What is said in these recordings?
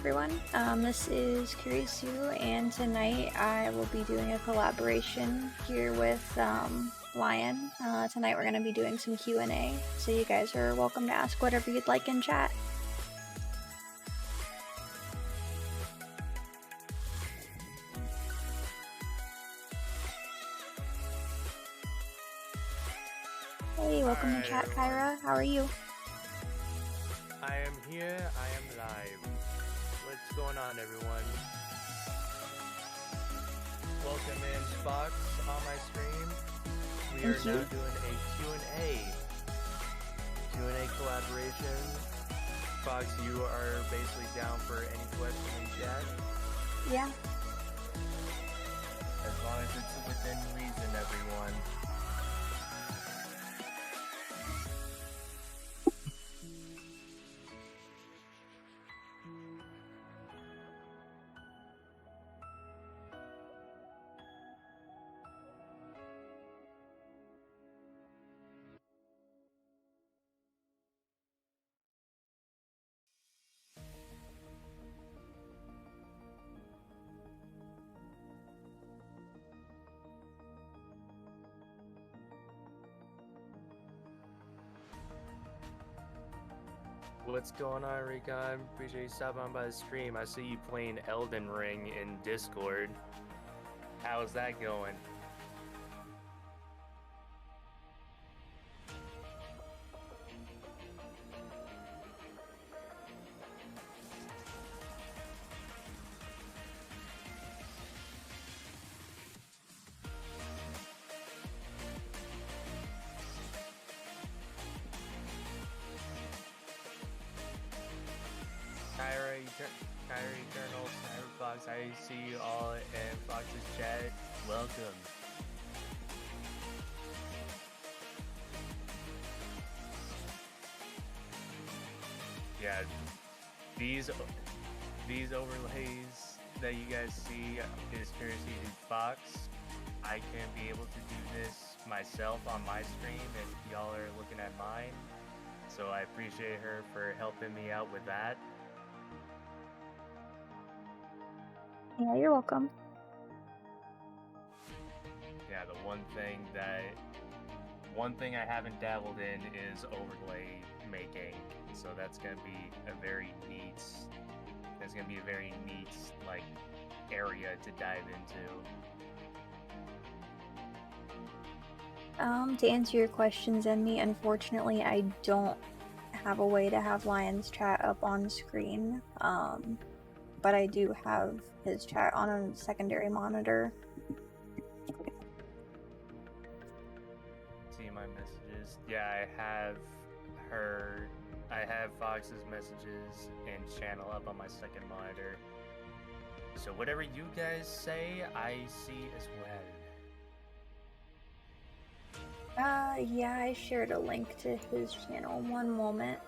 everyone. This is Kurisu, and tonight I will be doing a collaboration here with Lion. Tonight we're going to be doing some Q&A, so you guys are welcome to ask whatever you'd like in chat. Hey, welcome to chat, Kyra. How are you? I am here, I am live. What's going on, everyone? Welcome in, Fox, on my stream. We are now doing a Q&A collaboration. Fox, you are basically down for any question in chat? Yeah. As long as it's within reason, everyone. What's going on, Recon? Appreciate you stopping on by the stream. I see you playing Elden Ring in Discord. How's that going? Kyrie Eternal, Sniper Fox, I see you all in Fox's chat. Welcome. Yeah, these overlays that you guys see is courtesy to Fox. I can't be able to do this myself on my stream if y'all are looking at mine. So I appreciate her for helping me out with that. Yeah, you're welcome. Yeah, the one thing I haven't dabbled in is overlay making. So that's gonna be a very neat like area to dive into. To answer your questions, Emmy, unfortunately I don't have a way to have Lion's chat up on screen. But I do have his chat on a secondary monitor. See my messages? Yeah, I have Fox's messages and channel up on my second monitor. So whatever you guys say, I see as well. Yeah, I shared a link to his channel. One moment.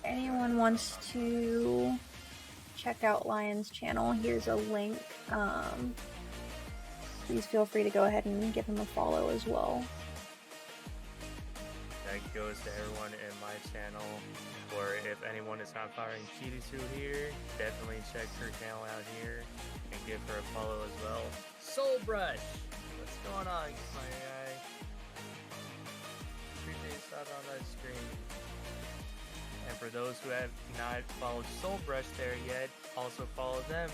Anyone wants to check out Lion's channel, here's a link. Please feel free to go ahead and give him a follow as well. That goes to everyone in my channel, or if anyone is not following Kurisu here, definitely check her channel out here and give her a follow as well. Soulbrush! What's going on, my guy? Appreciate you stopping on that stream. And for those who have not followed Soulbrush there yet, also follow them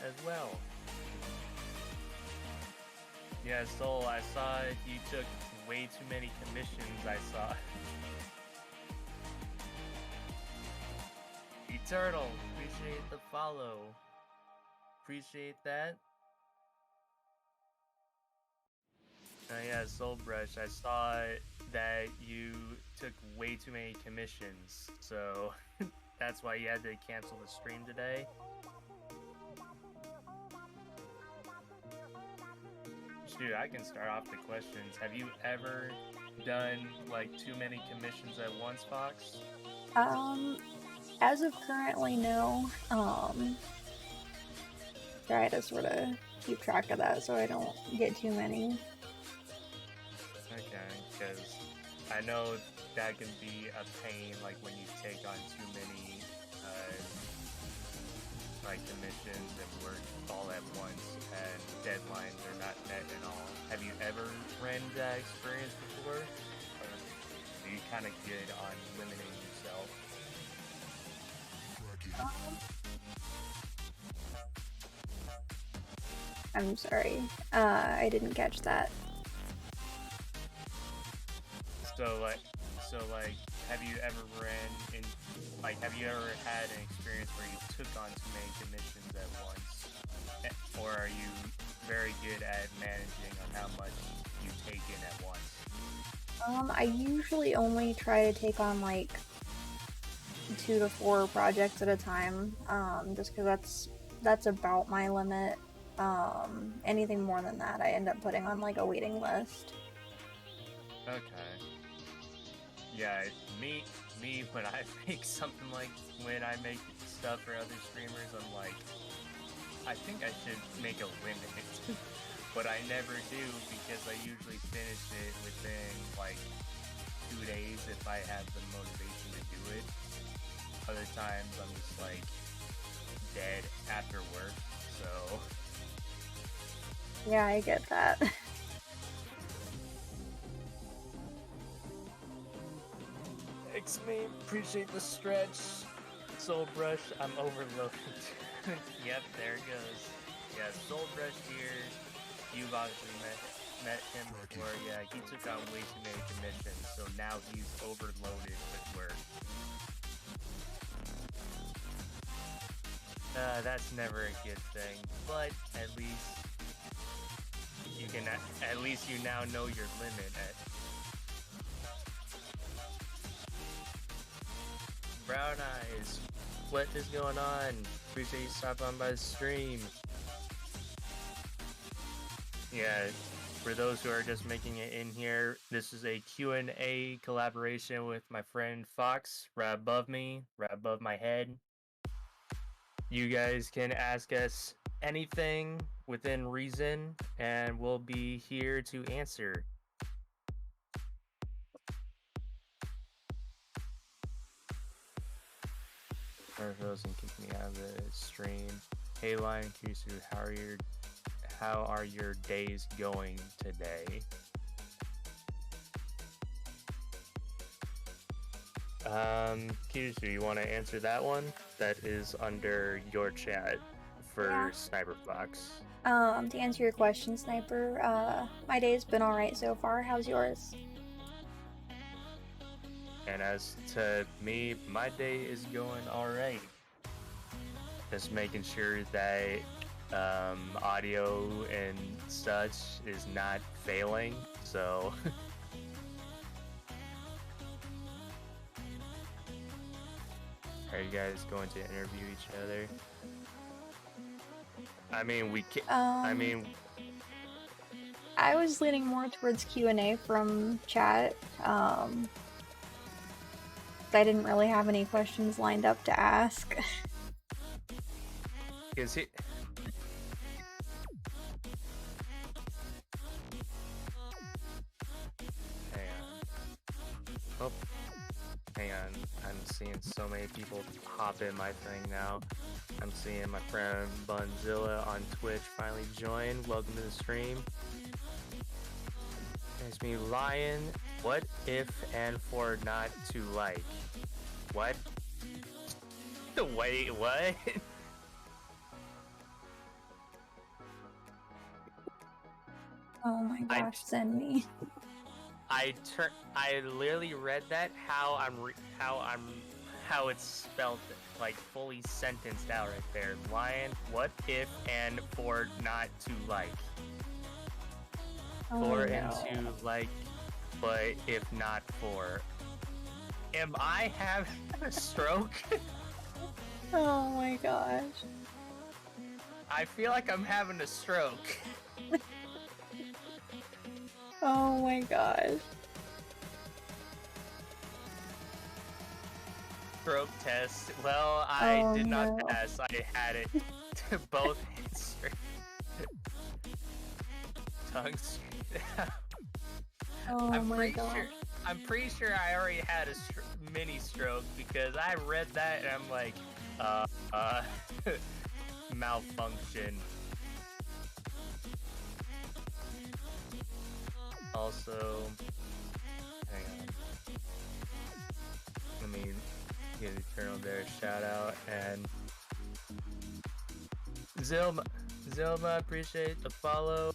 as well. Yeah, Soul, I saw you took way too many commissions, I saw. Eternal, appreciate the follow. Appreciate that. Yeah, Soulbrush, I saw that you took way too many commissions, so that's why you had to cancel the stream today. Shoot, I can start off the questions. Have you ever done like too many commissions at once, Fox? As of currently, no. Try to sort of keep track of that so I don't get too many. Okay, because I know that can be a pain, like when you take on too many like commissions and work all at once and deadlines are not met at all. Have you ever ran that experience before? Or are you kind of good on limiting yourself? I'm sorry. I didn't catch that. So like, have you ever ran in, like, have you ever had an experience where you took on too many commissions at once? Or are you very good at managing on how much you take in at once? I usually only try to take on like 2 to 4 projects at a time, just because that's about my limit. Anything more than that, I end up putting on like a waiting list. Okay. Yeah, me, when I make something like, when I make stuff for other streamers, I'm like, I think I should make a limit. But I never do because I usually finish it within like 2 days if I have the motivation to do it. Other times I'm just like dead after work, so. Yeah, I get that. Thanks, me. Appreciate the stretch. Soul Brush, I'm overloaded. Yep, there it goes. Yeah, Soul Brush here. You've obviously met him before. Yeah, he took on way too many commissions, so now he's overloaded with work. That's never a good thing, but at least you can. At least you now know your limit. Brown Eyes, what is going on? Appreciate you stopping on by the stream. Yeah, for those who are just making it in here, this is a Q&A collaboration with my friend Fox, right above me, right above my head. You guys can ask us anything within reason, and we'll be here to answer. Marshall's and kick me out of the stream. Hey Lion Kusu, how are your days going today? Kusu, you want to answer that one? That is under your chat for Sniper Fox. To answer your question, Sniper, my day's been alright so far. How's yours? And as to me, my day is going alright. Just making sure that audio and such is not failing, so. Are you guys going to interview each other? I mean, we can. I was leaning more towards Q&A from chat. I didn't really have any questions lined up to ask. Is he? Hang on. Oh, hang on. I'm seeing so many people hop in my thing now. I'm seeing my friend Bunzilla on Twitch finally join. Welcome to the stream. It's me, Lion. What if and for not to like? What? Wait, what? Oh my gosh, send me. I literally read that how it's spelled, like fully sentenced out right there. Lion, what if and for not to like? Oh, For no. and to like, but if not for. Am I having a stroke? Oh my gosh. I feel like I'm having a stroke. Oh my gosh. Stroke test. Well, I did not pass. I had it to both answer. Tongue straight out. Oh my god. I'm pretty sure I already had a mini stroke because I read that and I'm like, malfunction. Also, hang on. Let me give Eternal there a shout out, and Zilma, appreciate the follow.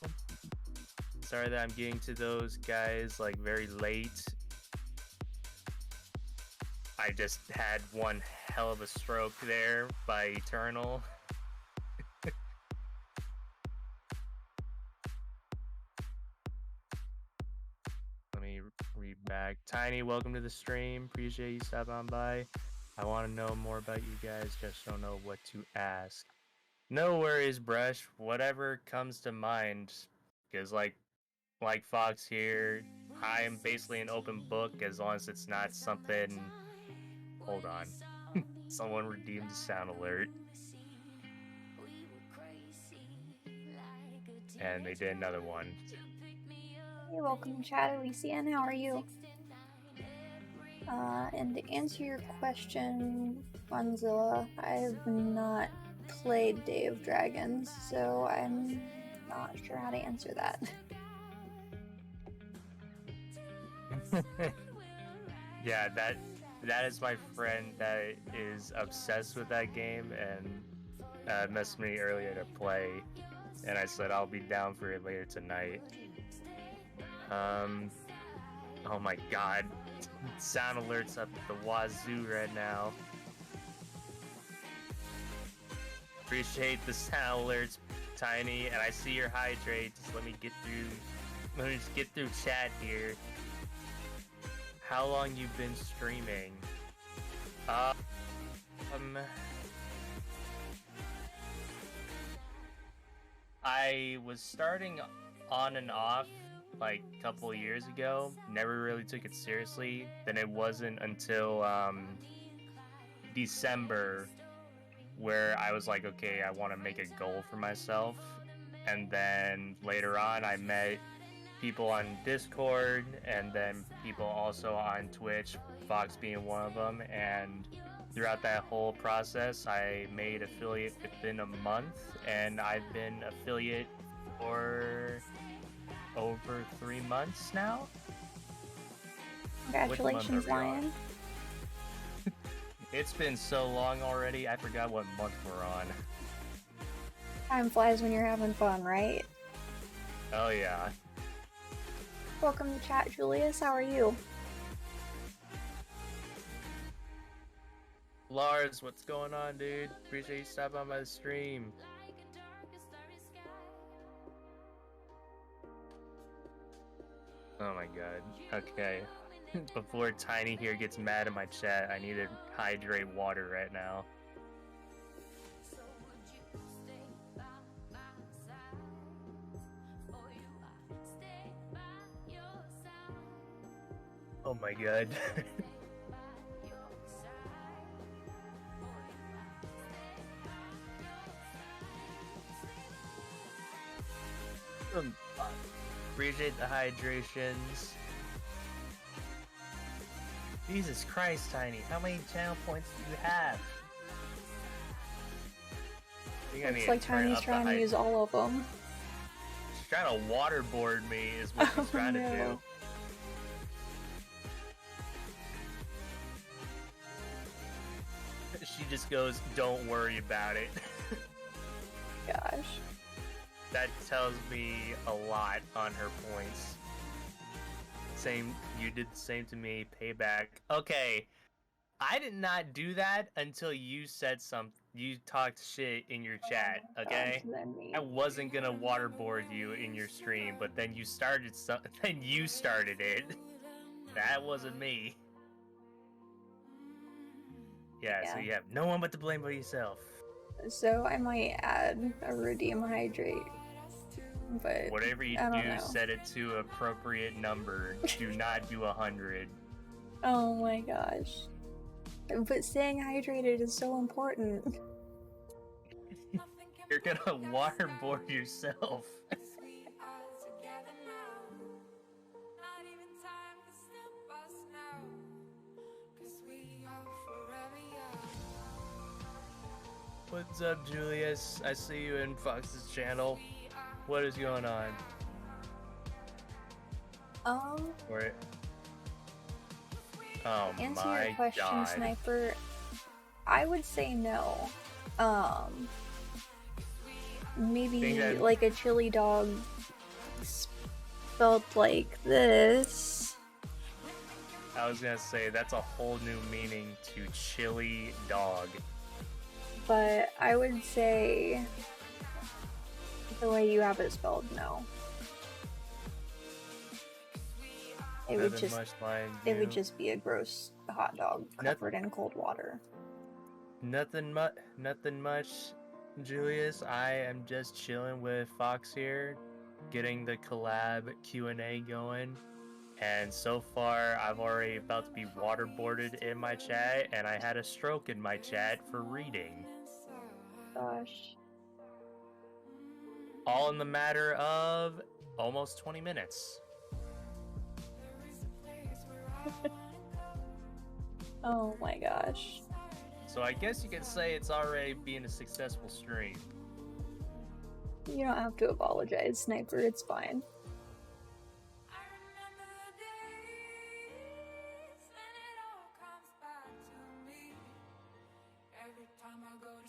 Sorry that I'm getting to those guys like very late. I just had one hell of a stroke there by Eternal. Let me read back. Tiny, welcome to the stream. Appreciate you stopping on by. I want to know more about you guys, just don't know what to ask. No worries, Brush. Whatever comes to mind. Because like Fox here, I am basically an open book as long as it's not something... Hold on. Someone redeemed the sound alert. And they did another one. You're welcome, Chad Elysian. How are you? And to answer your question, Funzilla, I have not played Day of Dragons, so I'm not sure how to answer that. Yeah, that is my friend that is obsessed with that game and messaged me earlier to play, and I said I'll be down for it later tonight. Oh my god, sound alerts up at the wazoo right now. Appreciate the sound alerts, Tiny, and I see your hydrate. Just let me just get through chat here. How long you been streaming? I was starting on and off like a couple of years ago. Never really took it seriously. Then it wasn't until December where I was like, okay, I want to make a goal for myself. And then later on, I met people on Discord and then people also on Twitch, Fox being one of them. And throughout that whole process, I made affiliate within a month, and I've been affiliate for over 3 months now. Congratulations, Lion. It's been so long already, I forgot what month we're on. Time flies when you're having fun, right? Oh yeah. Welcome to chat, Julius. How are you? Lars, what's going on, dude? Appreciate you stopping on my stream. Oh my god. Okay. Before Tiny here gets mad in my chat, I need to hydrate water right now. Oh my god. Appreciate the hydrations. Jesus Christ, Tiny, how many channel points do you have? Looks like Tiny's trying to use all of them. She's trying to waterboard me is what she's trying to do. She just goes, don't worry about it. Gosh. That tells me a lot on her points. Same, you did the same to me, payback. Okay, I did not do that until you said something. You talked shit in your chat, okay? I wasn't gonna waterboard you in your stream, but then you started then you started it. That wasn't me. Yeah, so you have no one but to blame but yourself. So I might add a redeem hydrate, but whatever you do, set it to appropriate number. Do not do 100. Oh my gosh. But staying hydrated is so important. You're gonna waterboard yourself. What's up, Julius? I see you in Fox's channel. What is going on? For it. Oh answer my your question, god. Sniper, I would say no. Maybe like a chili dog spelled like this. I was gonna say, that's a whole new meaning to chili dog. But I would say the way you have it spelled, no. It would just be a gross hot dog covered in cold water. Nothing much, Julius. I am just chilling with Fox here, getting the collab Q&A going. And so far, I've already about to be waterboarded in my chat, and I had a stroke in my chat for reading. Gosh. All in the matter of almost 20 minutes. Oh my gosh. So I guess you could say it's already been a successful stream. You don't have to apologize, Sniper, it's fine.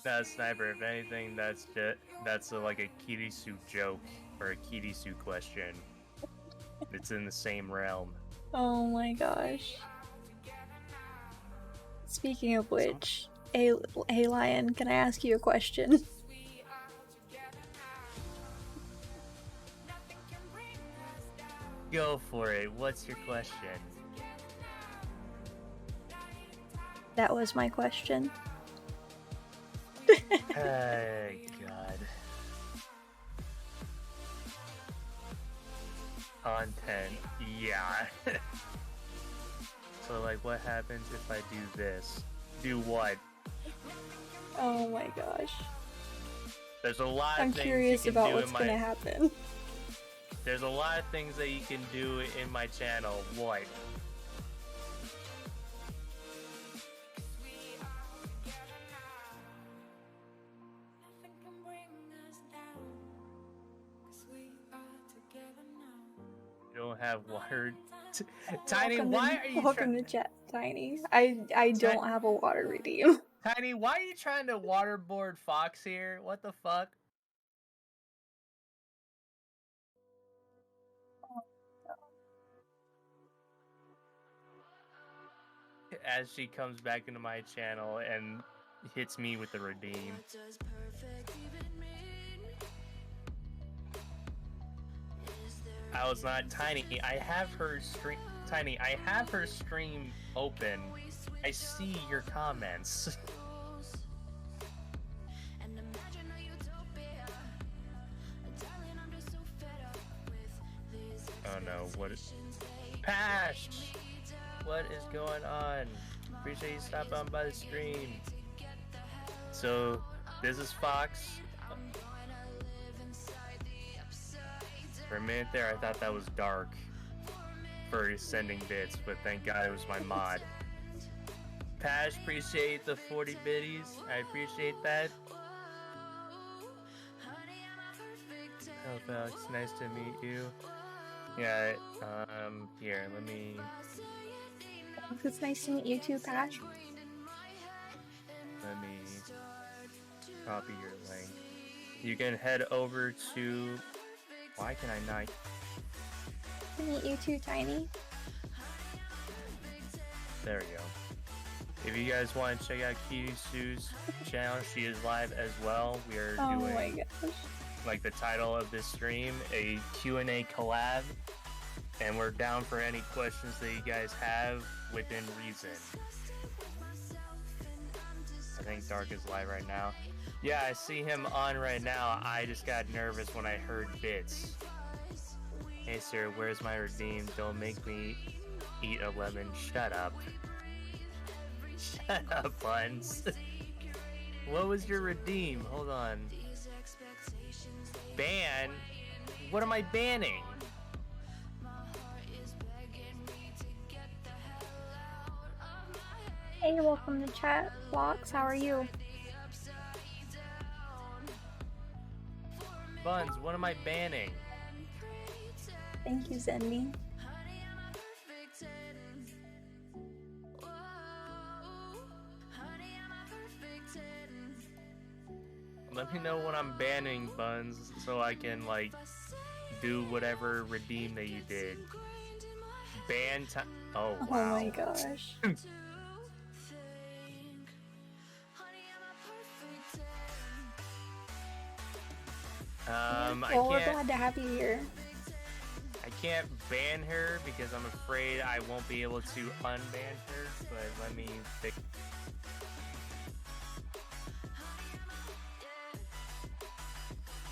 No, Sniper, if anything, that's like a Kirisu joke or a Kirisu question. It's in the same realm. Oh my gosh. Speaking of which, hey Lion, can I ask you a question? Go for it. What's your question? That was my question. Hey, God. Content. Yeah. So, like, what happens if I do this? Do what? Oh my gosh. There's a lot of I'm things curious you can about do what's gonna happen. There's a lot of things that you can do in my channel. What? You don't have water. Tiny, why are you welcome to chat, Tiny. I don't have a water redeem. Tiny, why are you trying to waterboard Fox here? What the fuck? As she comes back into my channel and hits me with the redeem. I was not Tiny. I have her stream. Tiny, I have her stream open. I see your comments. Oh no, what is... Pash! What is going on? Appreciate you stopping on by the stream. So, this is Fox. For a minute there, I thought that was Dark for sending bits, but thank God it was my mod. Pash, appreciate the 40 biddies. I appreciate that. Oh, Fox, nice to meet you. Yeah, here, let me... It's nice to meet you too, Pash. Let me copy your link. You can head over to... Why can I not... To meet you too, Tiny. There we go. If you guys want to check out Kirisu's channel, she is live as well. We are doing, my gosh, like the title of this stream, a Q&A collab. And we're down for any questions that you guys have within reason. I think Dark is live right now. Yeah, I see him on right now. I just got nervous when I heard bits. Hey sir, where's my redeem? Don't make me eat a lemon. Shut up. Shut up, Buns. What was your redeem? Hold on. Ban? What am I banning? Hey, welcome to chat, Vlogs. How are you? Buns, what am I banning? Thank you, Zendy. Let me know when I'm banning Buns so I can, like, do whatever redeem that you did. Ban time. Oh, wow. Oh my gosh. I Well, we're can't. glad to have you here. I can't ban her because I'm afraid I won't be able to unban her. But let me fix.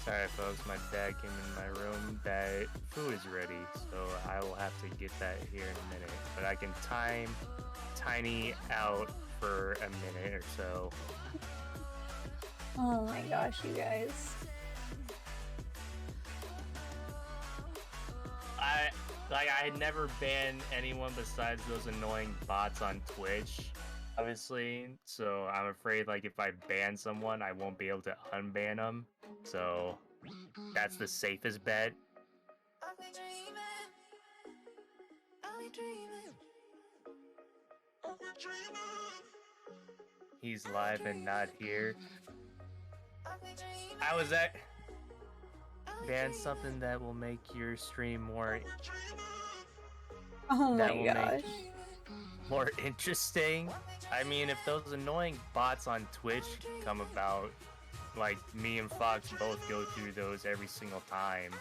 Sorry, folks. My dad came in my room. That food is ready, so I will have to get that here in a minute. But I can time Tiny out for a minute or so. Oh my gosh, you guys. I had never banned anyone besides those annoying bots on Twitch, obviously. So I'm afraid, like, if I ban someone, I won't be able to unban them. So that's the safest bet. He's live and not here. I was at ban something that will make your stream more. Oh my gosh. More interesting. I mean, if those annoying bots on Twitch come about, like, me and Fox both go through those every single time,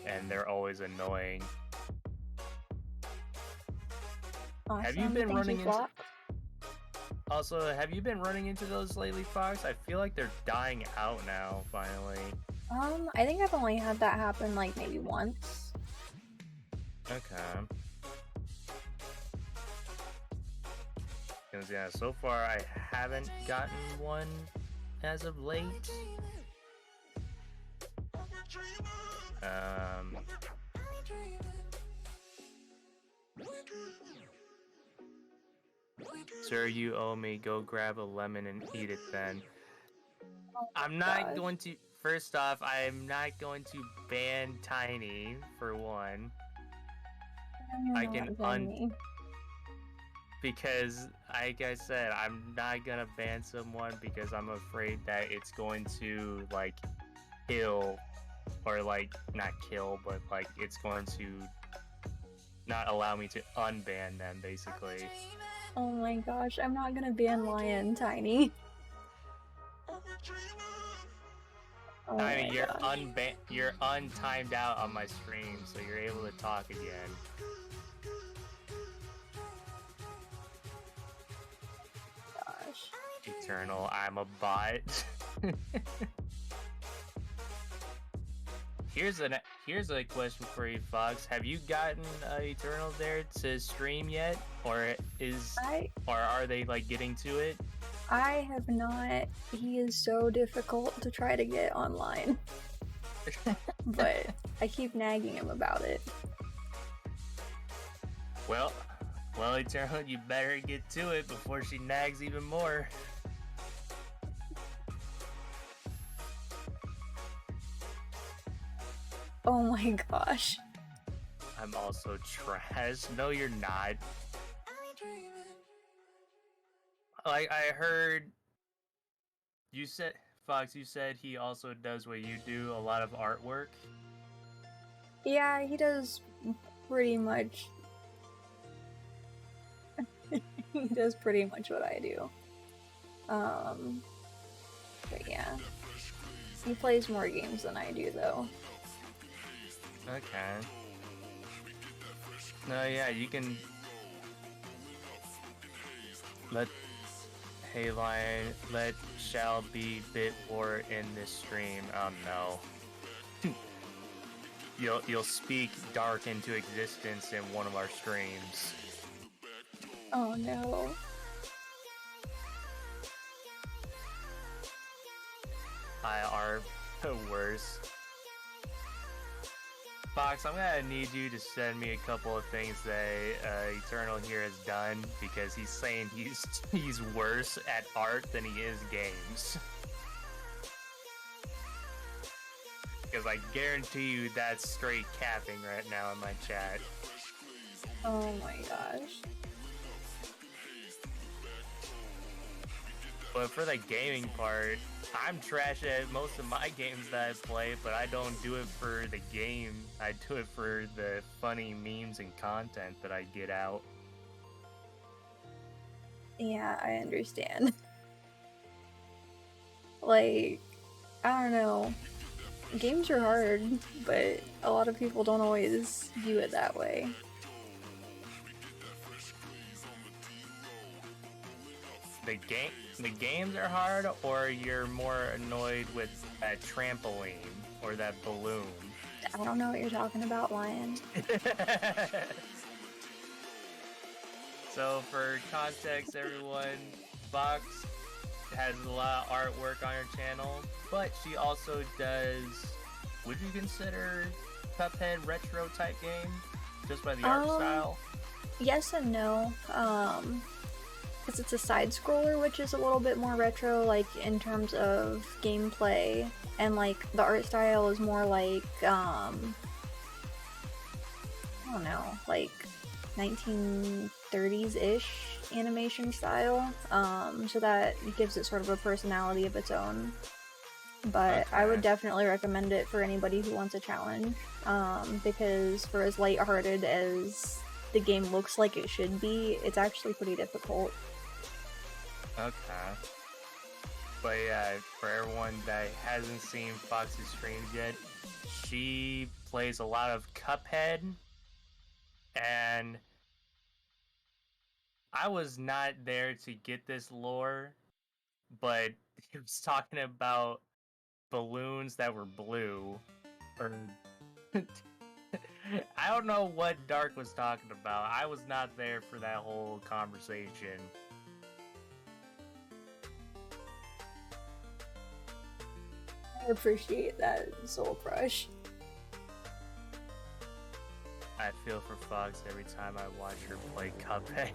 and they're always annoying. Awesome. Have you been running into? Also, have you been running into those lately, Fox? I feel like they're dying out now, finally. I think I've only had that happen, like, maybe once. Okay. Because, yeah, so far I haven't gotten one as of late. Sir, you owe me. Go grab a lemon and eat it then. Oh I'm not going to... First off, I'm not going to ban Tiny, for one. I can because, like I said, I'm not gonna ban someone because I'm afraid that it's going to, like, kill, or, like, not kill, but, like, it's going to not allow me to unban them, basically. Oh my gosh, I'm not gonna ban Lion, Tiny. Oh I mean, you're untimed out on my stream, so you're able to talk again. Gosh. Eternal, I'm a bot. Here's a question for you, Fox. Have you gotten Eternal there to stream yet, or are they, like, getting to it? I have not. He is so difficult to try to get online. But I keep nagging him about it. Well, Eternal, you better get to it before she nags even more. Oh my gosh. I'm also trash. No, you're not. Like, I heard you said, Fox, you said he also does what you do, a lot of artwork. Yeah, he does pretty much. He does pretty much what I do. But yeah. He plays more games than I do, though. Okay. No, yeah, you can Hey Lion, shall be bit war in this stream. Oh no. You'll speak dark into existence in one of our streams. Oh no. I are the worst. Fox, I'm gonna need you to send me a couple of things that Eternal here has done, because he's saying he's worse at art than he is games. because I guarantee you that's straight capping right now in my chat. Oh my gosh. But for the gaming part, I'm trash at most of my games that I play, but I don't do it for the game. I do it for the funny memes and content that I get out. Yeah, I understand. Like, I don't know. Games are hard, but a lot of people don't always view it that way. The games are hard, or you're more annoyed with that trampoline or that balloon? I don't know what you're talking about, Lion. So for context, everyone, Fox has a lot of artwork on her channel, but she also does, would you consider Cuphead retro type game, just by the art style? Yes and no. Because it's a side scroller, which is a little bit more retro, like in terms of gameplay, and like the art style is more like I don't know, like 1930s-ish animation style. So that gives it sort of a personality of its own. But I would definitely recommend it for anybody who wants a challenge, because for as lighthearted as the game looks like it should be, it's actually pretty difficult. Okay. But yeah, for everyone that hasn't seen Fox's streams yet, she plays a lot of Cuphead, and I was not there to get this lore, but it was talking about balloons that were blue, or I don't know what Dark was talking about. I was not there for that whole conversation. I appreciate that, Soul Crush. I feel for Fox every time I watch her play Cuphead.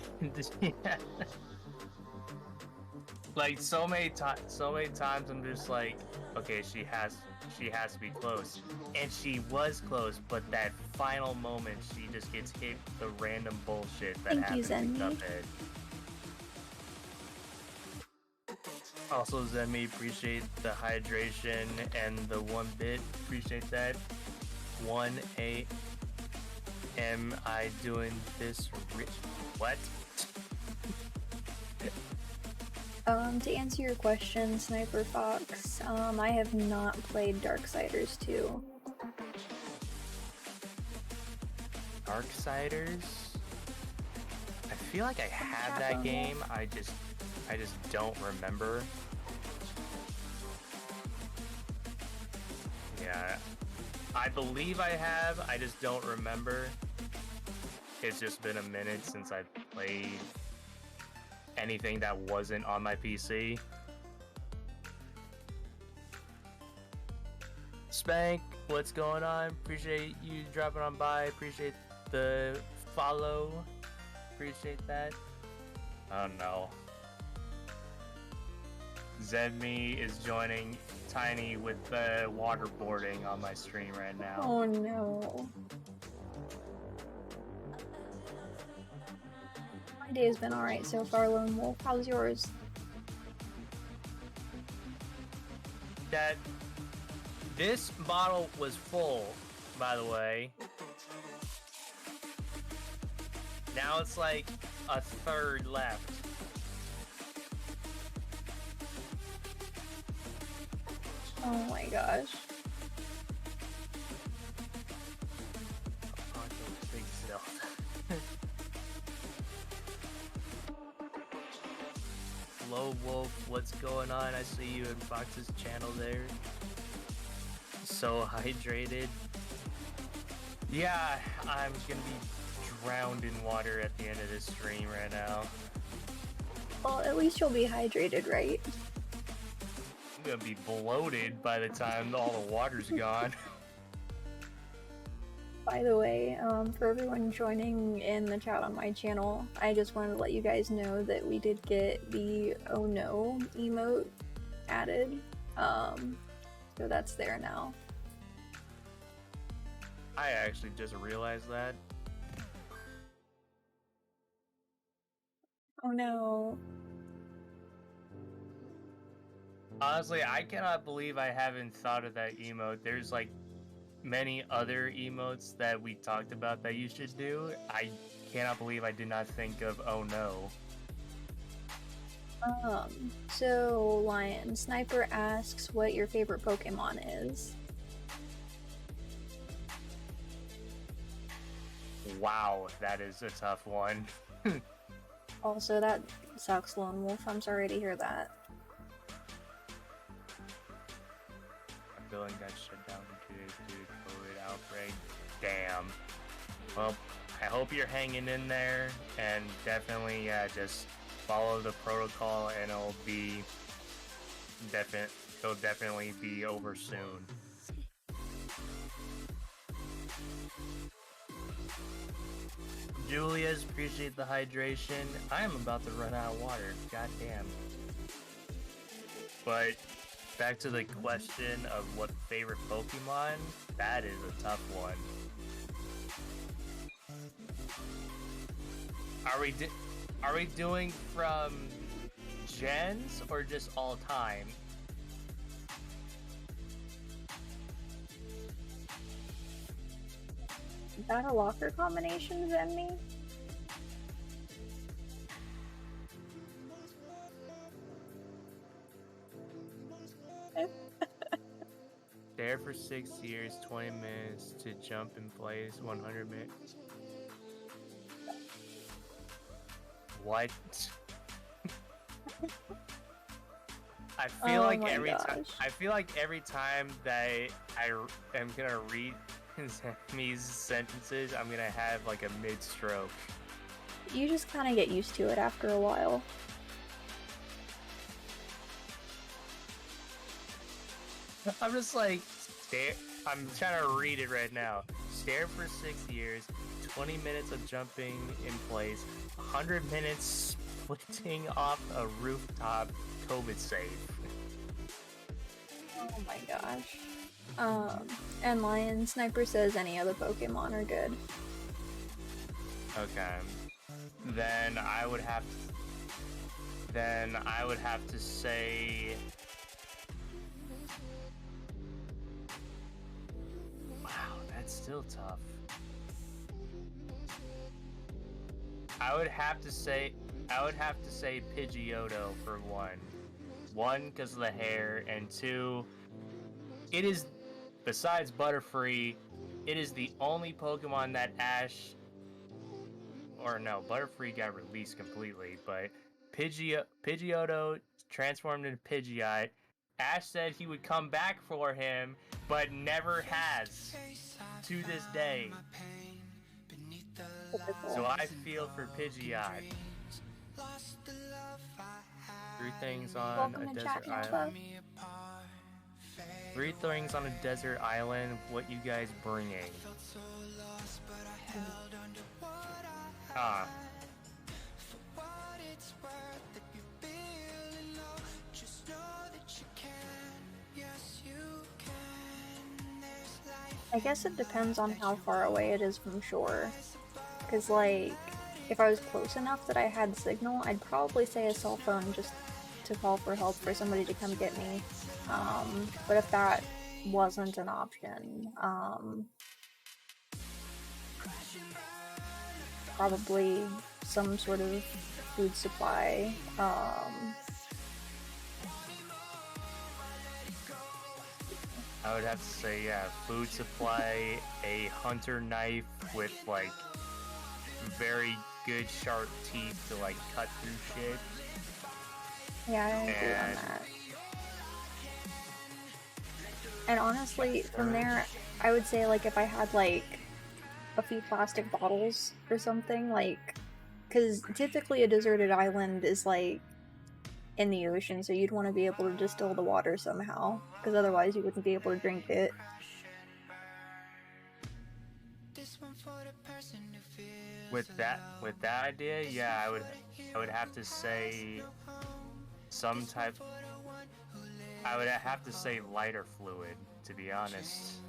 Like so many times I'm just like, okay, she has to be close, and she was close, but that final moment she just gets hit with the random bullshit that happens in Cuphead. Also, Zenmi, appreciate the hydration and the 1 bit. Appreciate that. 1A. Am I doing this rich? What? To answer your question, Sniper Fox, I have not played Darksiders 2. Darksiders? I feel like I had that game. I just don't remember. Yeah, I believe I have. I just don't remember. It's just been a minute since I've played anything that wasn't on my PC. Spank, what's going on? Appreciate you dropping on by. Appreciate the follow. Appreciate that. Oh no. Zenmi is joining Tiny with the waterboarding on my stream right now. Oh no. My day has been alright so far, Lone Wolf. How's yours? This bottle was full, by the way. Now it's like a third left. Oh my gosh. Big Hello, Wolf. What's going on? I see you in Fox's channel there. So hydrated. Yeah, I'm gonna be drowned in water at the end of this stream right now. Well, at least you'll be hydrated, right? I'm gonna be bloated by the time all the water's gone. By the way, for everyone joining in the chat on my channel, I just wanted to let you guys know that we did get the oh no emote added. So that's there now. I actually just realized that. Oh no. Honestly, I cannot believe I haven't thought of that emote. There's like many other emotes that we talked about that you should do. I cannot believe I did not think of oh no. So Lion Sniper asks what your favorite Pokemon is. Wow, that is a tough one. Also, that sucks, Lone Wolf. I'm sorry to hear that. My building got shut down for 2 days due to COVID outbreak. Damn. Well, I hope you're hanging in there, and definitely, yeah, just follow the protocol, and it'll definitely be over soon. Julia's, appreciate the hydration. I am about to run out of water. Goddamn. But back to the question of what favorite Pokemon, that is a tough one. Are we doing from gens or just all time? Battle Locker combinations and me? There for 6 years, 20 minutes to jump in place, 100 minutes. What? I feel like every time. I feel like every time that I am gonna read Zemi's sentences, I'm gonna have like a mid-stroke. You just kind of get used to it after a while. I'm just like, I'm trying to read it right now. Stare for 6 years, 20 minutes of jumping in place, 100 minutes splitting off a rooftop, COVID safe. Oh my gosh. And Lion Sniper says any other Pokemon are good. Okay. Then I would have to say wow, that's still tough. I would have to say Pidgeotto for one. One, because of the hair, and two, it is, besides Butterfree, it is the only Pokemon that Ash, or no, Butterfree got released completely, but Pidgeotto transformed into Pidgeot. Ash said he would come back for him, but never has, to this day. So I feel for Pidgeot. 3 things on a desert island. 3 things on a desert island. What you guys bringing? I guess it depends on how far away it is from shore. Because, like, if I was close enough that I had signal, I'd probably say a cell phone just to call for help for somebody to come get me. But if that wasn't an option, probably some sort of food supply. I would have to say, yeah, food supply, a hunter knife with, like, very good sharp teeth to, like, cut through shit. Yeah, I agree on that. And honestly, from there, I would say, like, if I had, like, a few plastic bottles or something, like, because typically a deserted island is, like, in the ocean, so you'd want to be able to distill the water somehow, because otherwise you wouldn't be able to drink it. With that idea, yeah, I would have to say some type. I would have to say lighter fluid, to be honest.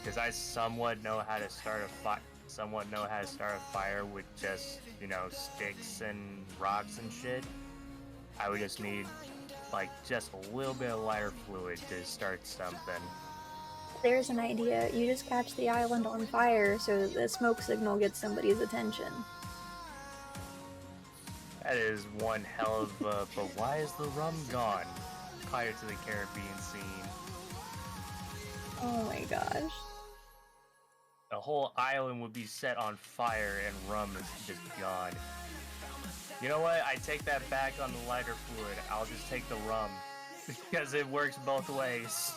because I somewhat know how to start a fire with just, you know, sticks and rocks and shit. I would just need like just a little bit of lighter fluid to start something. There's an idea. You just catch the island on fire so that the smoke signal gets somebody's attention. That is one hell of a, but why is the rum gone? Pirates of the Caribbean scene. Oh my gosh. The whole island would be set on fire and rum is just gone. You know what? I take that back on the lighter fluid. I'll just take the rum because it works both ways.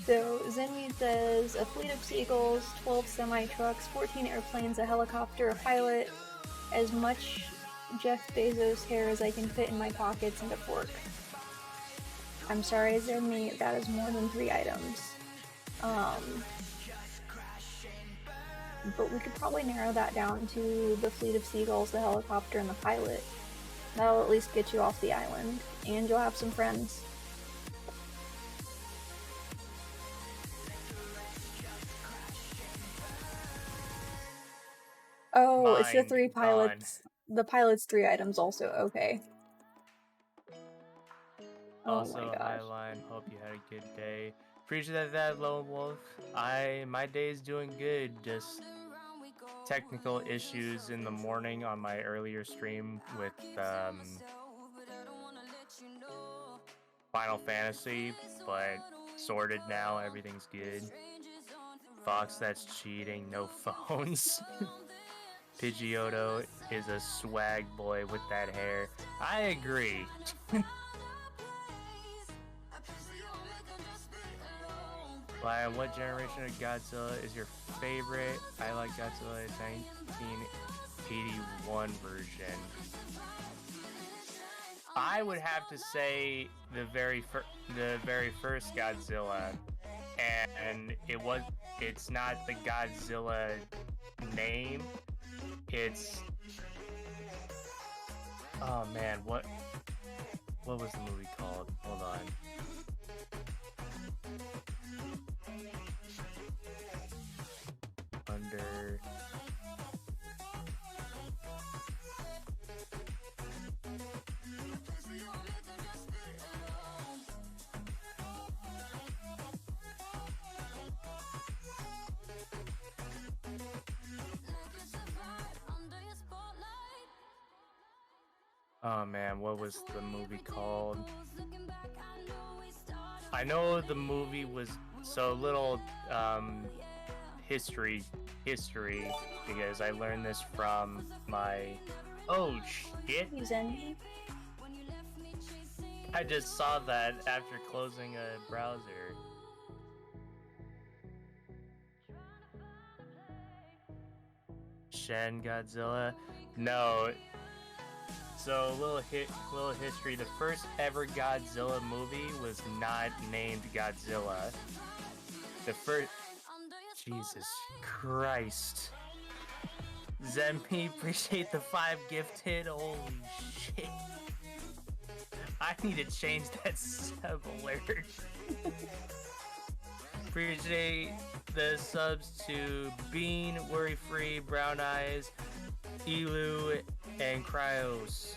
So Zenmi says a fleet of seagulls, 12 semi-trucks, 14 airplanes, a helicopter, a pilot, as much Jeff Bezos hair as I can fit in my pockets, and a fork. I'm sorry, Zenmi, that is more than 3 items. But we could probably narrow that down to the fleet of seagulls, the helicopter, and the pilot. That'll at least get you off the island, and you'll have some friends. Oh, it's the 3 pilots. The pilot's 3 items also, okay. Also, hi Lion, hope you had a good day. Appreciate that, Lone Wolf. My day is doing good, just technical issues in the morning on my earlier stream with Final Fantasy, but sorted now, everything's good. Fox, that's cheating, no phones. Pidgeotto is a swag boy with that hair. I agree. Lion, what generation of Godzilla is your favorite? I like Godzilla's 1981 version. I would have to say the very first Godzilla, and it's not the Godzilla name. It's, oh man, what was the movie called? Hold on. Under oh man, what was the movie called? I know the movie was so little history because I learned this from my shit. I just saw that after closing a browser. Shen Godzilla? No. So little history. The first ever Godzilla movie was not named Godzilla. The first. Jesus Christ. Zempi, appreciate the 5 gifted. Holy shit. I need to change that sub alert. Appreciate the subs to Bean, Worry Free, Brown Eyes, Elu, and Cryos.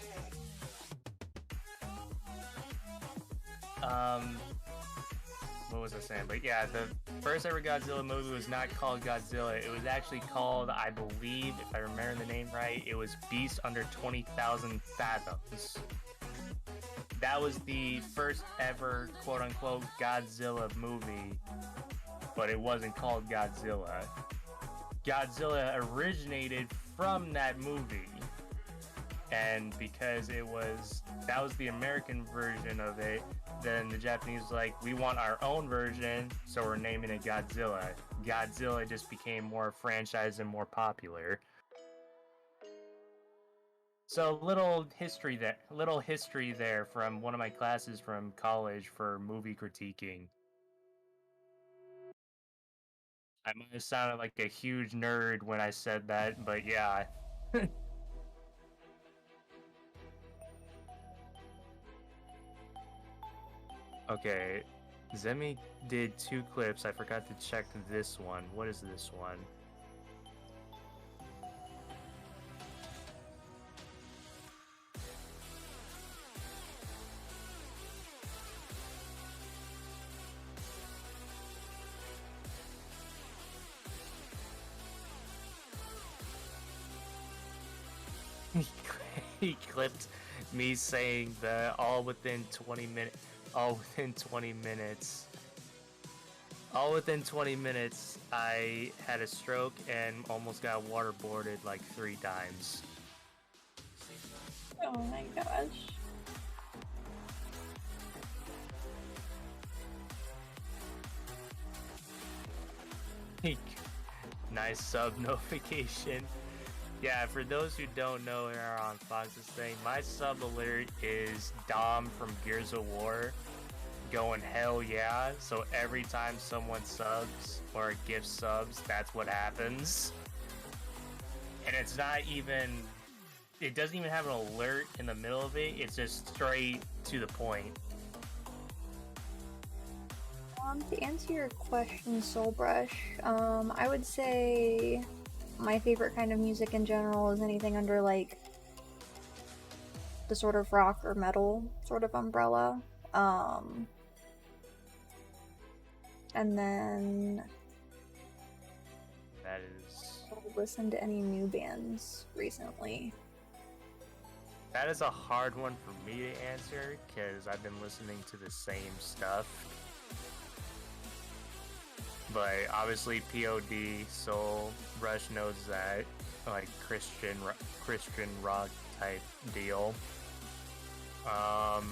What was I saying? But yeah, the first ever Godzilla movie was not called Godzilla. It was actually called, I believe, if I remember the name right, it was Beast Under 20,000 Fathoms. That was the first ever quote-unquote Godzilla movie, but it wasn't called Godzilla. Godzilla originated from that movie, and because that was the American version of it, then the Japanese was like, we want our own version, so we're naming it Godzilla. Godzilla just became more franchised and more popular. So little history there from one of my classes from college for movie critiquing. I might have sounded like a huge nerd when I said that, but yeah. Okay, Zemi did 2 clips. I forgot to check this one. What is this one? He clipped me saying that all within 20 minutes, I had a stroke and almost got waterboarded like 3 times. Oh my gosh. Nice sub notification. Yeah, for those who don't know and are on Fox's thing, my sub alert is Dom from Gears of War going hell yeah. So every time someone subs or gives subs, that's what happens. And it's not even, it doesn't even have an alert in the middle of it. It's just straight to the point. To answer your question, Soulbrush, I would say my favorite kind of music in general is anything under like the sort of rock or metal sort of umbrella. And then That is... I've listened to any new bands recently. That is a hard one for me to answer because I've been listening to the same stuff. But obviously POD, Soul, Rush knows that, like Christian rock type deal. As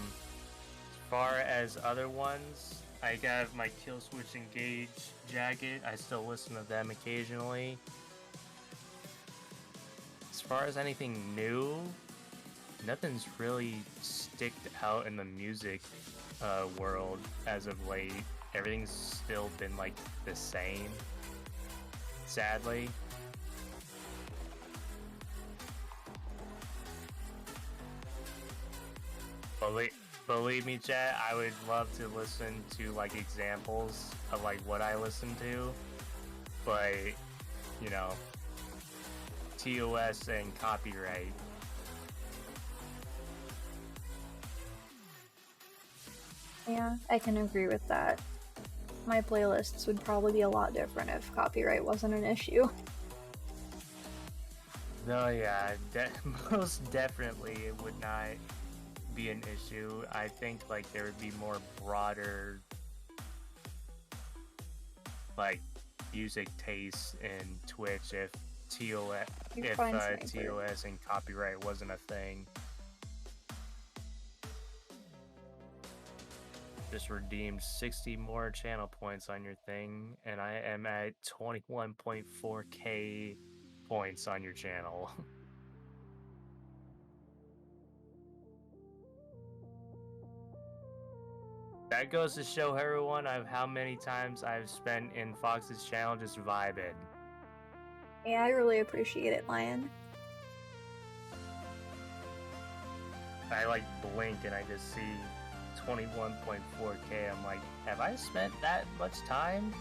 far as other ones, I have my Killswitch Engage jacket. I still listen to them occasionally. As far as anything new, nothing's really sticked out in the music world as of late. Everything's still been like the same, sadly. Believe me, chat, I would love to listen to like examples of like what I listen to, but you know, TOS and copyright. Yeah, I can agree with that. My playlists would probably be a lot different if copyright wasn't an issue. No, yeah, most definitely it would not be an issue. I think like there would be more broader like music tastes in Twitch if TOS and copyright wasn't a thing. Just redeemed 60 more channel points on your thing, and I am at 21.4k points on your channel. That goes to show everyone of how many times I've spent in Fox's channel just vibing. Yeah, I really appreciate it, Lion. I like blink and I just see 21.4k. I'm like, have I spent that much time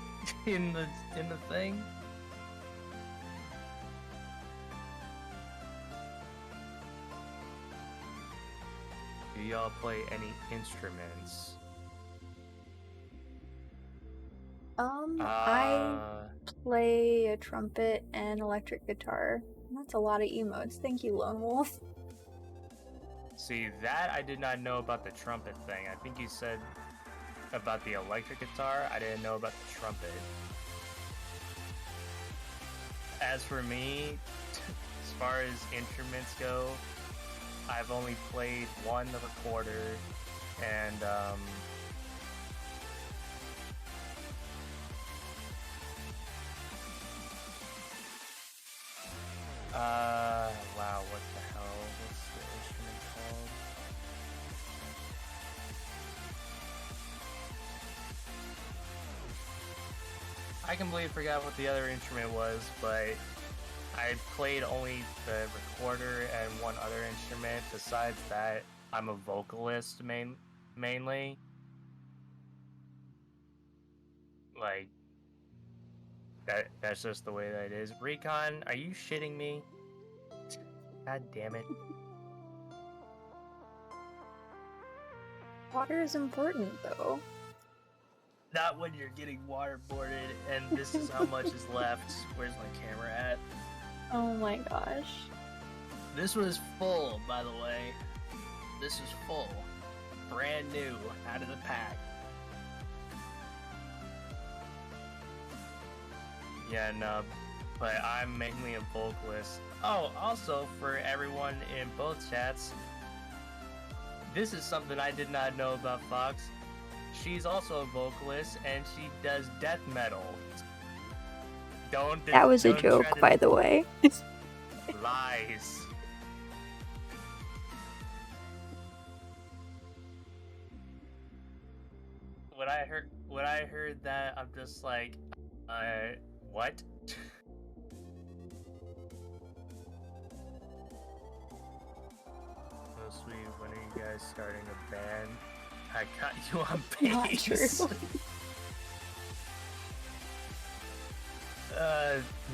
in the thing? Do y'all play any instruments? I play a trumpet and electric guitar. That's a lot of emotes. Thank you, Lone Wolf. See, that I did not know about the trumpet thing. I think you said about the electric guitar. I didn't know about the trumpet. As for me, as far as instruments go, I've only played one recorder, and wow, what the hell? What's the instrument called? I completely forgot what the other instrument was, but I played only the recorder and one other instrument. Besides that, I'm a vocalist mainly. Like, that's just the way that it is. Recon, are you shitting me? God damn it. Water is important, though. Not when you're getting waterboarded, and this is how much is left. Where's my camera at? Oh my gosh. This was full, by the way. This is full. Brand new, out of the pack. Yeah, no, but I'm mainly a vocalist. Oh, also, for everyone in both chats, this is something I did not know about Fox. She's also a vocalist, and she does death metal. That was a joke, by the way. Lies. When I heard that, I'm just like, what? Oh sweet, when are you guys starting a band? I got you on bass. Not true.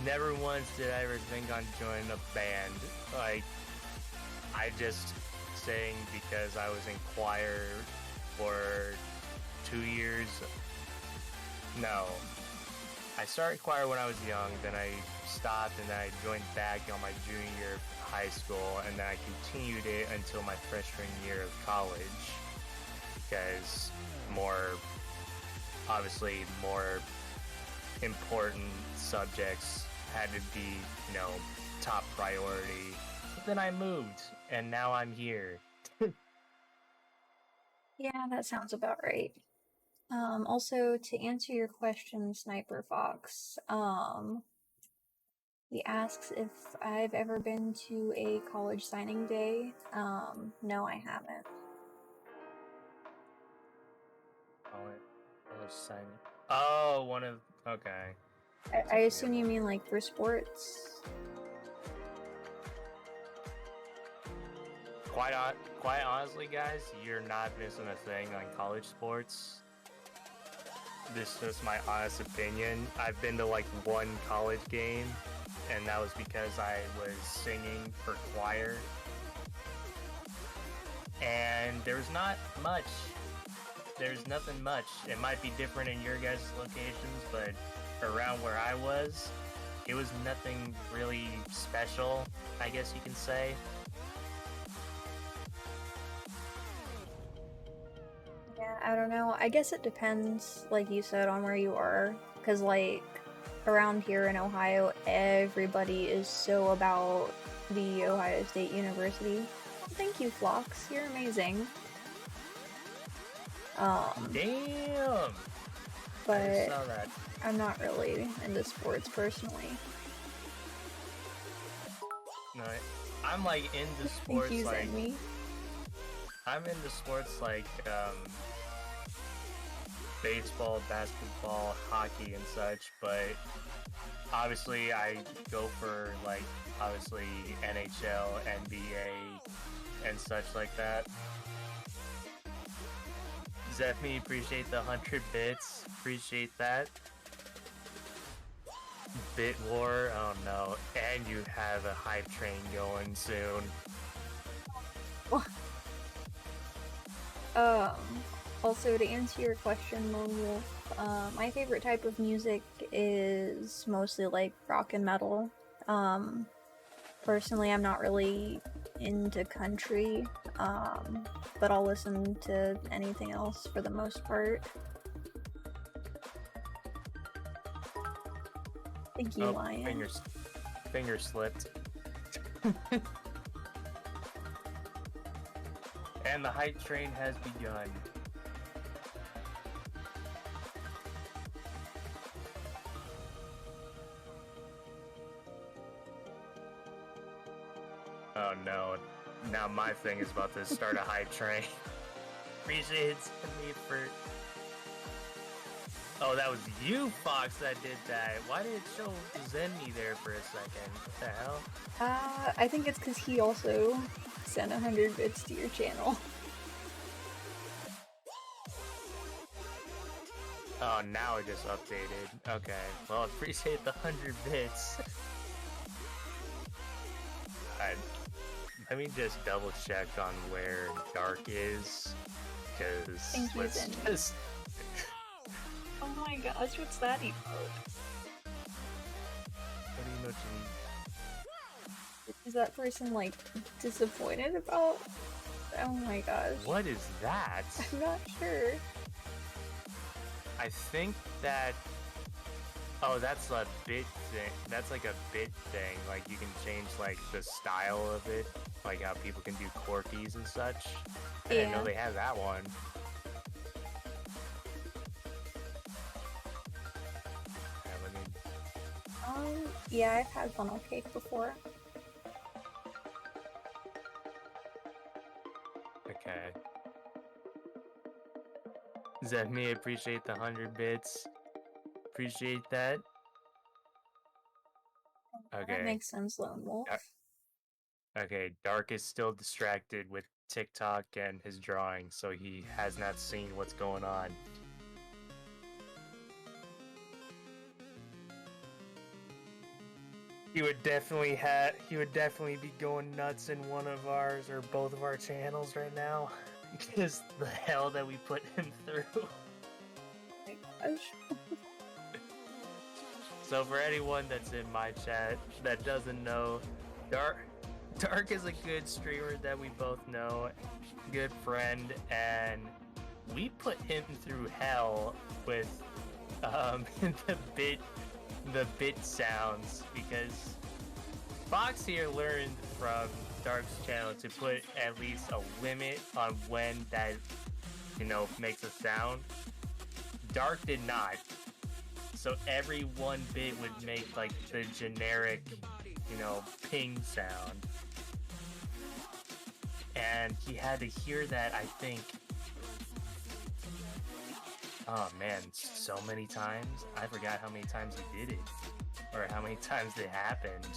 Never once did I ever think on joining a band. Like, I just sang because I was in choir for 2 years. No. I started choir when I was young, then I stopped, and then I joined back on my junior year of high school, and then I continued it until my freshman year of college. Because obviously more important subjects had to be, top priority. But then I moved, and now I'm here. Yeah, that sounds about right. Also, to answer your question, Sniper Fox, he asks if I've ever been to a college signing day. No, I haven't. College signing. Oh, okay. I assume you mean like for sports? Quite honestly, guys, you're not missing a thing on college sports. This is my honest opinion. I've been to like one college game, and that was because I was singing for choir. And there's not much. There's nothing much. It might be different in your guys' locations, but around where I was, it was nothing really special, I guess you can say. Yeah, I don't know. I guess it depends, like you said, on where you are. Because, like, around here in Ohio, everybody is so about the Ohio State University. Oh, thank you, Phlox. You're amazing. Damn! But I saw that. I'm not really into sports personally. No, I'm like into sports. Thank you, like Zenny. I'm into sports like baseball, basketball, hockey, and such. But obviously, I go for like obviously NHL, NBA, and such like that. Zepmi, appreciate the 100 bits. Appreciate that. Bit War, oh no. And you have a hype train going soon. Also, to answer your question, Lone Wolf, my favorite type of music is mostly like rock and metal. Personally, I'm not really into country, but I'll listen to anything else for the most part. Thank you, Lion. Finger slipped. And the hype train has begun. Oh no. Now my thing is about to start a hype train. Appreciate me for... Oh, that was you, Fox, that did that. Why did it show Zenny there for a second? What the hell? I think it's because he also sent 100 bits to your channel. Oh, now it just updated. Okay. Well, appreciate the 100 bits. Alright. Let me just double check on where Dark is. Because let's just... Oh my gosh, what's that emote? What do you know what you mean? Is that person, like, disappointed about? Oh my gosh. What is that? I'm not sure. I think that... Oh, that's a bit thing. That's like a bit thing. Like, you can change, like, the style of it. Like, how people can do quirkies and such. I didn't know they had that one. Yeah, I've had funnel cake before. Okay. Zepme, appreciate the 100 bits. Appreciate that. Okay. That makes sense, Lone Wolf. Okay, Dark is still distracted with TikTok and his drawing, so he has not seen what's going on. He would definitely be going nuts in one of ours or both of our channels right now. Because the hell that we put him through. Oh my gosh. So for anyone that's in my chat that doesn't know, Dark is a good streamer that we both know, good friend, and we put him through hell with the bit sounds, because Fox here learned from Dark's channel to put at least a limit on when that, makes a sound. Dark did not. So every one bit would make like the generic, ping sound. And he had to hear that, I think, oh man, so many times. I forgot how many times he did it, or how many times it happened.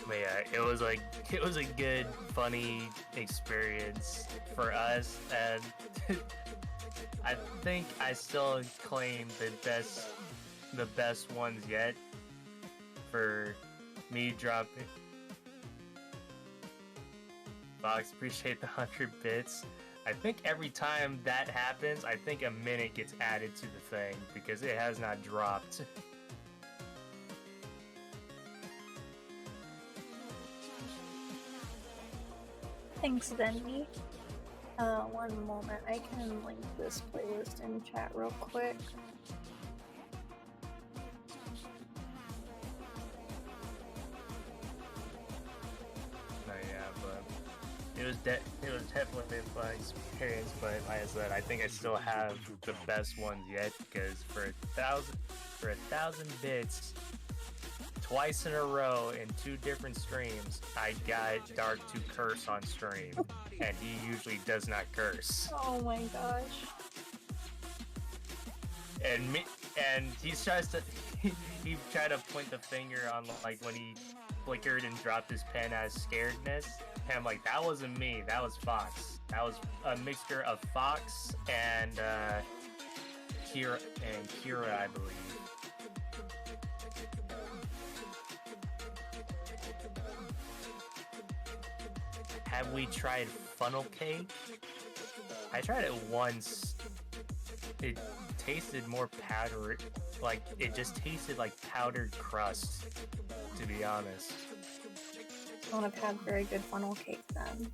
But yeah, it was a good, funny experience for us, and I think I still claim the best ones yet for me dropping. Fox, appreciate the 100 bits. I think every time that happens, I think a minute gets added to the thing because it has not dropped. Thanks, Vendy. One moment. I can link this playlist in chat real quick. It was definitely a fun experience, but like I said, I think I still have the best ones yet, because for a thousand bits, twice in a row in 2 different streams, I got Dark to curse on stream, and he usually does not curse. Oh my gosh. And he tried to point the finger on, like, when he flickered and dropped his pen as scaredness. And I'm like, that wasn't me, that was Fox. That was a mixture of Fox and Kira, I believe. Have we tried funnel cake? I tried it once. It tasted more powdery, like it just tasted like powdered crust, to be honest. I don't have had very good funnel cake then.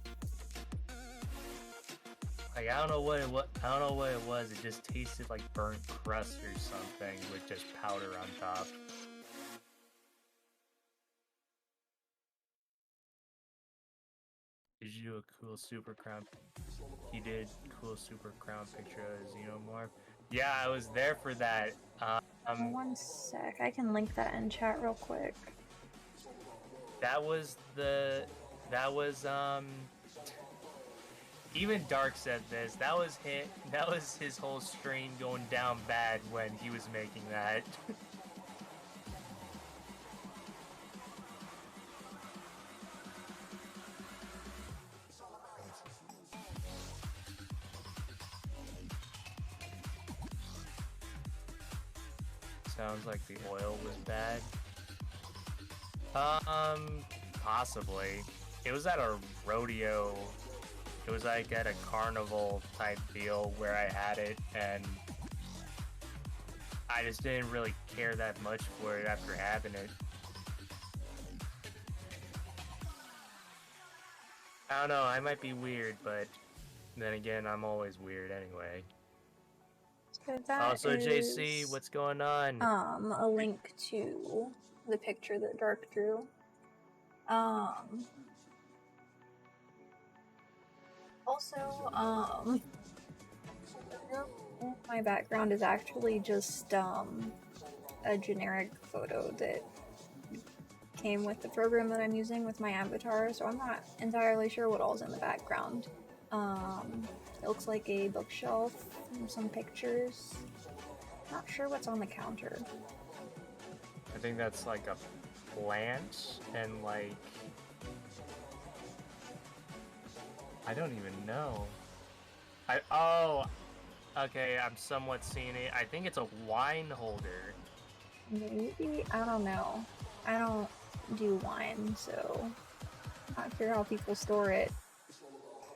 Like, I don't know what it was. It just tasted like burnt crust or something with just powder on top. Did you do a cool super crown? He did cool super crown picture of Xenomorph. Yeah, I was there for that. One sec, I can link that in chat real quick. Even Dark said this. That was his whole stream going down bad when he was making that. Sounds like the oil was bad. Possibly. It was at a rodeo. It was like at a carnival type deal where I had it, and I just didn't really care that much for it after having it. I don't know, I might be weird, but then again, I'm always weird anyway. So that Also, is, JC, what's going on? a link to the picture that Dark drew. Also, my background is actually just, a generic photo that came with the program that I'm using with my avatar, so I'm not entirely sure what all's in the background. It looks like a bookshelf and some pictures. Not sure what's on the counter. I think that's like a plant and like... I don't even know. Oh, okay, I'm somewhat seeing it. I think it's a wine holder. Maybe? I don't know. I don't do wine, so I'm not sure how people store it.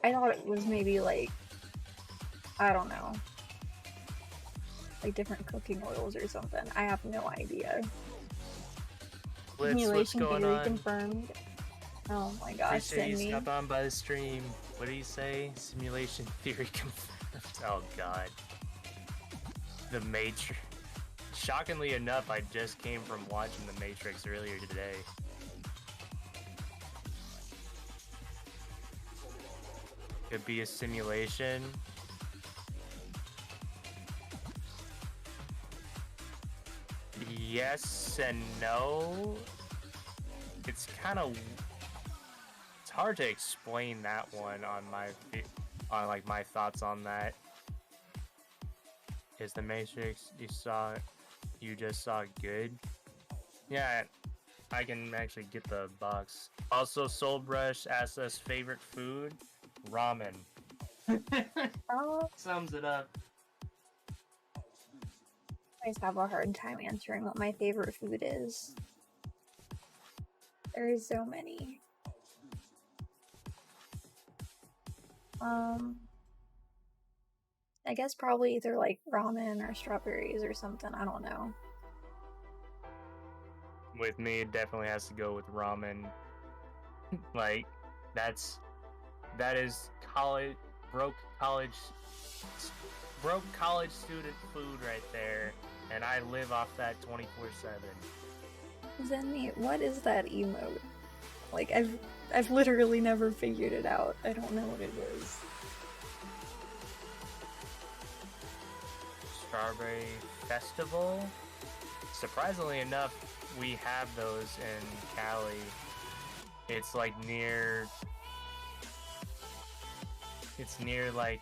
I thought it was maybe like, I don't know, like different cooking oils or something. I have no idea. What's Simulation going theory on? confirmed. Oh my gosh, Appreciate send you me. stop on by the stream. What did he say? Simulation theory confirmed. Oh god. The Matrix. Shockingly enough, I just came from watching The Matrix earlier today. Could be a simulation. Yes and no. It's kind of... It's hard to explain that one on like my thoughts on that. Is The Matrix you just saw good? Yeah, I can actually get the box. Also, Soulbrush asked us favorite food, ramen. Sums it up. I just have a hard time answering what my favorite food is. There's so many. I guess probably either like ramen or strawberries or something, I don't know. With me, it definitely has to go with ramen. Like, that is broke college student food right there, and I live off that 24/7. Zenny, what is that emote? Like, I've literally never figured it out. I don't know what it is. Strawberry Festival? Surprisingly enough, we have those in Cali. It's like near like,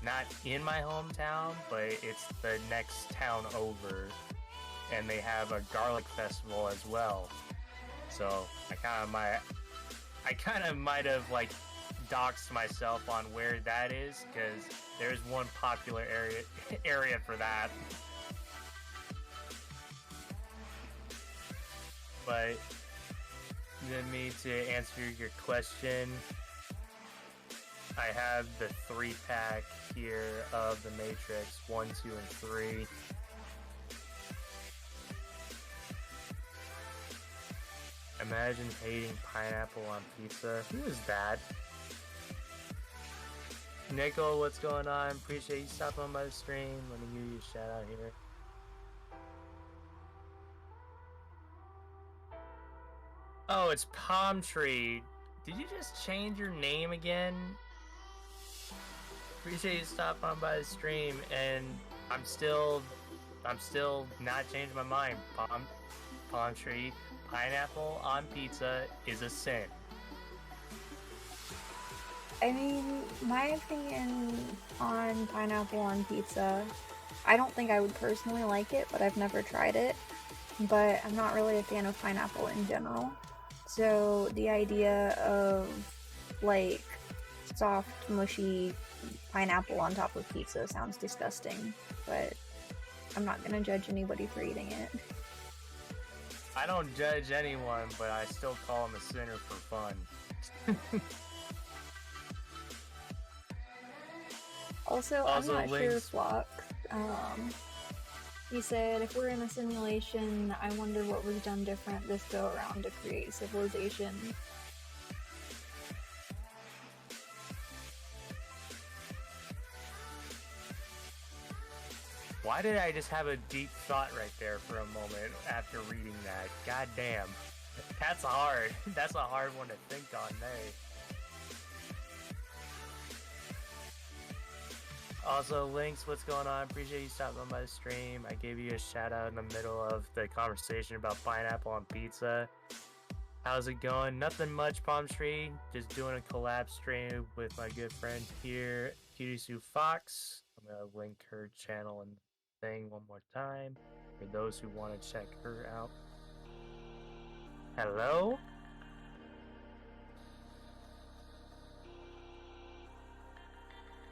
not in my hometown, but it's the next town over. And they have a garlic festival as well. So I kind of might have like doxed myself on where that is, because there's one popular area for that. But then to answer your question, I have the 3-pack here of The Matrix 1, 2, and 3. Imagine hating pineapple on pizza. Who is that? Nickel, what's going on? Appreciate you stopping on my stream. Let me give you a shout out here. Oh, it's Palm Tree. Did you just change your name again? Appreciate you stopping on by the stream, and I'm still not changing my mind. Palm Tree. Pineapple on pizza is a sin. I mean, my opinion on pineapple on pizza, I don't think I would personally like it, but I've never tried it. But I'm not really a fan of pineapple in general. So the idea of, like, soft, mushy pineapple on top of pizza sounds disgusting. But I'm not gonna judge anybody for eating it. I don't judge anyone, but I still call him a sinner for fun. Also, I'm Also, not sure, links. Flock. He said, if we're in a simulation, I wonder what was done different this go around to create civilization. Why did I just have a deep thought right there for a moment after reading that? God damn. That's hard. That's a hard one to think on there. Also, Lynx, what's going on? Appreciate you stopping by the stream. I gave you a shout out in the middle of the conversation about pineapple on pizza. How's it going? Nothing much, Palm Tree. Just doing a collab stream with my good friend here, KurisuFox. I'm gonna link her channel and thing one more time for those who want to check her out. Hello?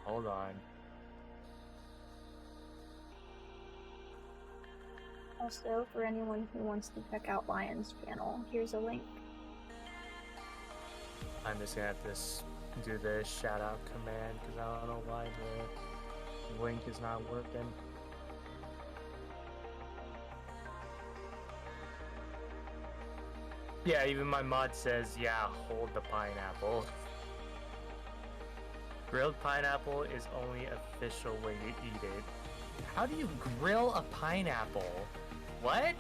Hold on. Also, for anyone who wants to check out Lyon's channel, here's a link. I'm just gonna have to do the shout out command because I don't know why the link is not working. Yeah, even my mod says, yeah, hold the pineapple. Grilled pineapple is only official way to eat it. How do you grill a pineapple? What?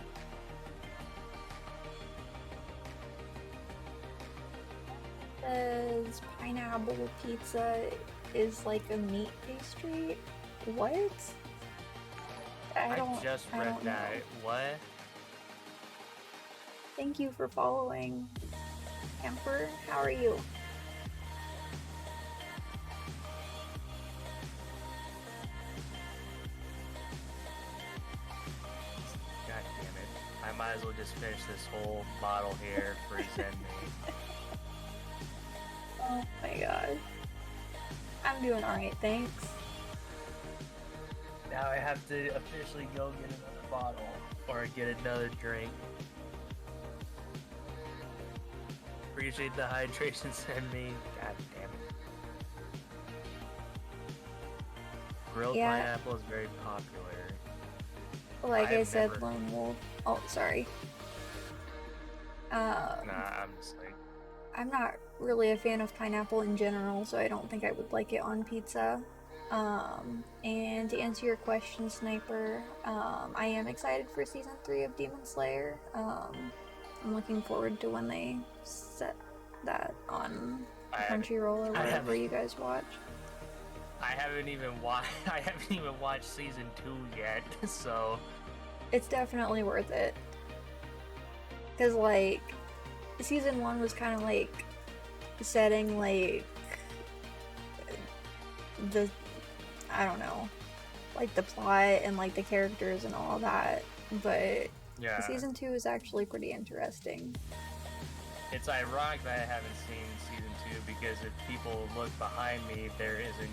Says pineapple pizza is like a meat pastry. What? I just read that. Know. What? Thank you for following. Camper, how are you? God damn it. I might as well just finish this whole bottle here for Zen me. Oh my god. I'm doing alright, thanks. Now I have to officially go get another bottle or get another drink. Appreciate the hydration send me. God damn it. Grilled pineapple is very popular. Like I said, Lone Wolf. Oh, sorry. Nah, I'm just like... I'm not really a fan of pineapple in general, so I don't think I would like it on pizza. And to answer your question, Sniper, I am excited for season 3 of Demon Slayer. I'm looking forward to when they set that on Crunchyroll or whatever you guys watch. I haven't even watched season 2 yet, so it's definitely worth it. Cause like season 1 was kind of like setting like the I don't know, like the plot and like the characters and all that, but yeah, season 2 is actually pretty interesting. It's ironic that I haven't seen season 2 because if people look behind me, there is a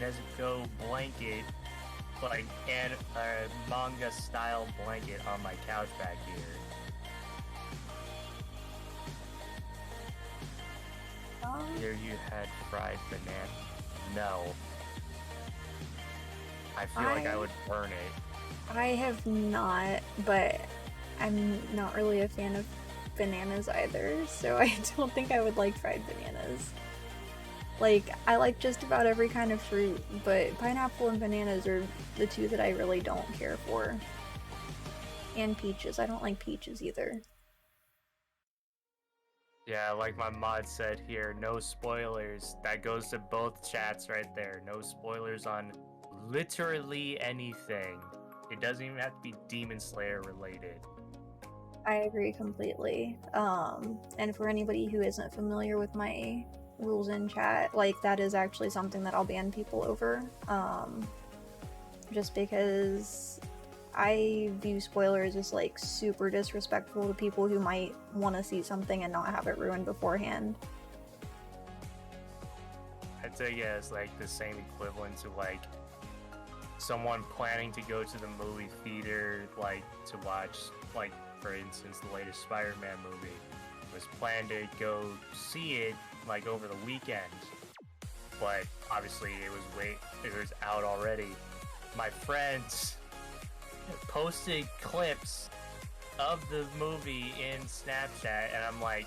Nezuko blanket, like, and a manga style blanket on my couch back here. Here you had fried banana. No. I feel like I would burn it. I have not, but I'm not really a fan of bananas either, so I don't think I would like fried bananas. Like, I like just about every kind of fruit, but pineapple and bananas are the two that I really don't care for. And peaches. I don't like peaches either. Yeah, like my mod said here, no spoilers. That goes to both chats right there. No spoilers on literally anything. It doesn't even have to be Demon Slayer related. I agree completely. And for anybody who isn't familiar with my rules in chat, like, that is actually something that I'll ban people over. Just because I view spoilers as like super disrespectful to people who might want to see something and not have it ruined beforehand. I'd say yeah, it's like the same equivalent to like someone planning to go to the movie theater, like, to watch, like, for instance, the latest Spider-Man movie, was planned to go see it, like, over the weekend. But obviously it was out already. My friends posted clips of the movie in Snapchat, and I'm like,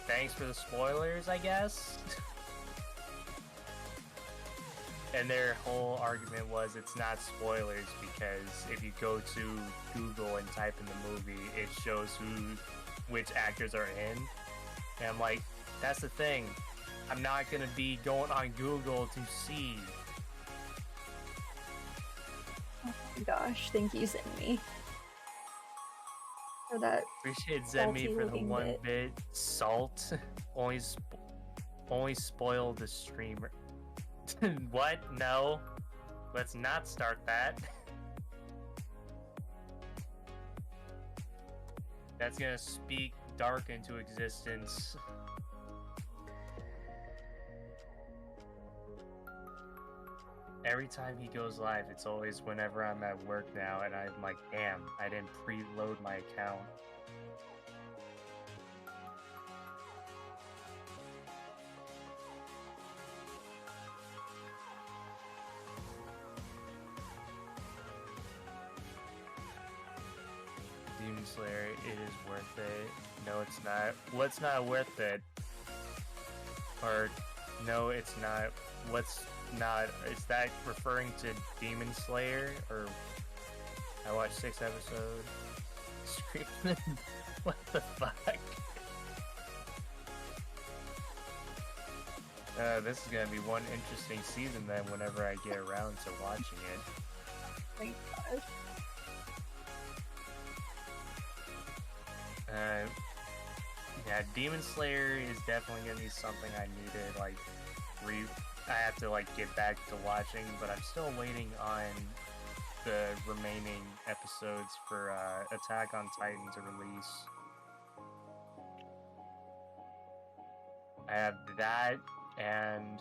thanks for the spoilers, I guess. And their whole argument was it's not spoilers because if you go to Google and type in the movie, it shows which actors are in. And I'm like, that's the thing. I'm not gonna be going on Google to see. Oh my gosh, thank you, Zenmi, for that. Appreciate Zenmi for the salty-looking 1 bit. bit. Salt only spoil the streamer. What? No. Let's not start that. That's gonna speak dark into existence. Every time he goes live, it's always whenever I'm at work now, and I'm like, damn, I didn't preload my account. Demon Slayer, it is worth it. No, it's not. What's not worth it? Or, no, it's not. What's not? Is that referring to Demon Slayer? Or, I watched 6 episodes. Screaming. What the fuck? This is gonna be one interesting season then whenever I get around to watching it. Thank God. Yeah, Demon Slayer is definitely gonna be something I need to like I have to like get back to watching, but I'm still waiting on the remaining episodes for Attack on Titan to release. I have that, and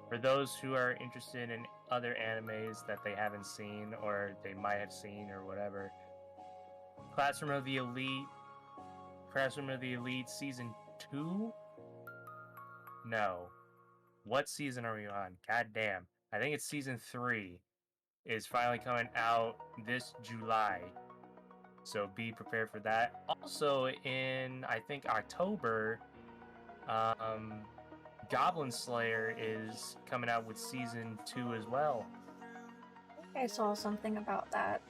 for those who are interested in other animes that they haven't seen or they might have seen or whatever, Classroom of the Elite Season 2? No. What season are we on? God damn. I think it's Season 3 is finally coming out this July. So be prepared for that. Also in, I think, October, Goblin Slayer is coming out with Season 2 as well. I saw something about that.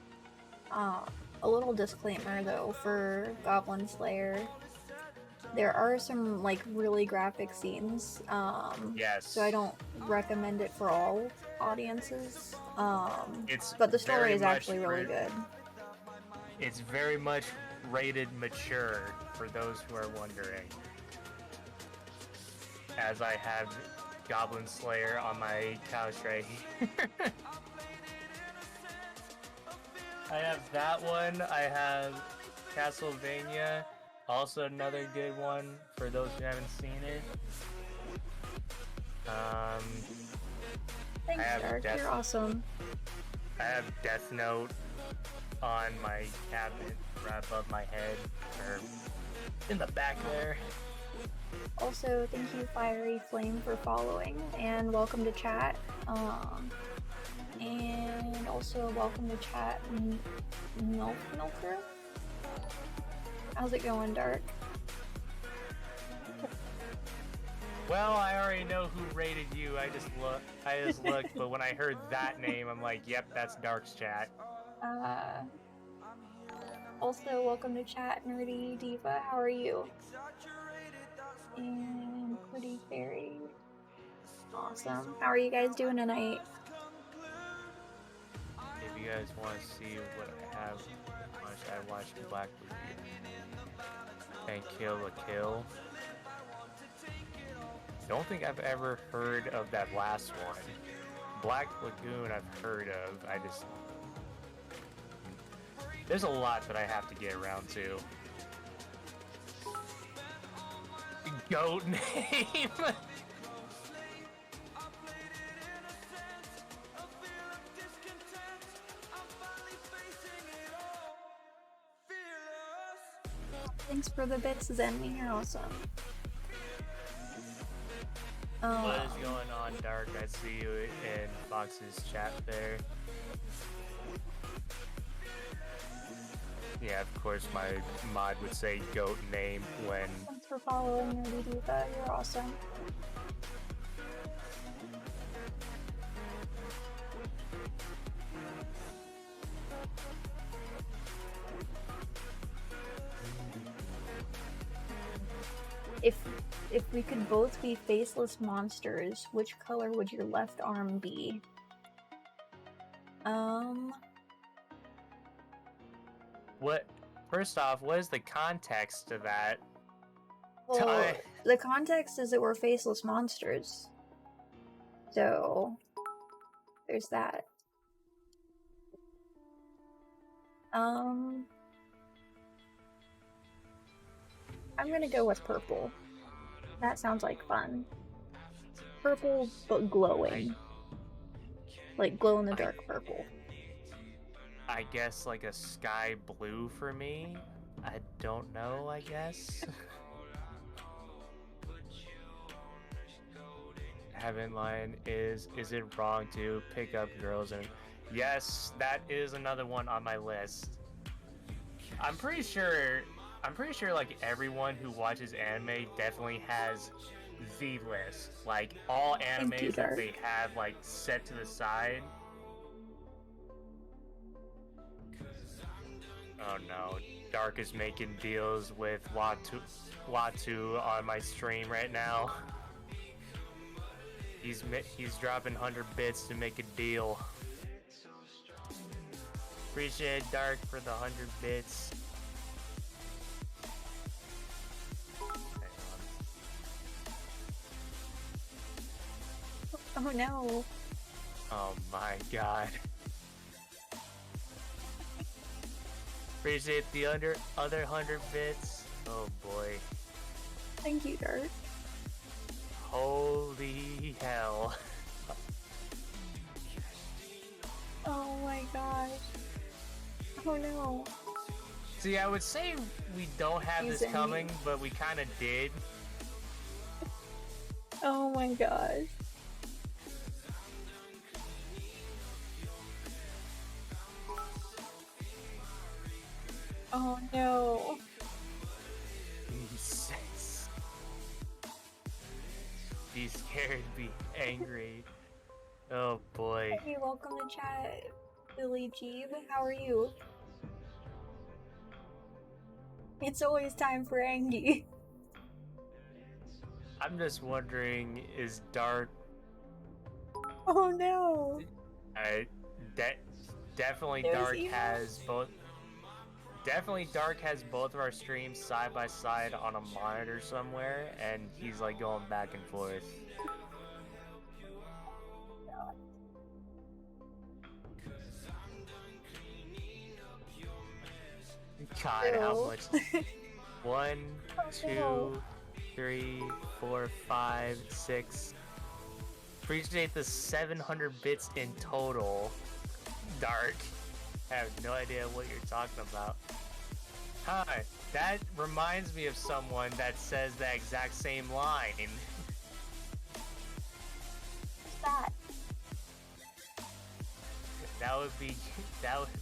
A little disclaimer though for Goblin Slayer. There are some like really graphic scenes. Yes. So I don't recommend it for all audiences. It's but the story is much actually really good. It's very much rated mature for those who are wondering. As I have Goblin Slayer on my couch right here. I have that one. I have Castlevania. Also another good one for those who haven't seen it. Thanks, Dark. You're awesome. I have Death Note on my cabinet right above my head, or in the back there. Also, thank you, Fiery Flame, for following, and welcome to chat. And also welcome to chat, Milker. How's it going, Dark? Well, I already know who rated you. I just looked, but when I heard that name, I'm like, yep, that's Dark's chat. Also, welcome to chat, Nerdy Diva. How are you? And Pretty Fairy. Awesome. How are you guys doing tonight? If you guys want to see what I have, I watched Black Lagoon and Kill la Kill. Don't think I've ever heard of that last one. Black Lagoon I've heard of. There's a lot that I have to get around to. Goat name. Thanks for the bits, Zenny. You're awesome. What is going on, Dark? I see you in Fox's chat there. Yeah, of course my mod would say goat name when... Thanks for following Nerdy Diva. You're awesome. If we could both be faceless monsters, which color would your left arm be? What? First off, what is the context to that? Well, the context is that we're faceless monsters. So, there's that. I'm gonna go with purple. That sounds like fun. Purple, but glowing. Like glow-in-the-dark purple. I guess like a sky blue for me? I don't know, I guess. Haven't Lion is it wrong to pick up girls? And yes, that is another one on my list. I'm pretty sure like everyone who watches anime definitely has the list. Like all animes that they have like set to the side. Oh no, Dark is making deals with Watu on my stream right now. He's dropping 100 bits to make a deal. Appreciate Dark for the 100 bits. Oh no. Oh my god. Appreciate the other 100 bits. Oh boy. Thank you, Dark. Holy hell. Oh my gosh. Oh no. See, I would say we don't have this coming, but we kind of did. Oh my gosh. Oh no. Be scared, be angry. Oh boy. Hey, welcome to chat, Billy Jeeb. How are you? It's always time for Angie. I'm just wondering, is Dark... Oh no. Definitely Dark has both... Definitely Dark has both of our streams side by side on a monitor somewhere, and he's like going back and forth. God, how much? 1, 2, 3, 4, 5, 6. Appreciate the 700 bits in total, Dark. I have no idea what you're talking about. Hi, that reminds me of someone that says that exact same line. What's that? That would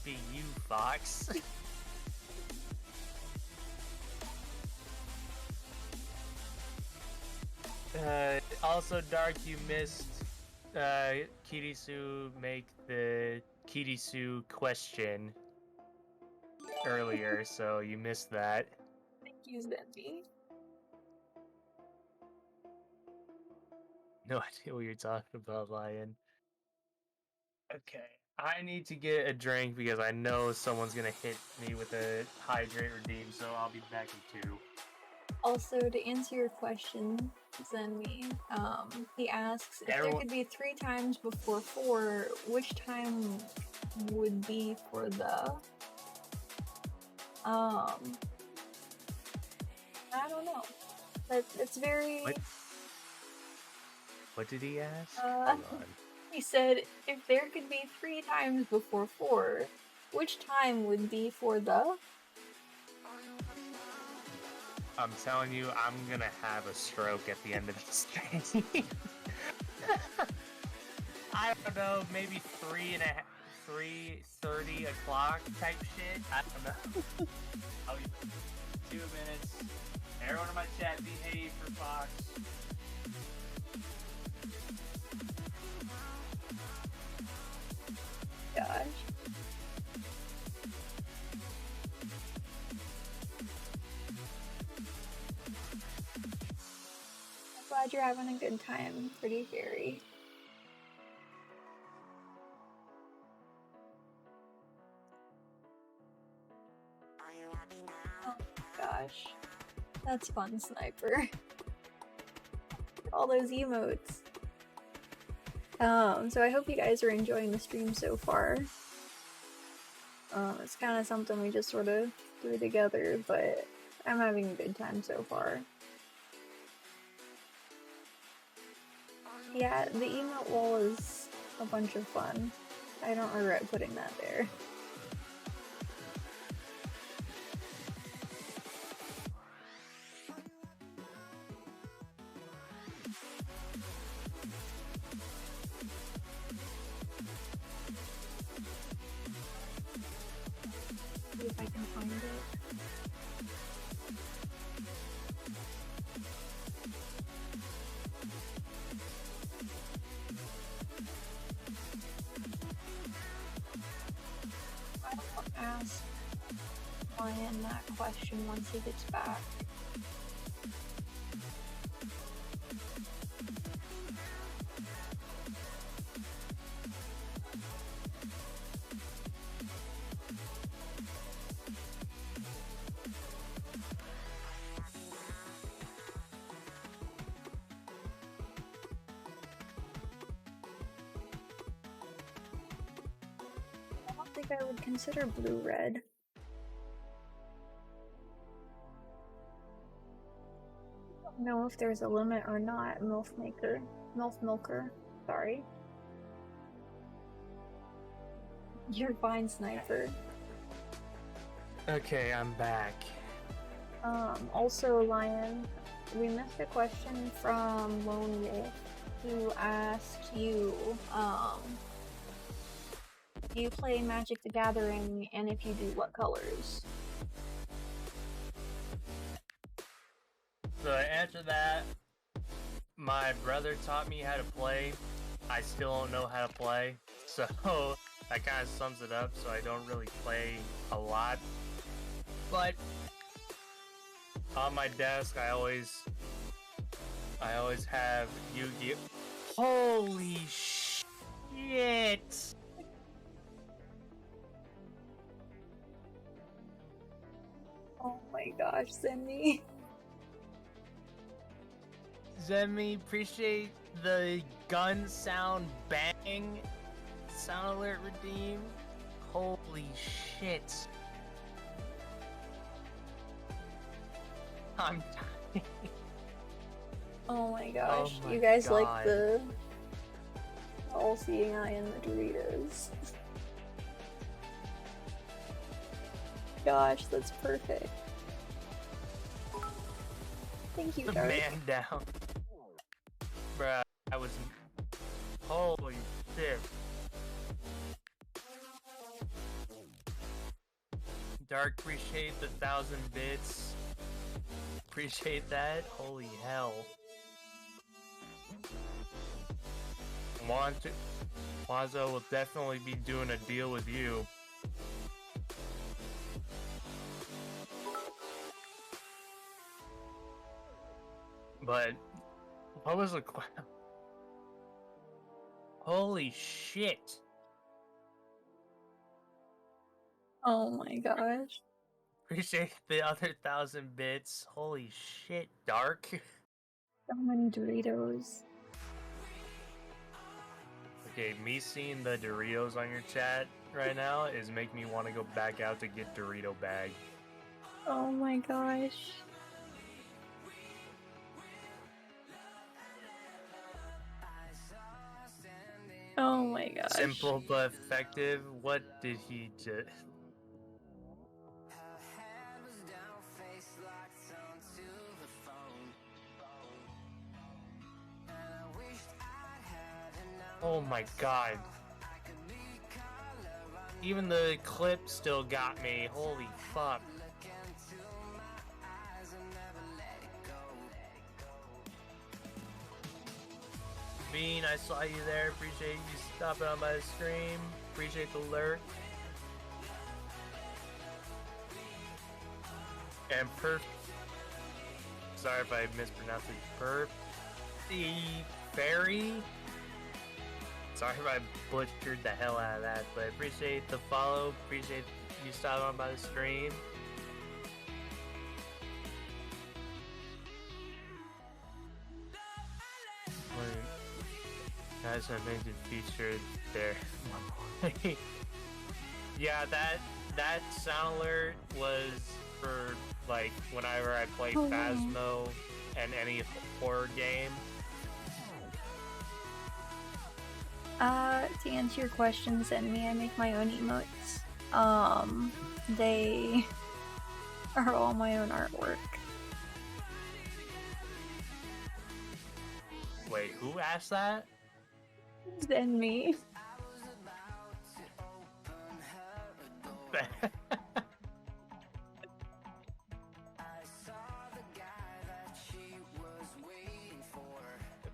be you, Fox. Also, Dark, you missed Kirisu make the Kirisu question earlier, so you missed that. Thank you, Zendy. No idea what you're talking about, Lion. Okay, I need to get a drink because I know someone's gonna hit me with a hydrate redeem, so I'll be back in 2. Also, to answer your question, Zenmi, he asks, if there could be 3 times before 4, which time would be for the... I don't know. It's very... What did he ask? Hold on. He said, if there could be 3 times before 4, which time would be for the... I'm telling you, I'm gonna have a stroke at the end of this thing. I don't know, maybe 3:30 o'clock type shit. I don't know. I'll be 2 minutes. Everyone in my chat, behave for Fox. Gosh. I'm glad you're having a good time, Pretty Fairy. Oh my gosh. That's fun, Sniper. All those emotes. So I hope you guys are enjoying the stream so far. It's kind of something we just sort of do together, but I'm having a good time so far. Yeah, the emote wall is a bunch of fun. I don't regret putting that there. See if I can find it. I'll ask Lion that question once he gets back. I don't think I would consider blue-red. I don't know if there's a limit or not, MILF Milker, sorry. You're fine, Sniper. Okay, I'm back. Also, Lion, we missed a question from Lone Wolf, who asked you, do you play Magic the Gathering, and if you do, what colors? So to answer that, my brother taught me how to play. I still don't know how to play, so that kind of sums it up. So I don't really play a lot, but on my desk I always have Yu-Gi-Oh. Holy shit! Oh my gosh, Cindy. Zemi, appreciate the gun sound bang sound alert redeem. Holy shit. I'm dying. Oh my gosh, Oh my you guys like God. the all-seeing eye in the Doritos. Gosh, that's perfect. Thank you, The Dark. man down. Bruh, I was... Holy shit. Dark, appreciate the 1,000 bits. Appreciate that. Holy hell. Wazo will definitely be doing a deal with you. But what was the question? Holy shit. Oh my gosh. Appreciate the other 1,000 bits. Holy shit, Dark. So many Doritos. Okay, me seeing the Doritos on your chat right now is making me want to go back out to get Dorito bag. Oh my gosh. Oh my gosh. Simple but effective. What did he just... Oh my god. Even the clip still got me. Holy fuck. Bean, I saw you there. Appreciate you stopping on by the stream. Appreciate the lurk. And sorry if I mispronounced it. The Fairy. Sorry if I butchered the hell out of that, but appreciate the follow. Appreciate you stopping on by the stream. Guys, I made the feature there. Yeah, that sound alert was for like whenever I play Phasmo and any horror game. To answer your question, send me. I make my own emotes. They are all my own artwork. Wait, who asked that? Send me.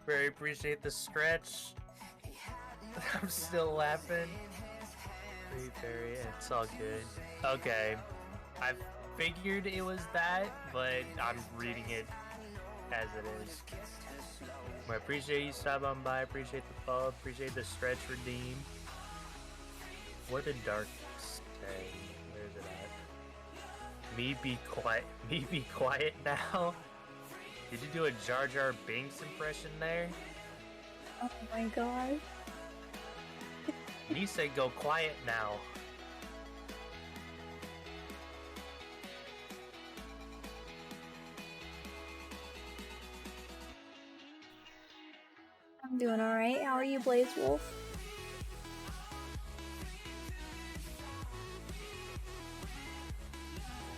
Very appreciate the stretch. I'm still laughing. Very, it's all good. Okay, I figured it was that, but I'm reading it as it is. I appreciate you stopping on by. Appreciate the follow. Appreciate the stretch redeem. What did Dark say? Where is it at? Me be quiet. Me be quiet now. Did you do a Jar Jar Binks impression there? Oh my god. Me said go quiet now. I'm doing alright. How are you, Blaze Wolf?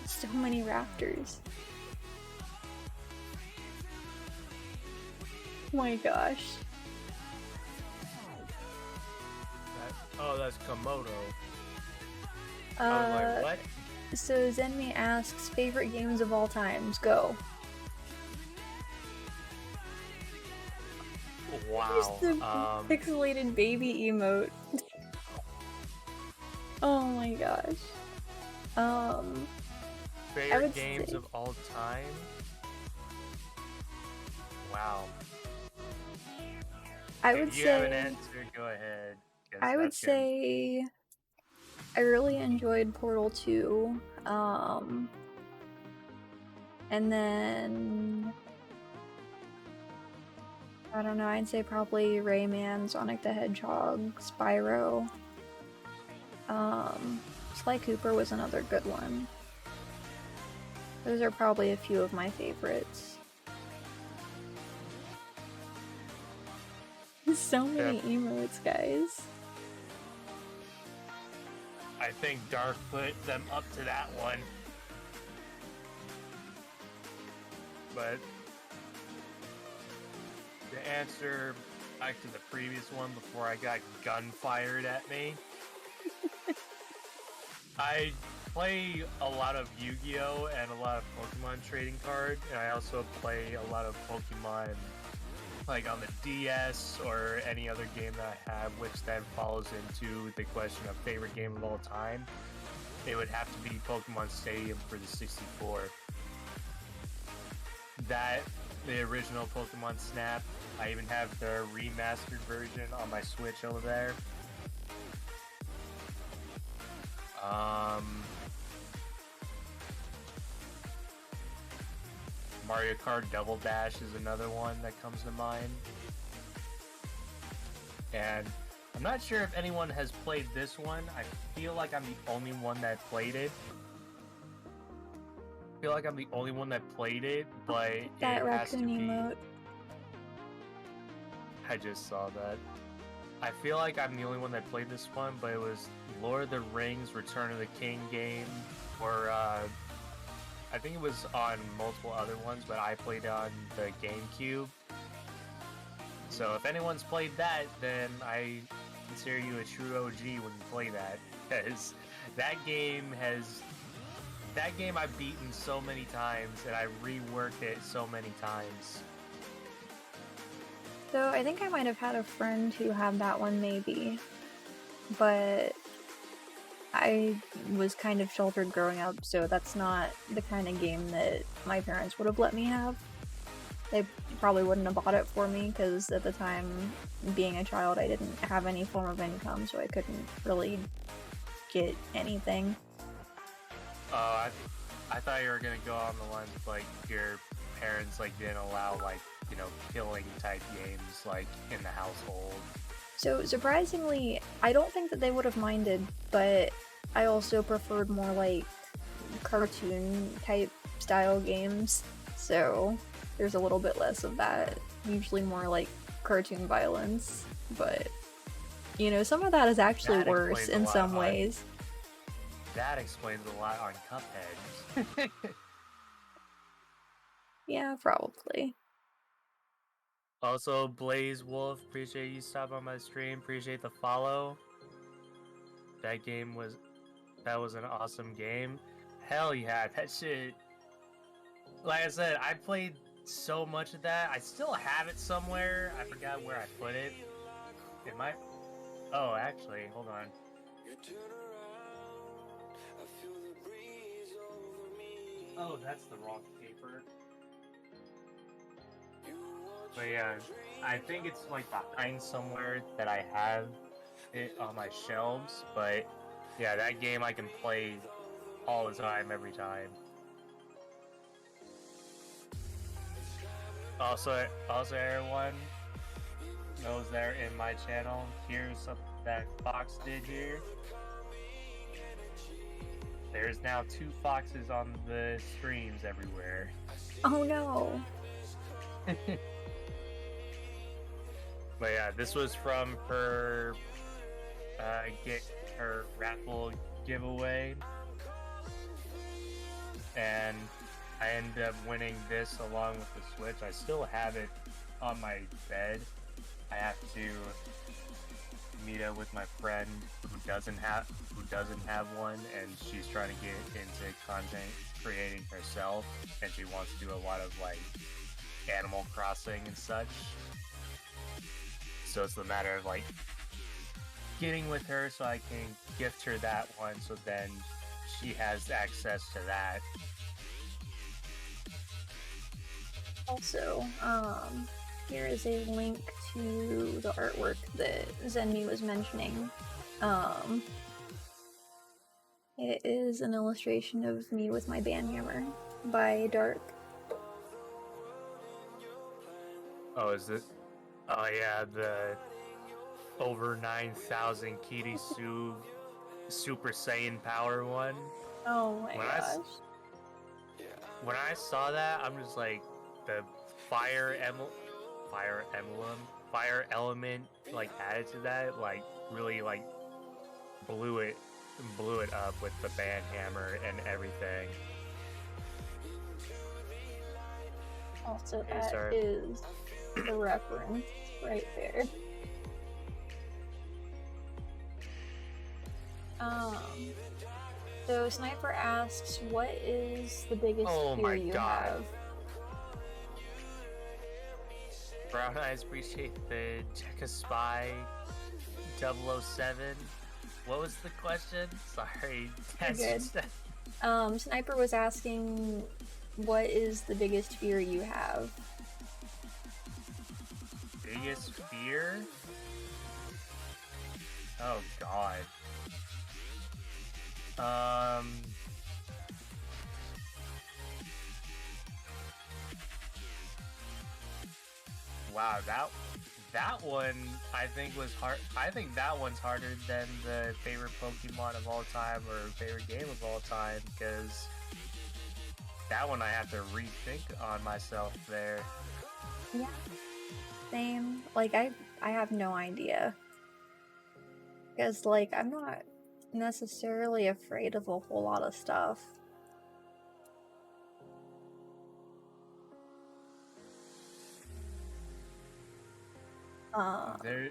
So many raptors. Oh my gosh. That's Komodo. I was like, what? So Zenmi asks, favorite games of all times, go. Wow. There's the pixelated baby emote. Oh my gosh. Favorite games of all time? Wow. If you have an answer, go ahead. I would say I really enjoyed Portal 2. And then I don't know, I'd say probably Rayman, Sonic the Hedgehog, Spyro. Sly Cooper was another good one. Those are probably a few of my favorites. So many emotes, guys. I think Dark put them up to that one. But to answer back to the previous one before I got gun fired at me, I play a lot of Yu-Gi-Oh! And a lot of Pokemon trading card, and I also play a lot of Pokemon like on the DS or any other game that I have, which then follows into the question of favorite game of all time. It would have to be Pokemon Stadium for the 64. That, the original Pokemon Snap, I even have the remastered version on my Switch over there. Mario Kart Double Dash is another one that comes to mind. And I'm not sure if anyone has played this one. I feel like I'm the only one that played it. But that it has to be... emote. I just saw that. I feel like I'm the only one that played this one, but it was Lord of the Rings Return of the King game, or I think it was on multiple other ones, but I played on the GameCube. So if anyone's played that, then I consider you a true OG when you play that, because that game I've beaten so many times, and I reworked it so many times. So I think I might have had a friend who had that one maybe, but I was kind of sheltered growing up, so that's not the kind of game that my parents would have let me have. They probably wouldn't have bought it for me, because at the time, being a child, I didn't have any form of income, so I couldn't really get anything. Oh, I thought you were gonna go on the lines of, like, your parents, like, didn't allow, like, you know, killing type games, like, in the household. So surprisingly, I don't think that they would have minded, but I also preferred more like cartoon type style games, so there's a little bit less of that, usually more like cartoon violence, but you know, some of that is actually That worse explains a in lot some on- ways. That explains a lot on Cuphead. Yeah, probably. Also, Blaze Wolf, appreciate you stopping on my stream. Appreciate the follow. That was an awesome game. Hell yeah, that shit. Like I said, I played so much of that. I still have it somewhere. I forgot where I put it. It might. Oh, actually, hold on. Oh, that's the wrong paper. But yeah, I think it's like behind somewhere that I have it on my shelves. But yeah, that game I can play all the time, every time. Also, everyone knows they're in my channel. Here's something that Fox did here. There's now 2 foxes on the streams everywhere. Oh no. But yeah, this was from her her raffle giveaway, and I ended up winning this along with the Switch. I still have it on my bed. I have to meet up with my friend who doesn't have one, and she's trying to get into content creating herself, and she wants to do a lot of like Animal Crossing and such. So it's the matter of like getting with her so I can gift her that one, so then she has access to that. Also, here is a link to the artwork that Zenmi was mentioning. It is an illustration of me with my band hammer by Dark. Oh, is it? Oh yeah, the over 9,000 Kirisu Super Saiyan Power one. Oh my gosh. When I saw that, I'm just like, the fire element like added to that, like really like blew it up with the band hammer and everything. Also, that is the reference right there. So Sniper asks, what is the biggest fear you have? Brown Eyes, appreciate the Jekka Spy 007. What was the question? Sorry. Good. Sniper was asking, what is the biggest fear you have? Biggest fear? Oh god. Wow, that one I think was hard. I think that one's harder than the favorite Pokemon of all time or favorite game of all time, because that one I have to rethink on myself there. Yeah. Same. Like, I have no idea. Because, like, I'm not necessarily afraid of a whole lot of stuff. There,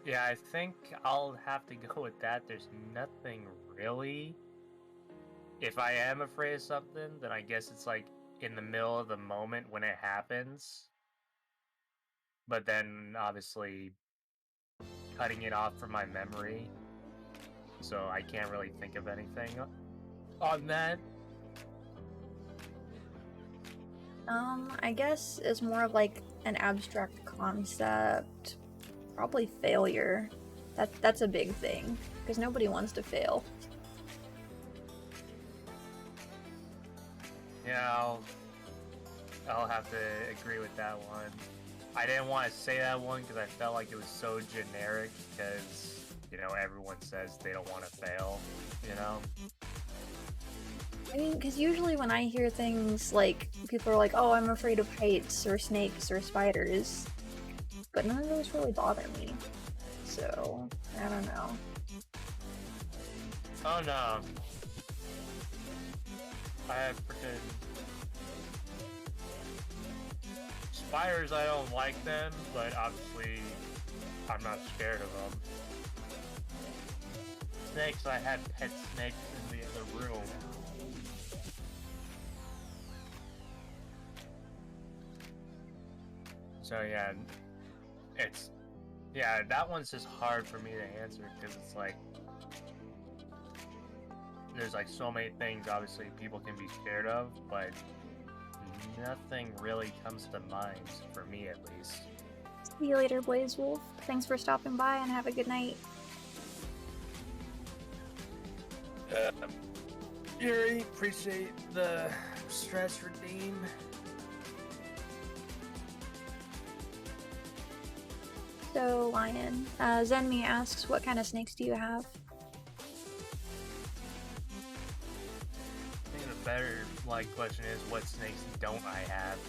yeah, I think I'll have to go with that. There's nothing really. If I am afraid of something, then I guess it's like in the middle of the moment when it happens. But then obviously cutting it off from my memory, so I can't really think of anything on that. I guess it's more of like an abstract concept. Probably failure. That's a big thing because nobody wants to fail. Yeah, I'll have to agree with that one. I didn't want to say that one because I felt like it was so generic because, you know, everyone says they don't want to fail, you know? I mean, because usually when I hear things like people are like, "Oh, I'm afraid of heights or snakes or spiders," but none of those really bother me. So I don't know. Oh no. I have freaking spiders, I don't like them, but obviously I'm not scared of them. Snakes, I had pet snakes in the other room. So yeah, that one's just hard for me to answer because it's like there's like so many things obviously people can be scared of, but nothing really comes to mind for me at least. See you later, Blaze Wolf. Thanks for stopping by and have a good night. Yuri, appreciate the stress redeem. So, Lion, Zenmi asks, what kind of snakes do you have? I think the better question is, what snakes don't I have?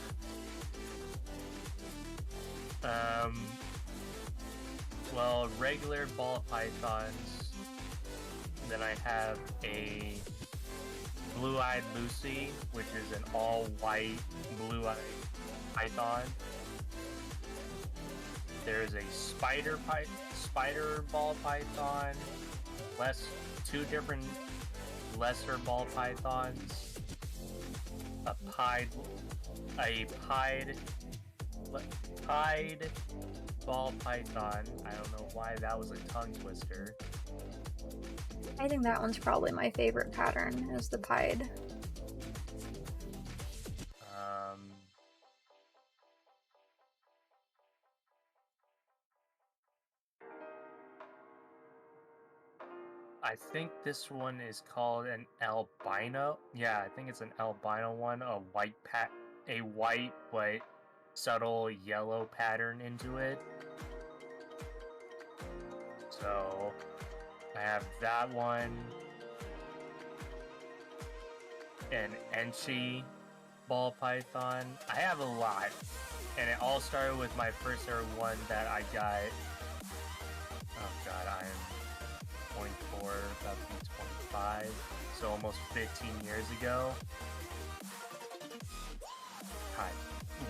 Well, regular ball pythons. Then I have a blue-eyed Lucy, which is an all-white blue-eyed python. There's a spider ball python, two different lesser ball pythons, a pied ball python. I don't know why that was a tongue twister. I think that one's probably my favorite pattern, is the pied. I think this one is called an albino. Yeah, I think it's an albino one. A white but subtle yellow pattern into it. So I have that one. An Enchi ball python. I have a lot, and it all started with my first ever one that I got. Oh god, I am 24, about to be 25, so almost 15 years ago. God,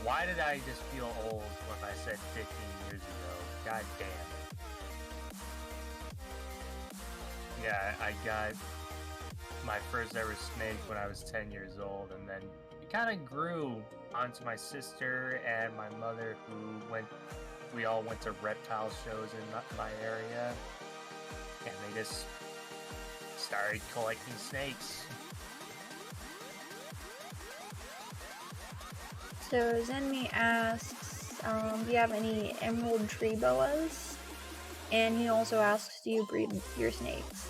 why did I just feel old when I said 15 years ago? God damn it. Yeah, I got my first ever snake when I was 10 years old, and then it kind of grew onto my sister and my mother, we all went to reptile shows in my area, and they just started collecting snakes. So Zenmi asks, do you have any emerald tree boas? And he also asks, do you breed your snakes?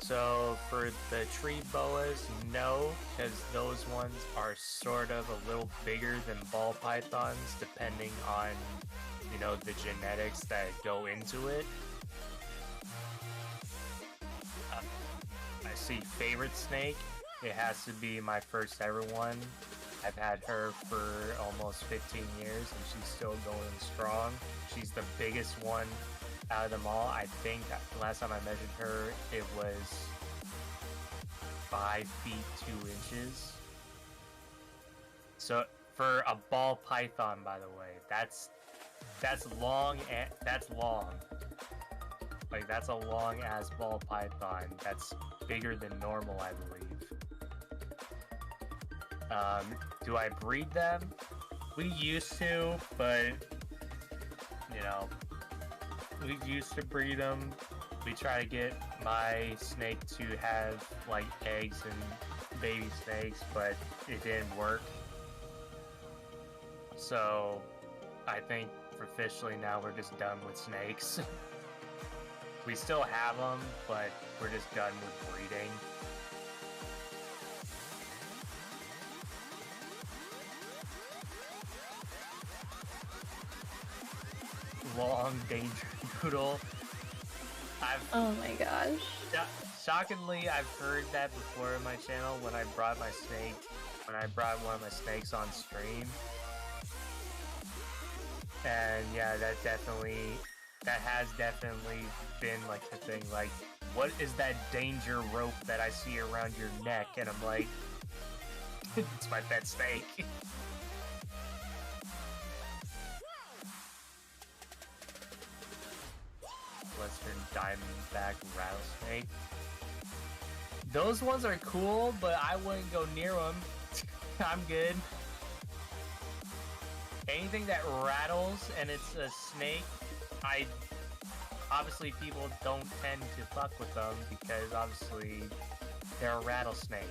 So for the tree boas, no, because those ones are sort of a little bigger than ball pythons, depending on, you know, the genetics that go into it. I see favorite snake. It has to be my first ever one. I've had her for almost 15 years, and she's still going strong. She's the biggest one out of them all. I think last time I measured her, it was 5 feet 2 inches. So For a ball python, by the way, that's long and that's long. Like that's a long ass ball python. That's bigger than normal, I believe. Do I breed them? We used to, but you know, we used to breed them. We try to get my snake to have like eggs and baby snakes, but it didn't work. So I think officially now we're just done with snakes. We still have them, but we're just done with breeding. Long danger noodle. Oh my gosh. Shockingly, I've heard that before in my channel when I brought one of my snakes on stream. And yeah, that has definitely been like the thing, like, what is that danger rope that I see around your neck? And I'm like, it's my pet snake. Western diamondback rattlesnake. Those ones are cool, but I wouldn't go near them. I'm good. Anything that rattles and it's a snake, obviously people don't tend to fuck with them because obviously they're a rattlesnake.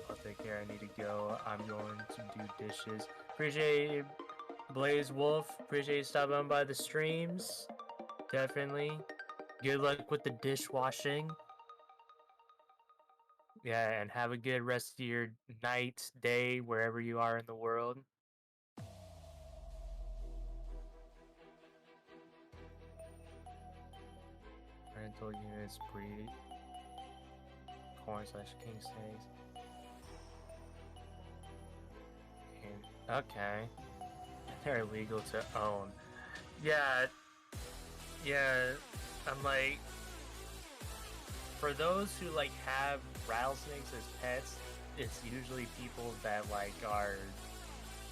I'll take care, I need to go. I'm going to do dishes. Appreciate Blaze Wolf, appreciate you stopping on by the streams. Definitely. Good luck with the dishwashing. Yeah, and have a good rest of your night, day, wherever you are in the world. Rental units breed corn/king snakes. And, okay. They're illegal to own. Yeah. I'm like, for those who like have rattlesnakes as pets, it's usually people that like are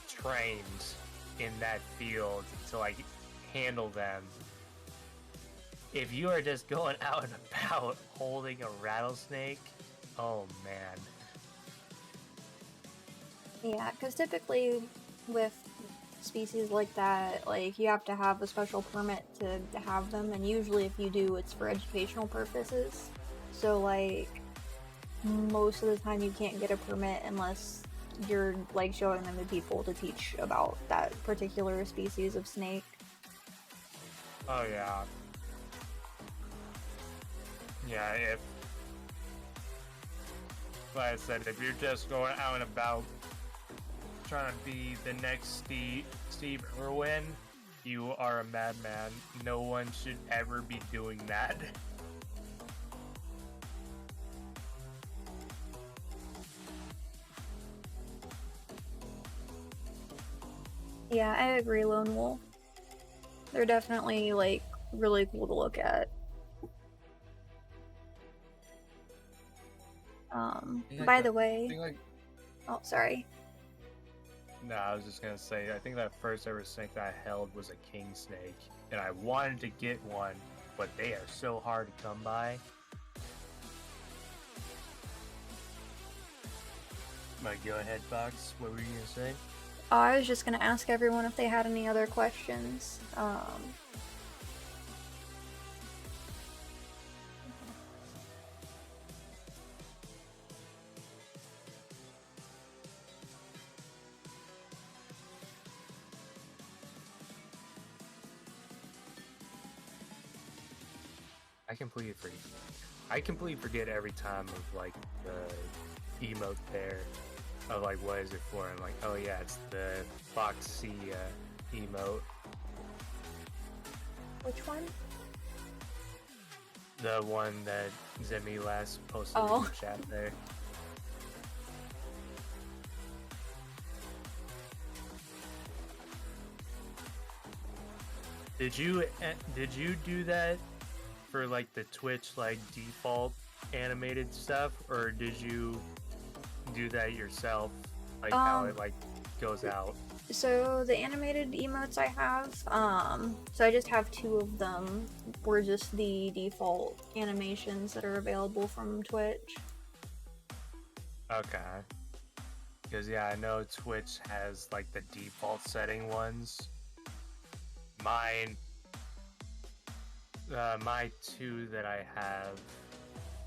trained in that field to like handle them. If you are just going out and about holding a rattlesnake, oh man. Yeah, because typically with species like that, like, you have to have a special permit to have them, and usually if you do, it's for educational purposes. So, like, most of the time you can't get a permit unless you're, like, showing them to people to teach about that particular species of snake. Oh yeah. Yeah, like I said, if you're just going out and about trying to be the next Steve Irwin, you are a madman. No one should ever be doing that. Yeah, I agree, Lone Wolf. They're definitely, like, really cool to look at. By the way... Oh, sorry. No, I was just gonna say, I think that first ever snake that I held was a king snake, and I wanted to get one, but they are so hard to come by. Go ahead, Fox. What were you gonna say? I was just gonna ask everyone if they had any other questions. I completely forget every time of like the emote there of like what is it for. I'm like, oh yeah, it's the Foxy emote. Which one? The one that Zemi last posted in the chat there. Did you do that for like the Twitch like default animated stuff, or did you do that yourself? Like how Um, it like goes out? so the animated emotes I have, so I just have two of them. Were just the default animations that are available from Twitch. Okay. Because yeah, I know Twitch has like the default setting ones. Mine, my two that I have,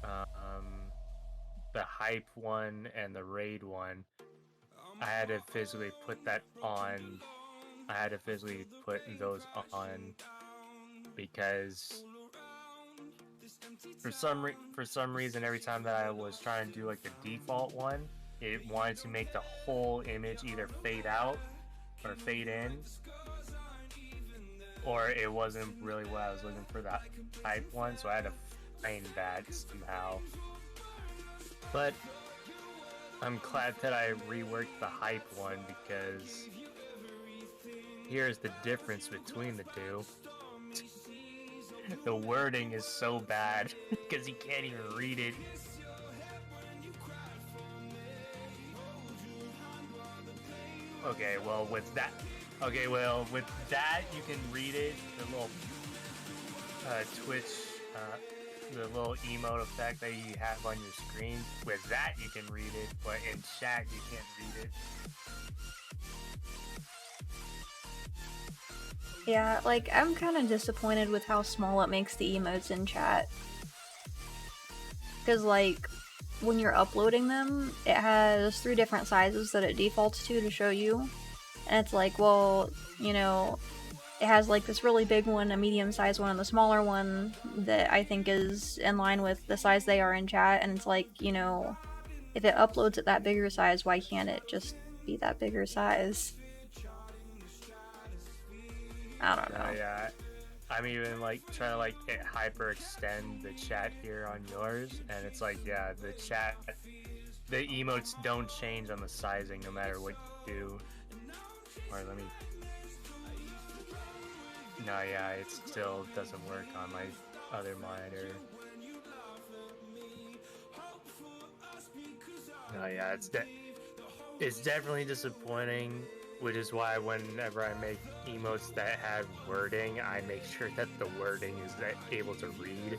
um, the hype one and the raid one, I had to physically put that on. I had to physically put those on because for some reason, every time that I was trying to do like the default one, it wanted to make the whole image either fade out or fade in, or it wasn't really what I was looking for, that hype one, so I had to find that somehow. But I'm glad that I reworked the hype one, because here's the difference between the two. The wording is so bad because you can't even read it. Okay, well with that, you can read it. The little Twitch, the little emote effect that you have on your screen. With that, you can read it, but in chat, you can't read it. Yeah, like, I'm kind of disappointed with how small it makes the emotes in chat. Because, like, when you're uploading them, it has 3 different sizes that it defaults to show you. And it's like, well, you know, it has like this really big one, a medium sized one, and the smaller one that I think is in line with the size they are in chat. And it's like, you know, if it uploads at that bigger size, why can't it just be that bigger size? I don't know. Yeah, I'm even like trying to like hyperextend the chat here on yours, and it's like, yeah, the emotes don't change on the sizing no matter what you do. Or let me. No, yeah, it still doesn't work on my other monitor. No, yeah, it's definitely disappointing, which is why whenever I make emotes that have wording, I make sure that the wording is able to read.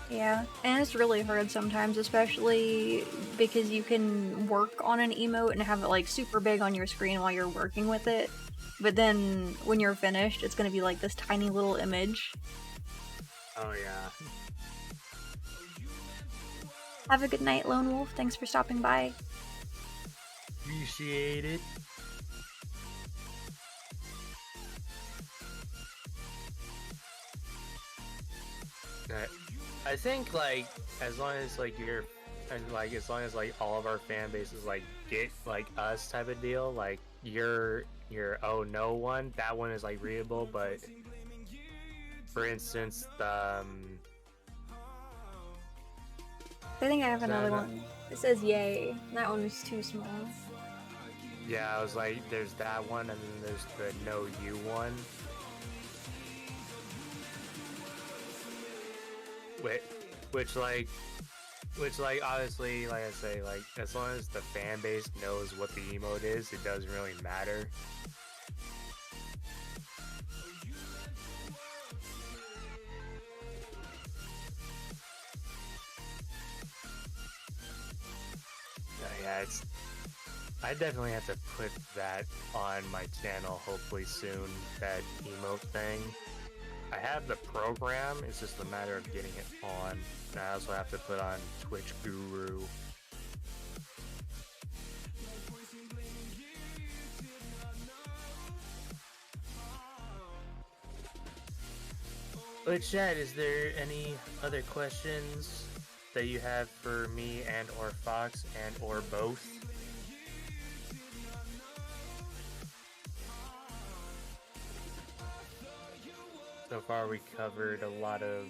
Yeah, and it's really hard sometimes, especially because you can work on an emote and have it like super big on your screen while you're working with it. But then when you're finished, it's gonna be like this tiny little image. Oh yeah. Have a good night, Lone Wolf. Thanks for stopping by. Appreciate it. I think like as long as like you're, and like as long as like all of our fan bases like get like us type of deal, like your oh no one, that one is like readable, but for instance the I think I have no, another no, one. It says yay. That one is too small. yeah, I was like, there's that one, and then there's the no you one. Wait, which like obviously, like I say, like as long as the fan base knows what the emote is, it doesn't really matter. Yeah, I definitely have to put that on my channel hopefully soon, that emote thing. I have the program, it's just a matter of getting it on. And I also have to put on Twitch Guru. But chat, is there any other questions that you have for me and or Fox and or both? So far we covered a lot of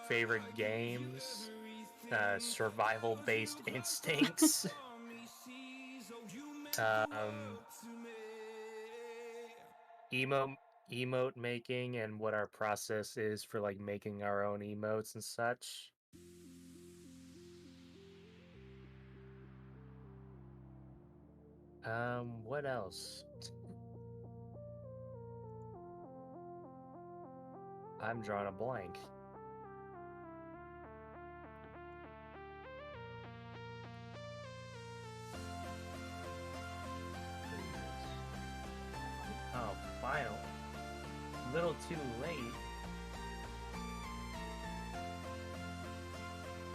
favorite games, survival-based instincts, um, emo emote making and what our process is for like making our own emotes and such. What else? I'm drawing a blank. Oh, final. Little too late.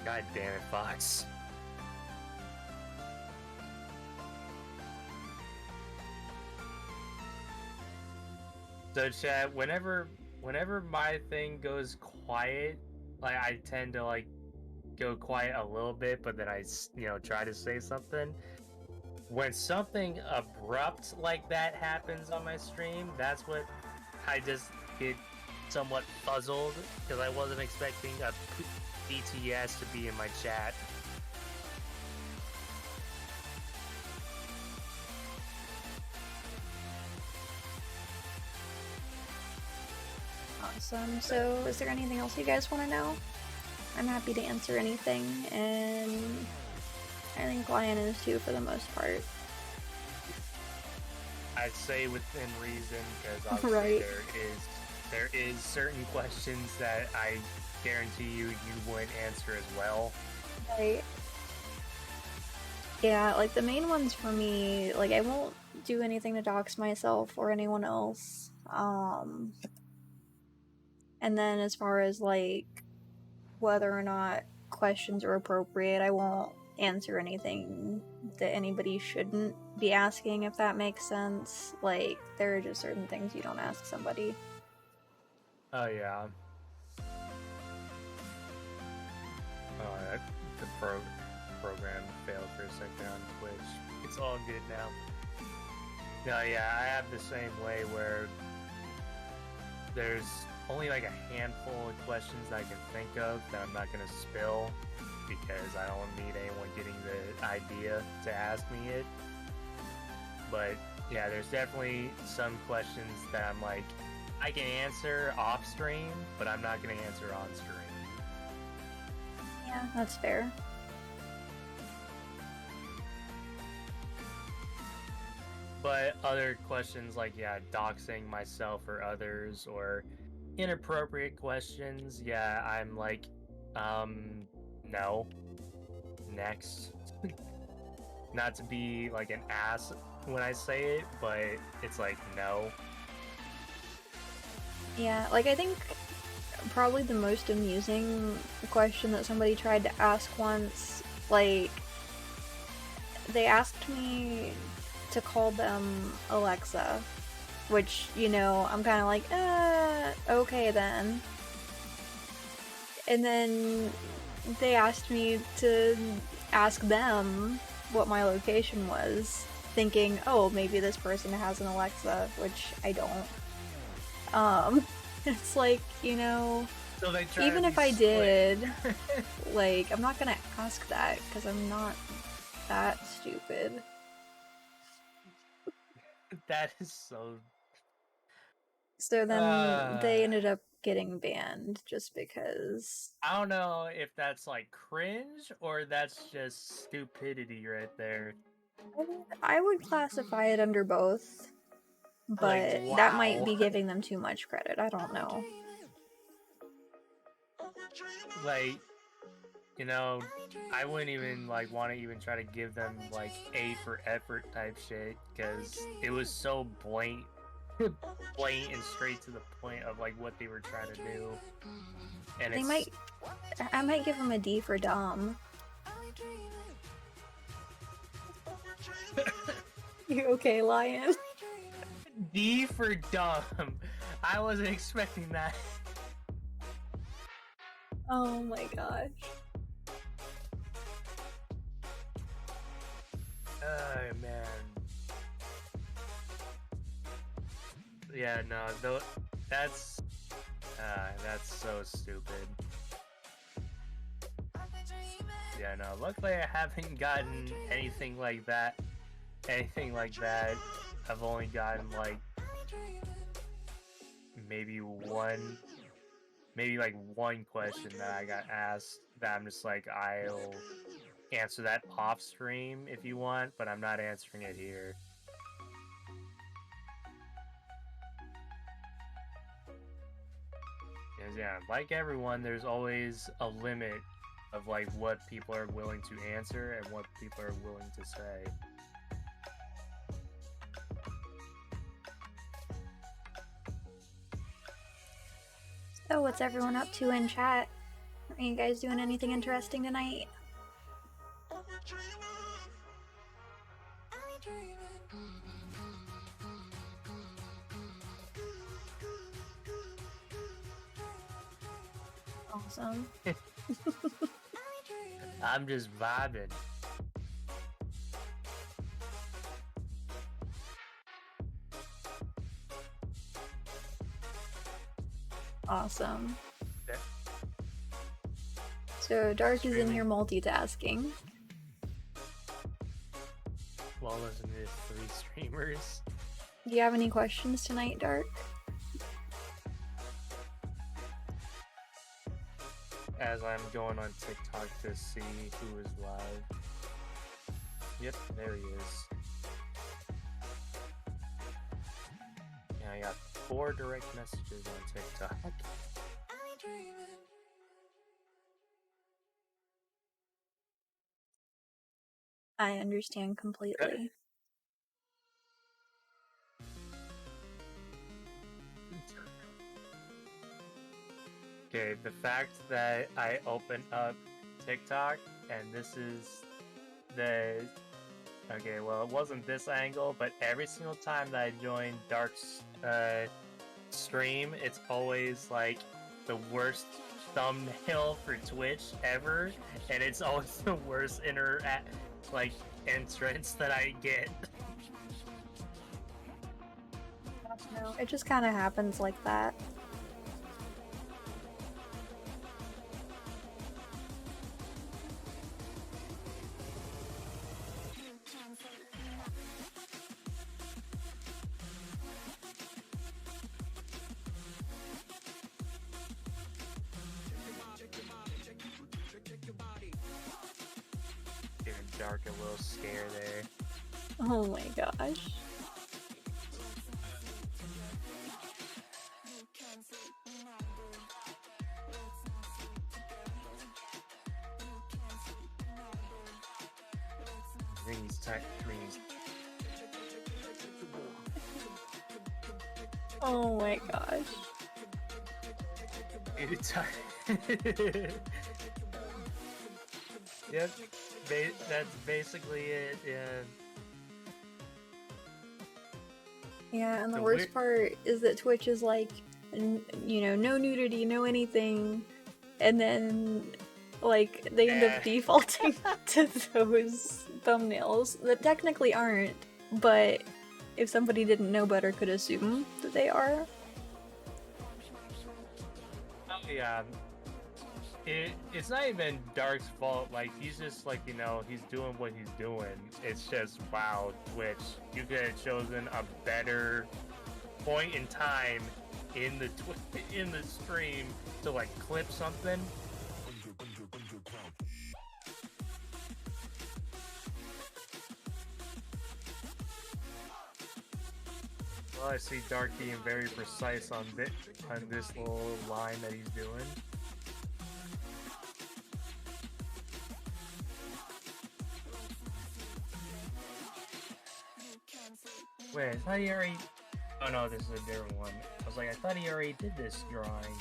God damn it, Fox. So chat, whenever my thing goes quiet, like I tend to like go quiet a little bit, but then I try to say something. When something abrupt like that happens on my stream, that's what I just get somewhat puzzled because I wasn't expecting a BTS to be in my chat. Awesome. So, is there anything else you guys want to know? I'm happy to answer anything, and I think Lion is too for the most part. I'd say within reason, because obviously Right. there is certain questions that I guarantee you wouldn't answer as well. Right. Yeah, like the main ones for me, like I won't do anything to dox myself or anyone else. And then as far as like whether or not questions are appropriate, I won't answer anything that anybody shouldn't be asking, if that makes sense. Like, there are just certain things you don't ask somebody. Oh yeah. Oh, the program failed for a second on Twitch. It's all good now. No, yeah, I have the same way where there's only like a handful of questions I can think of that I'm not gonna spill because I don't need anyone getting the idea to ask me it. But yeah, there's definitely some questions that I'm like, I can answer off stream, but I'm not gonna answer on stream. Yeah, that's fair. But other questions like, yeah, doxing myself or others or inappropriate questions, yeah, I'm like, no. Next. Not to be like an ass when I say it, but it's like, no. Yeah, like I think probably the most amusing question that somebody tried to ask once, like, they asked me to call them Alexa, which, you know, I'm kind of like, okay then. And then they asked me to ask them what my location was, thinking, oh, maybe this person has an Alexa, which I don't. It's like, you know, So they try even to if be I slick. did, like, I'm not gonna ask that, because I'm not that stupid. That is so... So then they ended up getting banned just because. I don't know if that's like cringe or that's just stupidity right there. I would classify it under both, Like, but that might wow. be giving them too much credit. I don't know. Like, you know, I wouldn't even like want to even try to give them like A for effort type shit because it was so blatant and straight to the point of like what they were trying to do. And They might. I might give them a D for dumb. You okay, Lion? D for dumb. I wasn't expecting that. Oh my gosh. Oh man. Yeah, no, though that's so stupid. Yeah, no, luckily I haven't gotten anything like that. Anything like that. I've only gotten like maybe like one question that I got asked that I'm just like, I'll answer that off stream if you want, but I'm not answering it here. Because yeah, like everyone, there's always a limit of like what people are willing to answer and what people are willing to say. So, what's everyone up to in chat? Are you guys doing anything interesting tonight? Awesome. I'm just vibing. Awesome. Yeah. So Dark is in here multitasking. Well, listen to 3 streamers. Do you have any questions tonight, Dark? As I'm going on TikTok to see who is live. Yep, there he is. Yeah, I got 4 direct messages on TikTok. I understand completely. Okay, the fact that I open up TikTok and this is the... Okay, well, it wasn't this angle, but every single time that I join Dark's stream, it's always like the worst thumbnail for Twitch ever, and it's always the worst entrance that I get. No, it just kind of happens like that. Giving Dark a little scare there. Oh my gosh. I think he's tech threes. Oh my gosh. Yep, that's basically it. Yeah. Yeah, and the worst part is that Twitch is like, you know, no nudity, no anything, and then like they end up defaulting to those thumbnails that technically aren't, but if somebody didn't know better could assume that they are. Yeah. It's not even Dark's fault. Like, he's just like, you know, he's doing what he's doing. It's just, wow, Twitch, you could have chosen a better point in time in the stream to like clip something. Well, I see Dark being very precise on this little line that he's doing. Wait, I thought he already... Oh no, this is a different one. I was like, I thought he already did this drawing.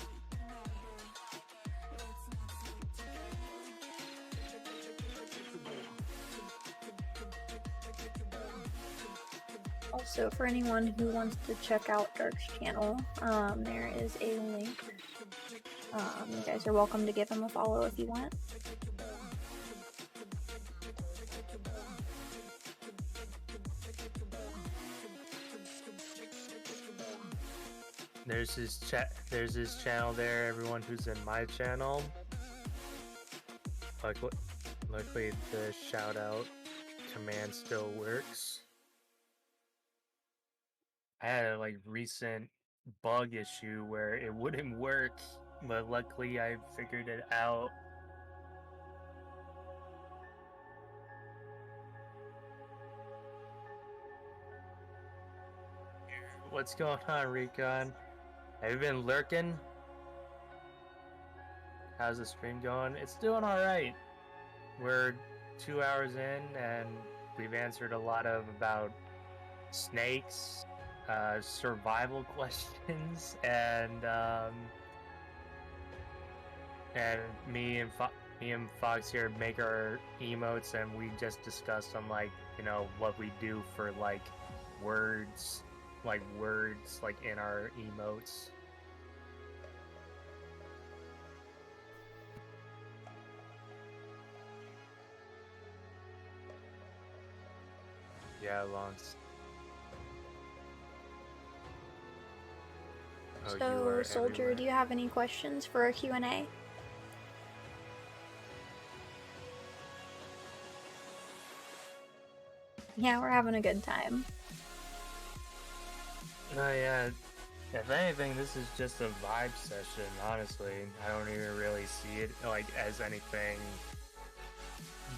Also, for anyone who wants to check out Dark's channel, there is a link. You guys are welcome to give him a follow if you want. There's his channel there, everyone who's in my channel. Luckily the shout out command still works. I had a recent bug issue where it wouldn't work, but luckily I figured it out. What's going on, Recon? Have you been lurking? How's the stream going? It's doing alright. We're 2 hours in and we've answered a lot of about snakes, survival questions, and me and Fox here make our emotes, and we just discussed on like what we do for like words, like in our emotes. Yeah, Lance. Oh, So, Soldier, do you have any questions for a Q&A? Yeah, we're having a good time. Oh yeah, if anything, this is just a vibe session, honestly. I don't even really see it like as anything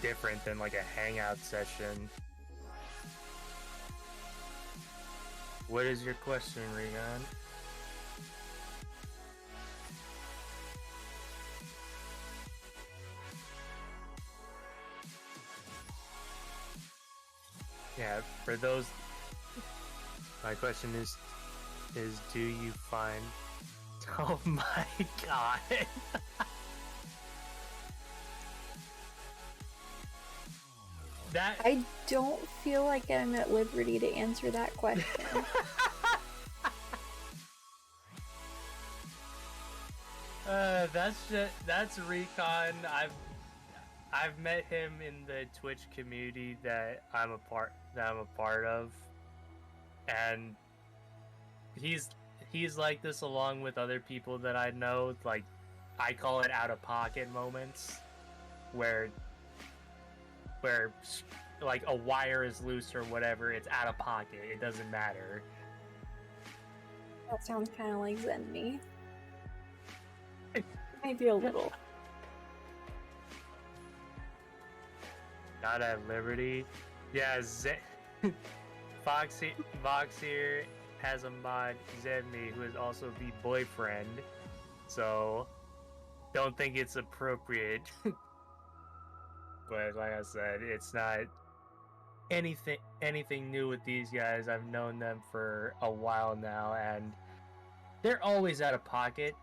different than like a hangout session. What is your question, Regan? Yeah, for those, my question is do you find? Oh my god! That I don't feel like I'm at liberty to answer that question. That's Recon. I've met him in the Twitch community that I'm a part of, and he's like this along with other people that I know. Like, I call it out of pocket moments, where like a wire is loose or whatever, it's out of pocket. It doesn't matter. That sounds kind of like Zen-me. Maybe a little. Not at liberty. Yeah, Fox here has a mod, Zedme, who is also the boyfriend. So don't think it's appropriate. But like I said, it's not anything new with these guys. I've known them for a while now, and they're always out of pocket.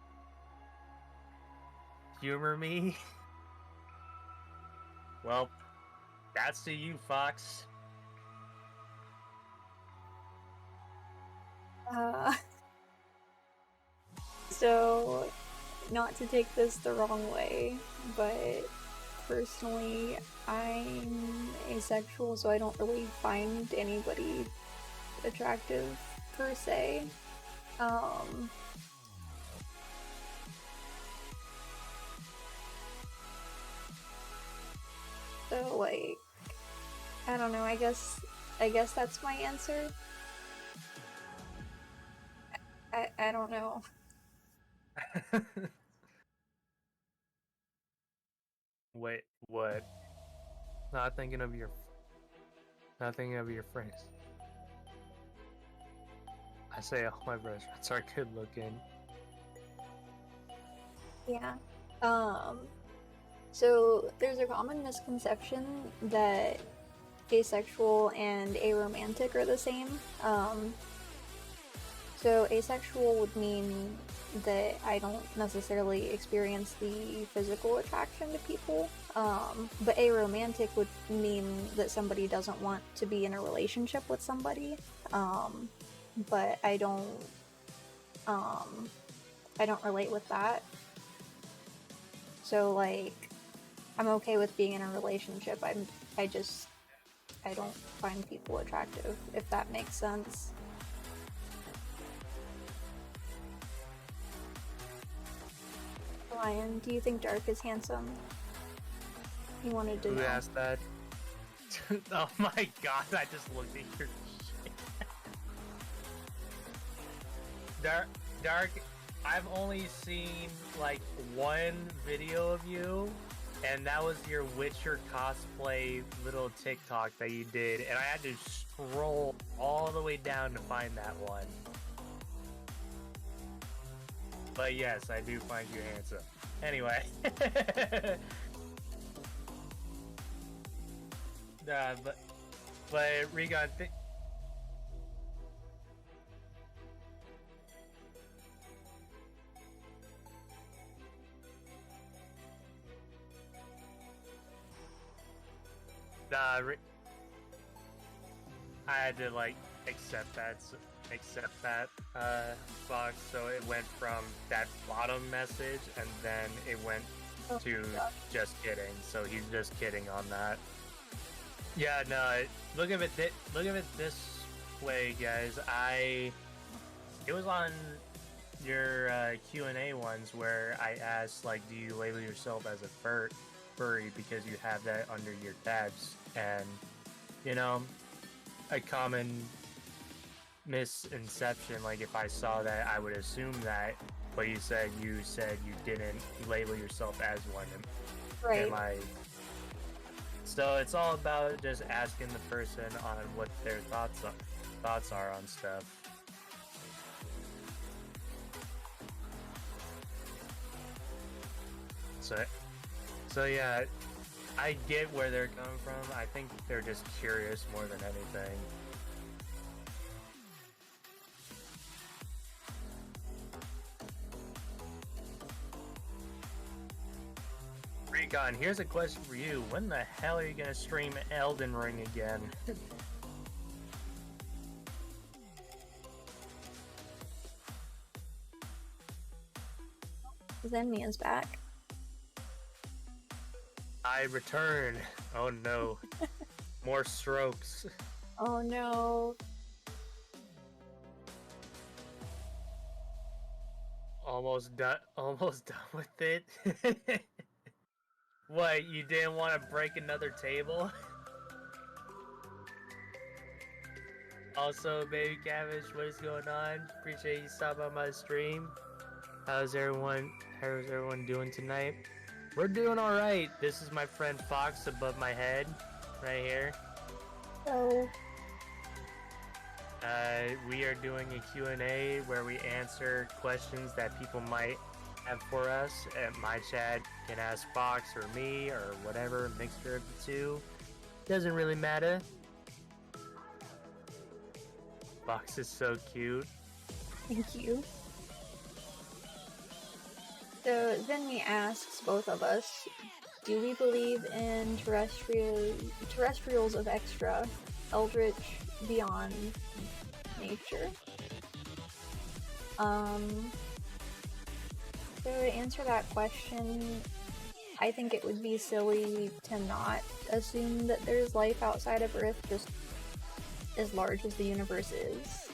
Humor me. Well, that's to you, Fox. So, not to take this the wrong way, but personally, I'm asexual, so I don't really find anybody attractive per se. So like, I don't know, I guess that's my answer. I don't know. Wait, what? Not thinking of your friends. I say all my restaurants are good looking. Yeah. So there's a common misconception that asexual and aromantic are the same. So asexual would mean that I don't necessarily experience the physical attraction to people, but aromantic would mean that somebody doesn't want to be in a relationship with somebody, but I don't relate with that. So like, I'm okay with being in a relationship. I don't find people attractive, if that makes sense. Lion, do you think Dark is handsome? He wanted to know. Who asked that? Oh my god, I just looked at your shit. Dark, I've only seen like one video of you, and that was your Witcher cosplay little TikTok that you did, and I had to scroll all the way down to find that one. But yes, I do find you handsome. Anyway. But Regan, I had to like accept that box, so it went from that bottom message and then it went to just kidding. So he's just kidding on that. Yeah, no. Look at it this way, guys. It was on your Q&A ones where I asked, like, do you label yourself as a furry because you have that under your tabs? And you know, a common misconception, like if I saw that, I would assume that. But you said you didn't label yourself as one. Right. So it's all about just asking the person on what their thoughts are on stuff. So yeah, I get where they're coming from. I think they're just curious more than anything. Recon, here's a question for you. When the hell are you gonna stream Elden Ring again? Zenmi is back. I return. Oh no. More strokes. Oh no. Almost done with it. What, you didn't want to break another table? Also, Baby Cabbage, what is going on? Appreciate you stopping on my stream. How's everyone doing tonight? We're doing alright. This is my friend Fox above my head, right here. So we are doing a Q&A where we answer questions that people might have for us. My chat can ask Fox or me or whatever, mixture of the two. Doesn't really matter. Fox is so cute. thank you. So Zenmi asks both of us, do we believe in terrestrials of extra, eldritch, beyond nature? So to answer that question, I think it would be silly to not assume that there's life outside of Earth, just as large as the universe is.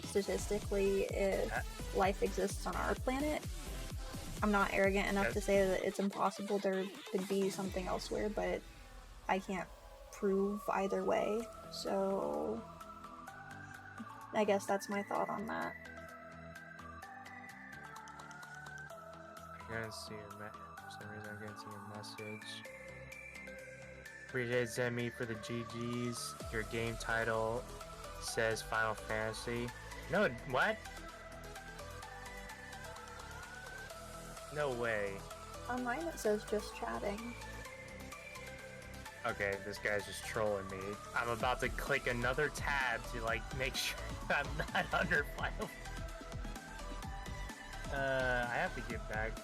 Statistically, if life exists on our planet, I'm not arrogant enough to say that it's impossible there could be something elsewhere, but I can't prove either way, so I guess that's my thought on that. I'm gonna see for some reason I'm gonna see a message. Appreciate Zemi for the GGs. Your game title says Final Fantasy. No, what? No way. On mine it says just chatting. Okay, this guy's just trolling me. I'm about to click another tab to like make sure I'm not under Final. I have to get back.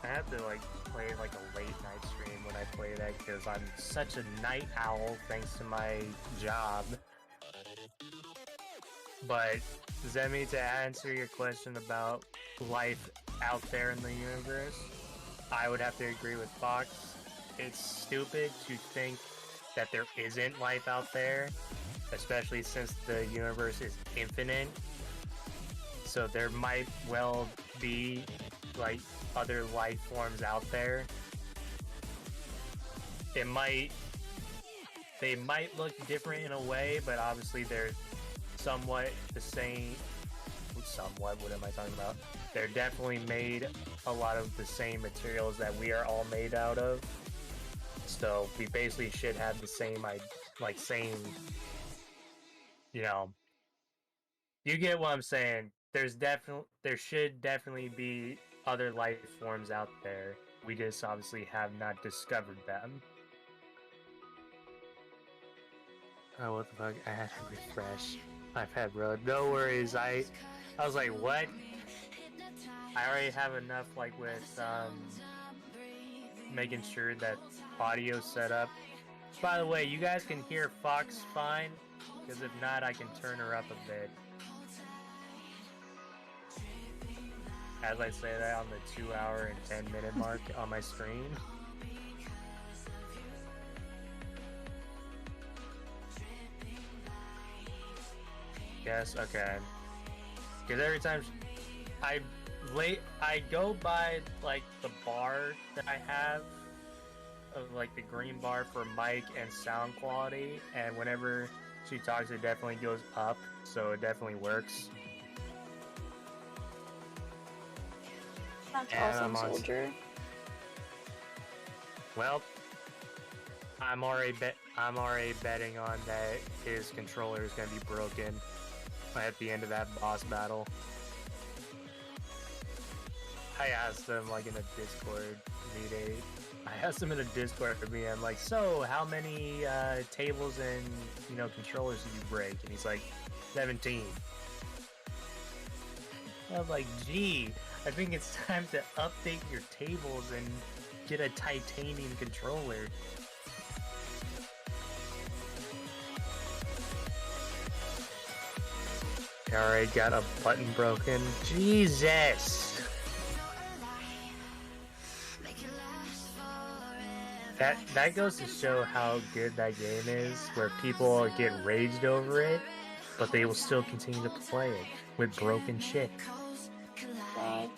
I have to like play like a late night stream when I play that because I'm such a night owl thanks to my job. But Zemi, to answer your question about life out there in the universe, I would have to agree with Fox. It's stupid to think that there isn't life out there, especially since the universe is infinite. So there might well be like other life forms out there. They might look different in a way, but obviously they're somewhat the somewhat. What am I talking about? They're definitely made a lot of the same materials that we are all made out of. So we basically should have the same, same, you know, you get what I'm saying. There should definitely be other life forms out there. We just obviously have not discovered them. Oh, what the fuck? I had to refresh my pad, bro. No worries. I was like, what? I already have enough, like, with making sure that audio's set up. By the way, you guys can hear Fox fine, because if not, I can turn her up a bit. As I say that on the 2-hour and 10-minute mark on my screen. Yes, okay. Because every time I go by like the bar that I have of like the green bar for mic and sound quality, and whenever she talks, it definitely goes up, so it definitely works. That's awesome, soldier. Well, I'm already betting on that his controller is gonna be broken at the end of that boss battle. I asked him like in a Discord meeting. I asked him in a Discord meeting. I'm like, so how many tables and controllers did you break? And he's like, 17. I was like, gee, I think it's time to update your tables and get a titanium controller. Alright, got a button broken. Jesus! That goes to show how good that game is, where people get raged over it, but they will still continue to play it with broken shit. Wow.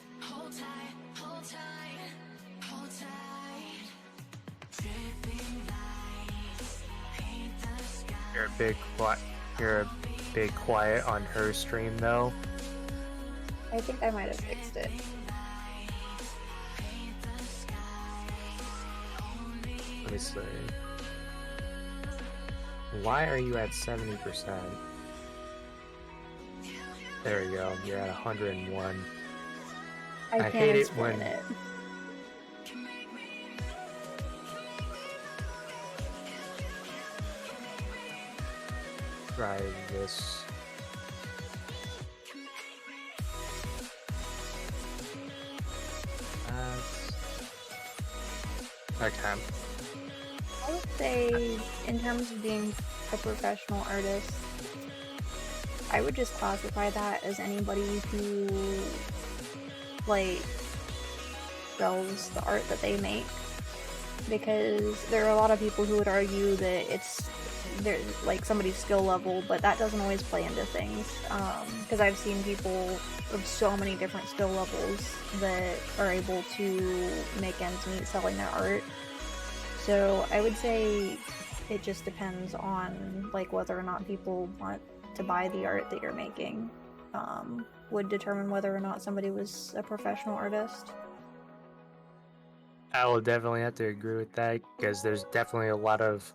You're a bit quiet on her stream though. I think I might have fixed it. Let me see. Why are you at 70%? There you go. You're at 101. I hate can't it explain when it. Try this. Okay. I would say, in terms of being a professional artist, I would just classify that as anybody who, like, sells the art that they make. Because there are a lot of people who would argue that it's like somebody's skill level, but that doesn't always play into things. Because I've seen people of so many different skill levels that are able to make ends meet selling their art. So I would say it just depends on like whether or not people want to buy the art that you're making. Would determine whether or not somebody was a professional artist. I will definitely have to agree with that, because there's definitely a lot of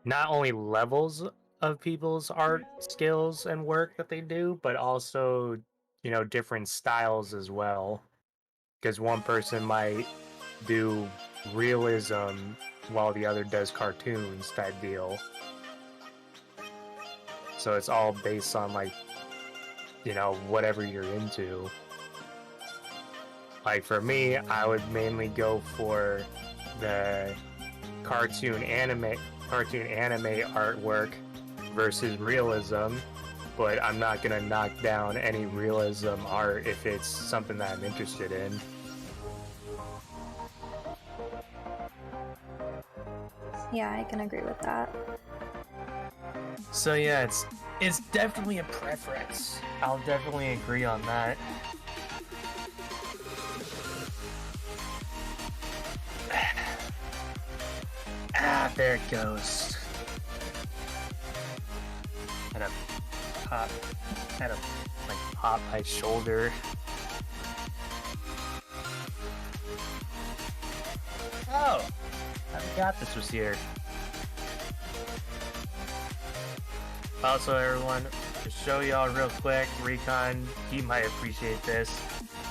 not only levels of people's art skills and work that they do, but also, different styles as well. Because one person might do realism while the other does cartoons type deal. So it's all based on whatever you're into. Like for me, I would mainly go for the cartoon anime artwork versus realism, but I'm not gonna knock down any realism art if it's something that I'm interested in. Yeah, I can agree with that. So yeah, it's definitely a preference. I'll definitely agree on that. There it goes. pop, kind of like pop my shoulder. Oh, I forgot this was here. Also, everyone, to show y'all real quick, Recon, he might appreciate this.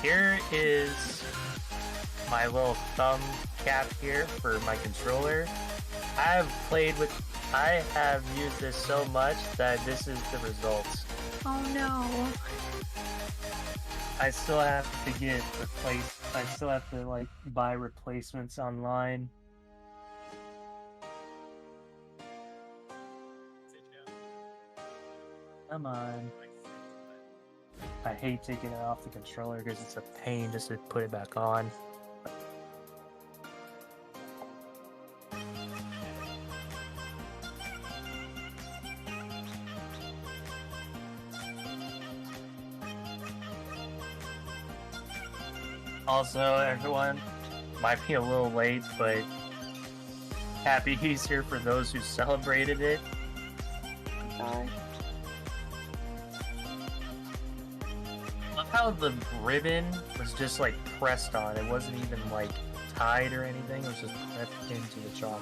Here is my little thumb cap here for my controller. I have used this so much that this is the results. Oh no. I still have to get replaced. I still have to like buy replacements online. Come on. I hate taking it off the controller because it's a pain just to put it back on. Also, everyone, might be a little late, but happy Easter for those who celebrated it. Bye. Love how the ribbon was just like pressed on. It wasn't even like tied or anything. It was just pressed into the chocolate.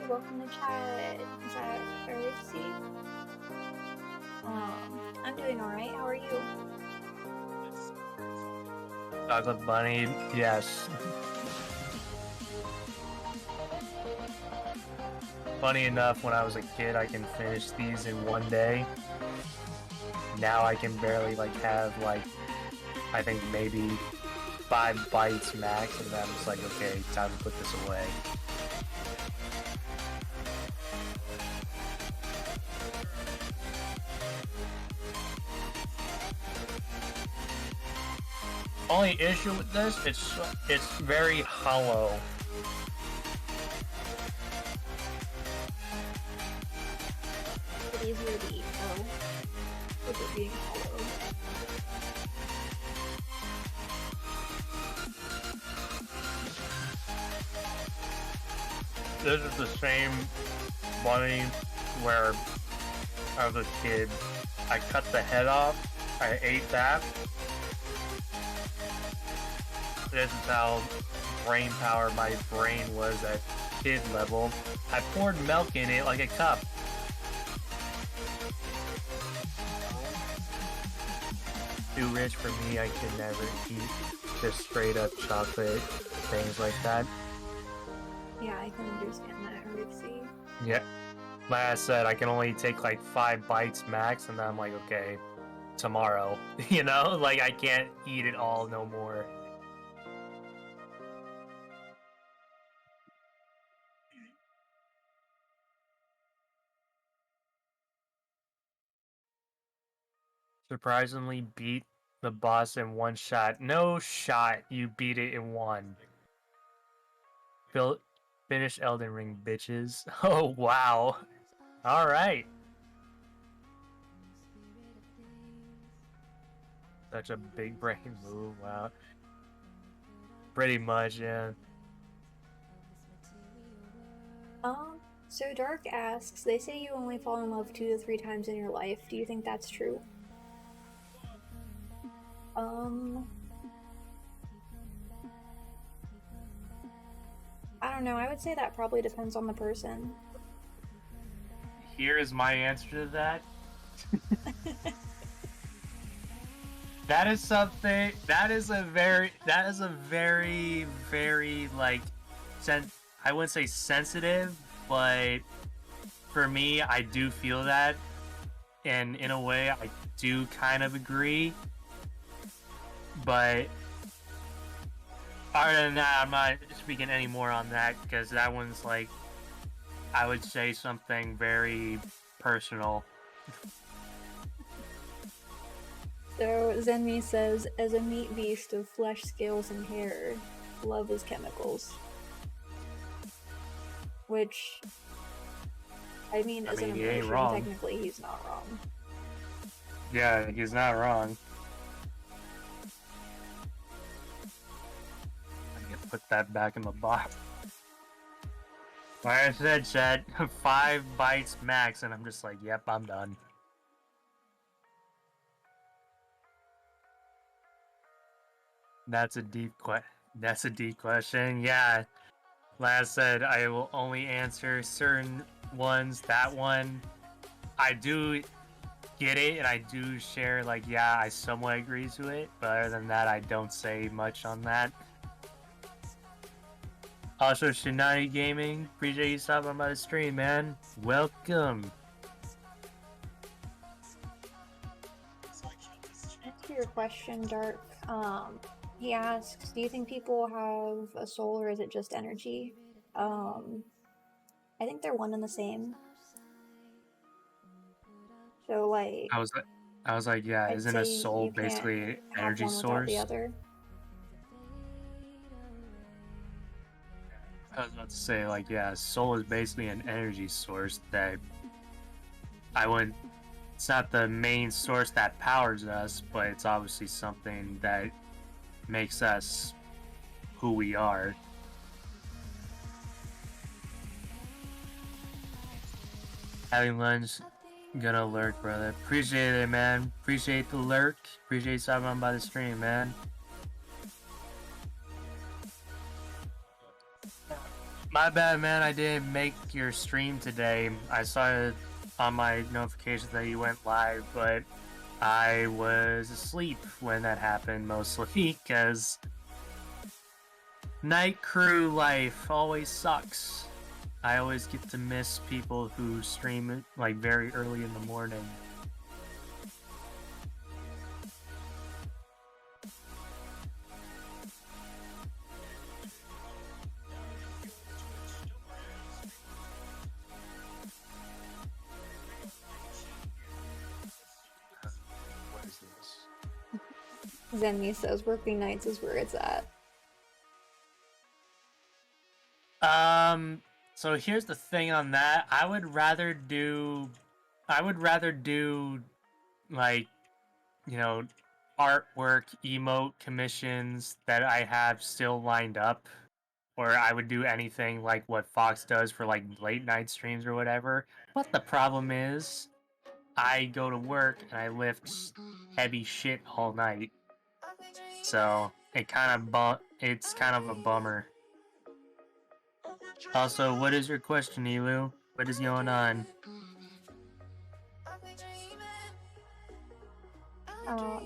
Welcome to chat. Is that Earthsea? I'm doing alright. How are you? Chocolate bunny, yes. Funny enough, when I was a kid, I can finish these in one day. Now I can barely like have like, I think maybe 5 bites max, and then I'm just like, okay, time to put this away. Only issue with this, it's very hollow. It's easier to eat though, with it being hollow. This is the same bunny where I was a kid. I cut the head off, I ate that. This is how brain power my brain was at kid level. I poured milk in it like a cup. Too rich for me, I could never eat just straight up chocolate things like that. Yeah, I can understand that, Earthsea. Yeah. Like I said, I can only take like 5 bites max, and then I'm like, okay, tomorrow. You know? Like, I can't eat it all no more. Surprisingly beat the boss in one shot. No shot you beat it in one. Finish Elden Ring, bitches. Oh, wow. Alright. Such a big brain move, wow. Pretty much, yeah. So Dark asks, they say you only fall in love 2 to 3 times in your life. Do you think that's true? I don't know. I would say that probably depends on the person. Here is my answer to that. That is something, that is a very, very, like, I wouldn't say sensitive, but for me, I do feel that, and in a way, I do kind of agree, but other than that, I'm not speaking any more on that, because that one's, like, I would say something very personal. So Zenmi says, as a meat beast of flesh, scales, and hair, love is chemicals. Which, I mean, as an he ain't emotion, wrong. technically he's not wrong. Yeah, he's not wrong. I can put that back in the box. Like I said, chat, 5 bites max, and I'm just like, yep, I'm done. That's a deep question. Yeah, like I said, I will only answer certain ones. That one, I do get it, and I do share, like, yeah, I somewhat agree to it, but other than that, I don't say much on that. Also, Shinari Gaming, appreciate you stopping by the stream, man. Welcome. To your question, Dark, he asks, do you think people have a soul or is it just energy? I think they're one and the same. So, like, I was like, yeah, I'd isn't a say soul you can't basically an have energy one without the source? other. I was about to say, like, yeah, soul is basically an energy source that I wouldn't. It's not the main source that powers us, but it's obviously something that makes us who we are. Having lunch, gonna lurk, brother. Appreciate it, man. Appreciate the lurk. Appreciate stopping on by the stream, man. My bad, man. I didn't make your stream today. I saw it on my notifications that you went live, but I was asleep when that happened, mostly, because night crew life always sucks. I always get to miss people who stream like very early in the morning. What is this? Zenmi says working nights is where it's at. So here's the thing on that. I would rather do like, you know, artwork, emote commissions that I have still lined up. Or I would do anything like what Fox does for like late night streams or whatever. But the problem is, I go to work and I lift heavy shit all night. So it's kind of a bummer. Also, what is your question, Elu? What is going on?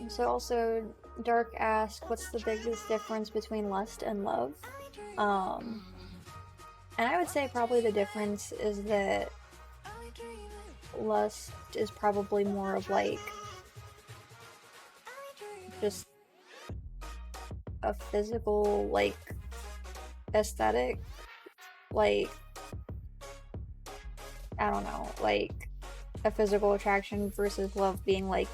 So also, Dark asked, what's the biggest difference between lust and love? And I would say probably the difference is that lust is probably more of like just a physical, like, aesthetic, like, I don't know, like a physical attraction versus love being like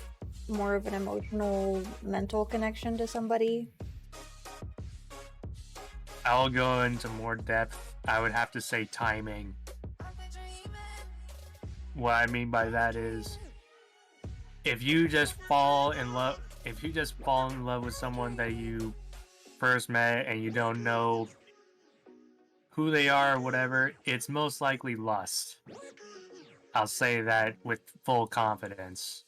more of an emotional, mental connection to somebody. I'll go into more depth. I would have to say timing. What I mean by that is, if you just fall in love with someone that you first met and you don't know who they are or whatever, it's most likely lust. I'll say that with full confidence.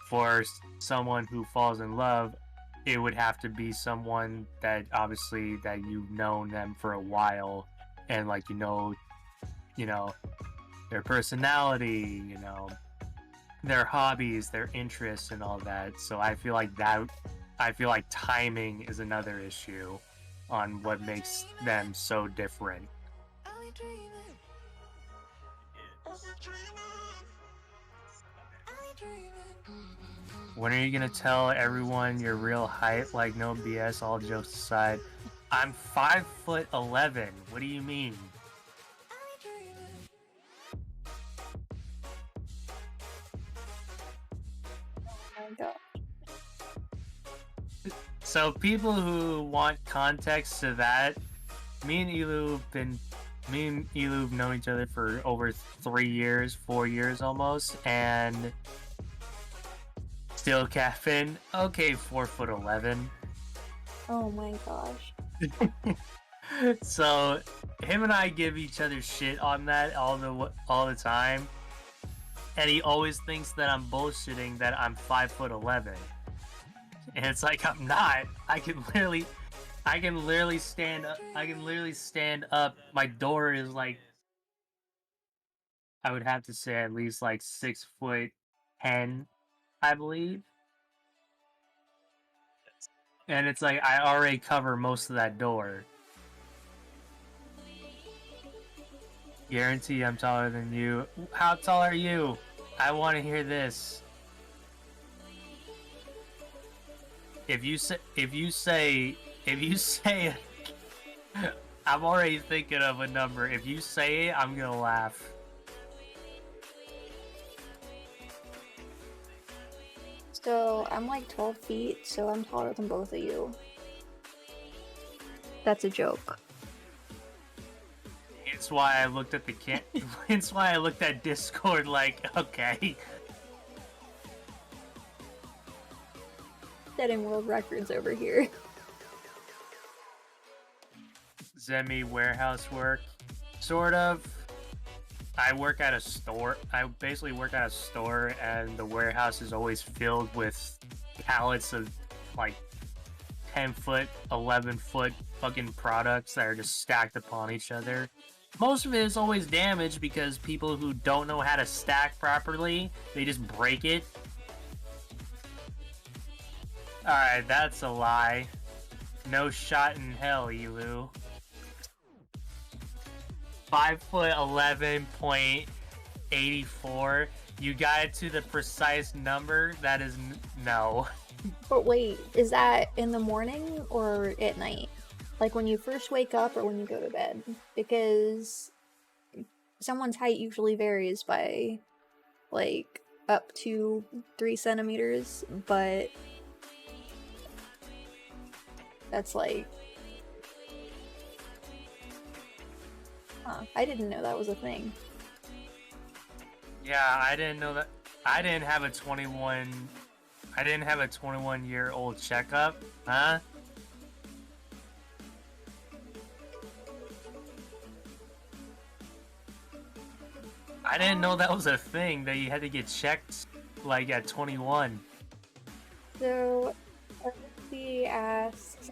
For someone who falls in love, it would have to be someone that obviously that you've known them for a while, and like you know their personality, their hobbies, their interests, and all that. So I feel like timing is another issue on what makes them so different. When are you gonna tell everyone your real height? Like, no BS, all jokes aside. I'm 5'11". What do you mean? Oh my god. So people who want context to that, me and Elu have known each other for over 3 years, 4 years almost, and still caffeine. Okay, 4'11". Oh my gosh. So him and I give each other shit on that all the time, and he always thinks that I'm bullshitting that I'm 5'11", and it's like I'm not. I can literally stand up. I can literally stand up. My door is like, I would have to say at least like 6'10", I believe. And it's like I already cover most of that door. Guarantee I'm taller than you. How tall are you? I want to hear this. If you say, I'm already thinking of a number. If you say it, I'm gonna laugh. So I'm like 12 feet, so I'm taller than both of you. That's a joke. It's why I looked at the It's why I looked at Discord like, okay. Setting world records over here. Semi warehouse work, sort of. I work at a store. I basically work at a store, and the warehouse is always filled with pallets of like 10-foot, 11-foot fucking products that are just stacked upon each other. Most of it is always damaged because people who don't know how to stack properly, they just break it. Alright, that's a lie. No shot in hell, Elu. 5'11.84". You got it to the precise number. That is no. But wait, is that in the morning or at night? Like when you first wake up or when you go to bed? Because someone's height usually varies by like up to 3 centimeters, but that's like... Huh, I didn't know that was a thing. Yeah, I didn't know that. I didn't have a 21-year-old checkup, huh? I didn't know that was a thing, that you had to get checked like at 21. So, RC asked,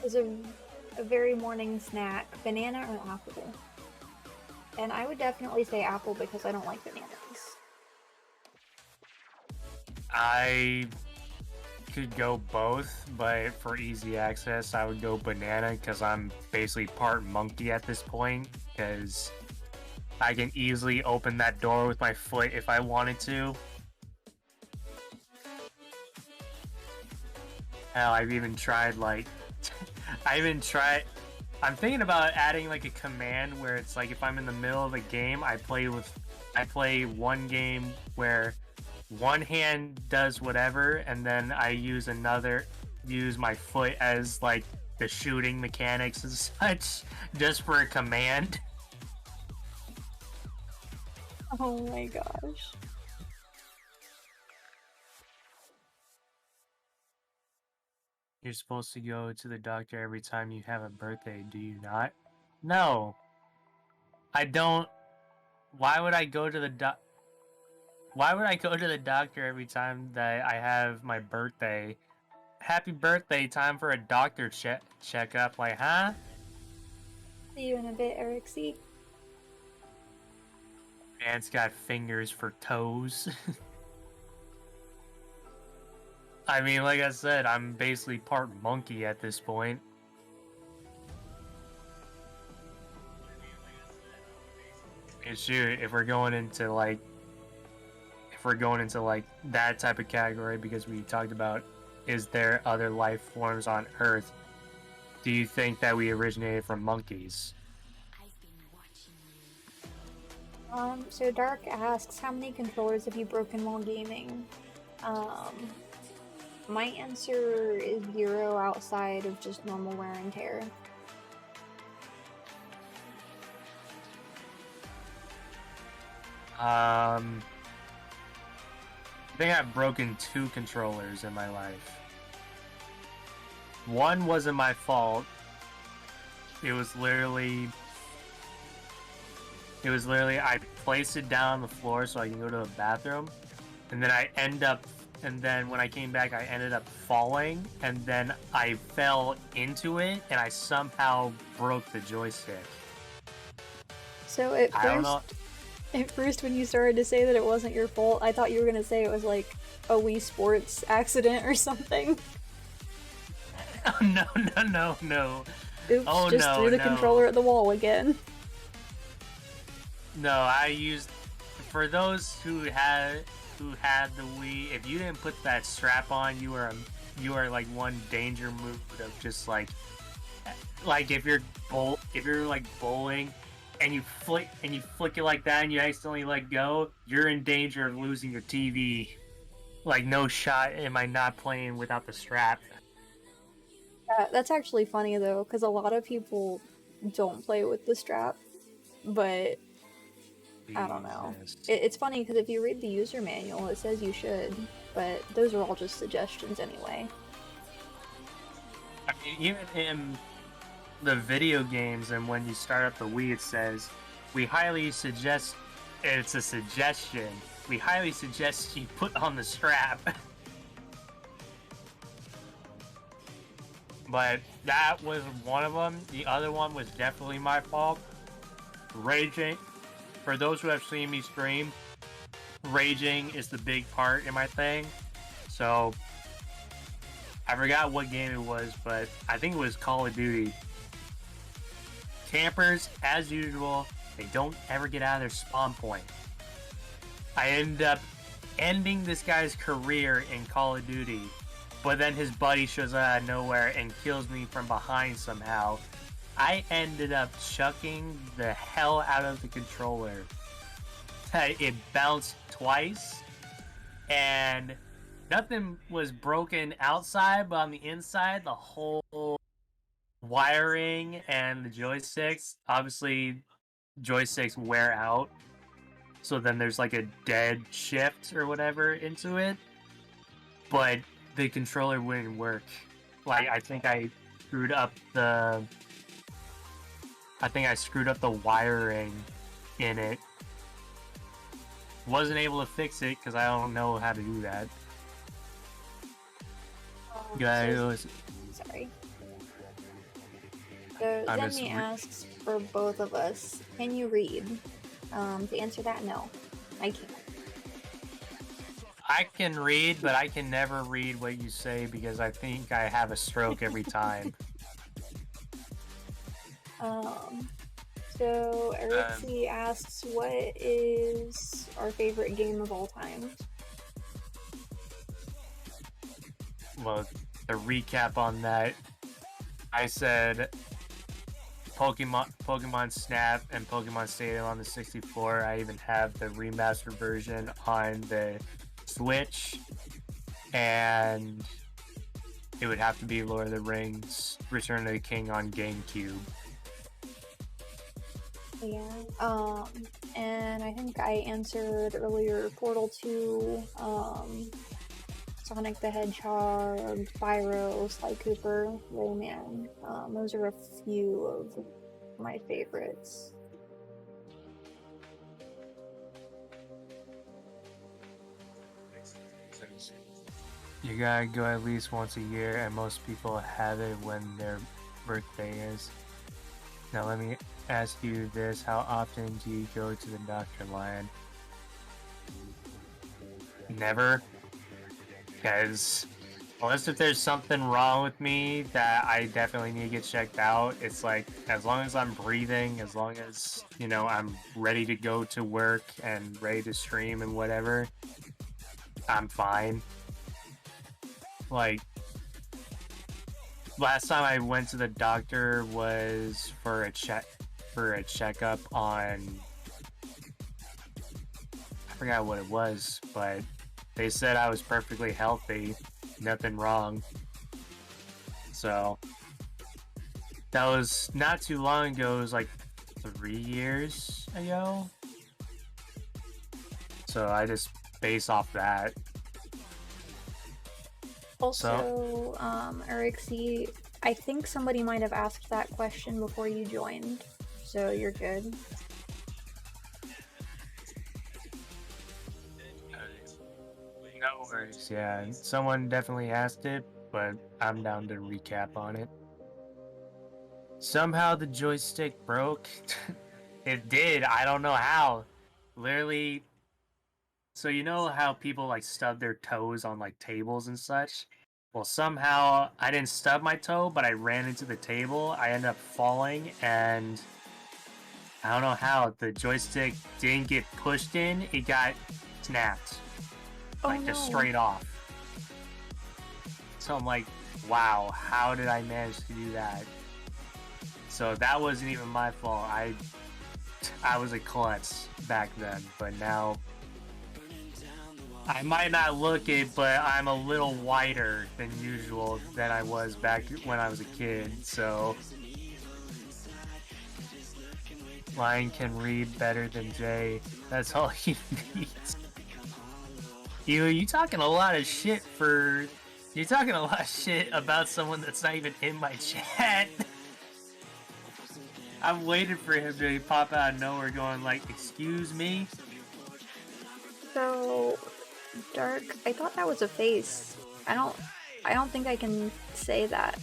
is a very morning snack, banana or apple? And I would definitely say apple because I don't like bananas. I could go both, but for easy access, I would go banana because I'm basically part monkey at this point, because I can easily open that door with my foot if I wanted to. Hell, I've even tried like... I'm thinking about adding like a command where it's like if I'm in the middle of a game, I play one game where one hand does whatever, and then I use my foot as like the shooting mechanics and such, just for a command. Oh my gosh. You're supposed to go to the doctor every time you have a birthday, do you not? No. I don't. Why would I go to the doctor every time that I have my birthday? Happy birthday, time for a doctor checkup, like, huh? See you in a bit, Eric's. Man's got fingers for toes. I mean, like I said, I'm basically part monkey at this point. Shoot, if we're going into like that type of category, because we talked about, is there other life forms on Earth? Do you think that we originated from monkeys? So Dark asks, how many controllers have you broken while gaming? My answer is 0 outside of just normal wear and tear. I think I've broken 2 controllers in my life. One wasn't my fault. It was literally I placed it down on the floor so I can go to the bathroom, and then when I came back I ended up falling, and then I fell into it and I somehow broke the joystick. So I don't know. at first when you started to say that it wasn't your fault, I thought you were gonna say it was like a Wii Sports accident or something. Oh, no. Oops, Oh just no, threw the no. controller at the wall again. No, I used, for those who had the Wii, if you didn't put that strap on, you are like one danger move of just like if you're like bowling and you flick it like that and you accidentally let go, you're in danger of losing your TV. Like, no shot am I not playing without the strap. That's actually funny though, because a lot of people don't play with the strap, but I don't know. Jesus. It's funny because if you read the user manual, it says you should, but those are all just suggestions anyway. I mean, even in the video games, and when you start up the Wii, it says, we highly suggest, it's a suggestion, we highly suggest you put on the strap. But that was one of them. The other one was definitely my fault. Raging, for those who have seen me stream, raging is the big part in my thing. So I forgot what game it was, but I think it was Call of Duty. Campers, as usual, they don't ever get out of their spawn point. I end up ending this guy's career in Call of Duty, but then his buddy shows up out of nowhere and kills me from behind somehow. I ended up chucking the hell out of the controller. It bounced twice, and nothing was broken outside, but on the inside, the whole wiring and the joysticks, obviously joysticks wear out, so then there's like a dead shift or whatever into it, but the controller wouldn't work. Like, I think I screwed up the wiring in it. Wasn't able to fix it because I don't know how to do that. Sorry. So Zemi asks for both of us, can you read? To answer that, no. I can't. I can read, but I can never read what you say because I think I have a stroke every time. So Erixi asks, what is our favorite game of all time? Well, to recap on that, I said Pokemon Snap and Pokemon Stadium on the 64. I even have the remastered version on the Switch, and it would have to be Lord of the Rings Return of the King on GameCube. Yeah, and I think I answered earlier Portal 2, Sonic the Hedgehog, Spyro, Sly Cooper, Rayman. Those are a few of my favorites. You gotta go at least once a year, and most people have it when their birthday is. Now let me ask you this, how often do you go to the doctor, Lion? Never. Because unless if there's something wrong with me that I definitely need to get checked out, it's like, as long as I'm breathing, as long as, you know, I'm ready to go to work and ready to stream and whatever, I'm fine. Like, last time I went to the doctor was for a checkup on, I forgot what it was, but they said I was perfectly healthy, nothing wrong. So that was not too long ago. It was like 3 years ago. So I just base off that. Also, Erixie, I think somebody might have asked that question before you joined, so you're good. No worries, yeah. Someone definitely asked it, but I'm down to recap on it. Somehow the joystick broke. It did. I don't know how. Literally. So you know how people like stub their toes on like tables and such? Well, somehow I didn't stub my toe, but I ran into the table. I ended up falling, and I don't know how the joystick didn't get pushed in. It got snapped, Oh like no. just straight off. So I'm like, wow, how did I manage to do that? So that wasn't even my fault. I was a klutz back then, but now I might not look it, but I'm a little whiter than usual than I was back when I was a kid, so Lion can read better than Jay. That's all he needs. You talking a lot of shit for... You're talking a lot of shit about someone that's not even in my chat. I'm waiting for him to pop out of nowhere going like, excuse me? So, Dark, I thought that was a face. I don't think I can say that.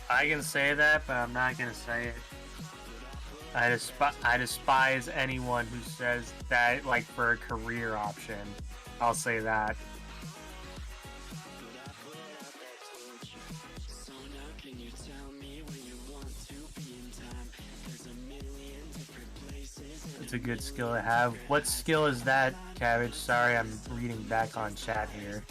I can say that, but I'm not gonna say it. I despise anyone who says that, like, for a career option. I'll say that. It's a good skill to have. What skill is that, Cabbage? Sorry, I'm reading back on chat here.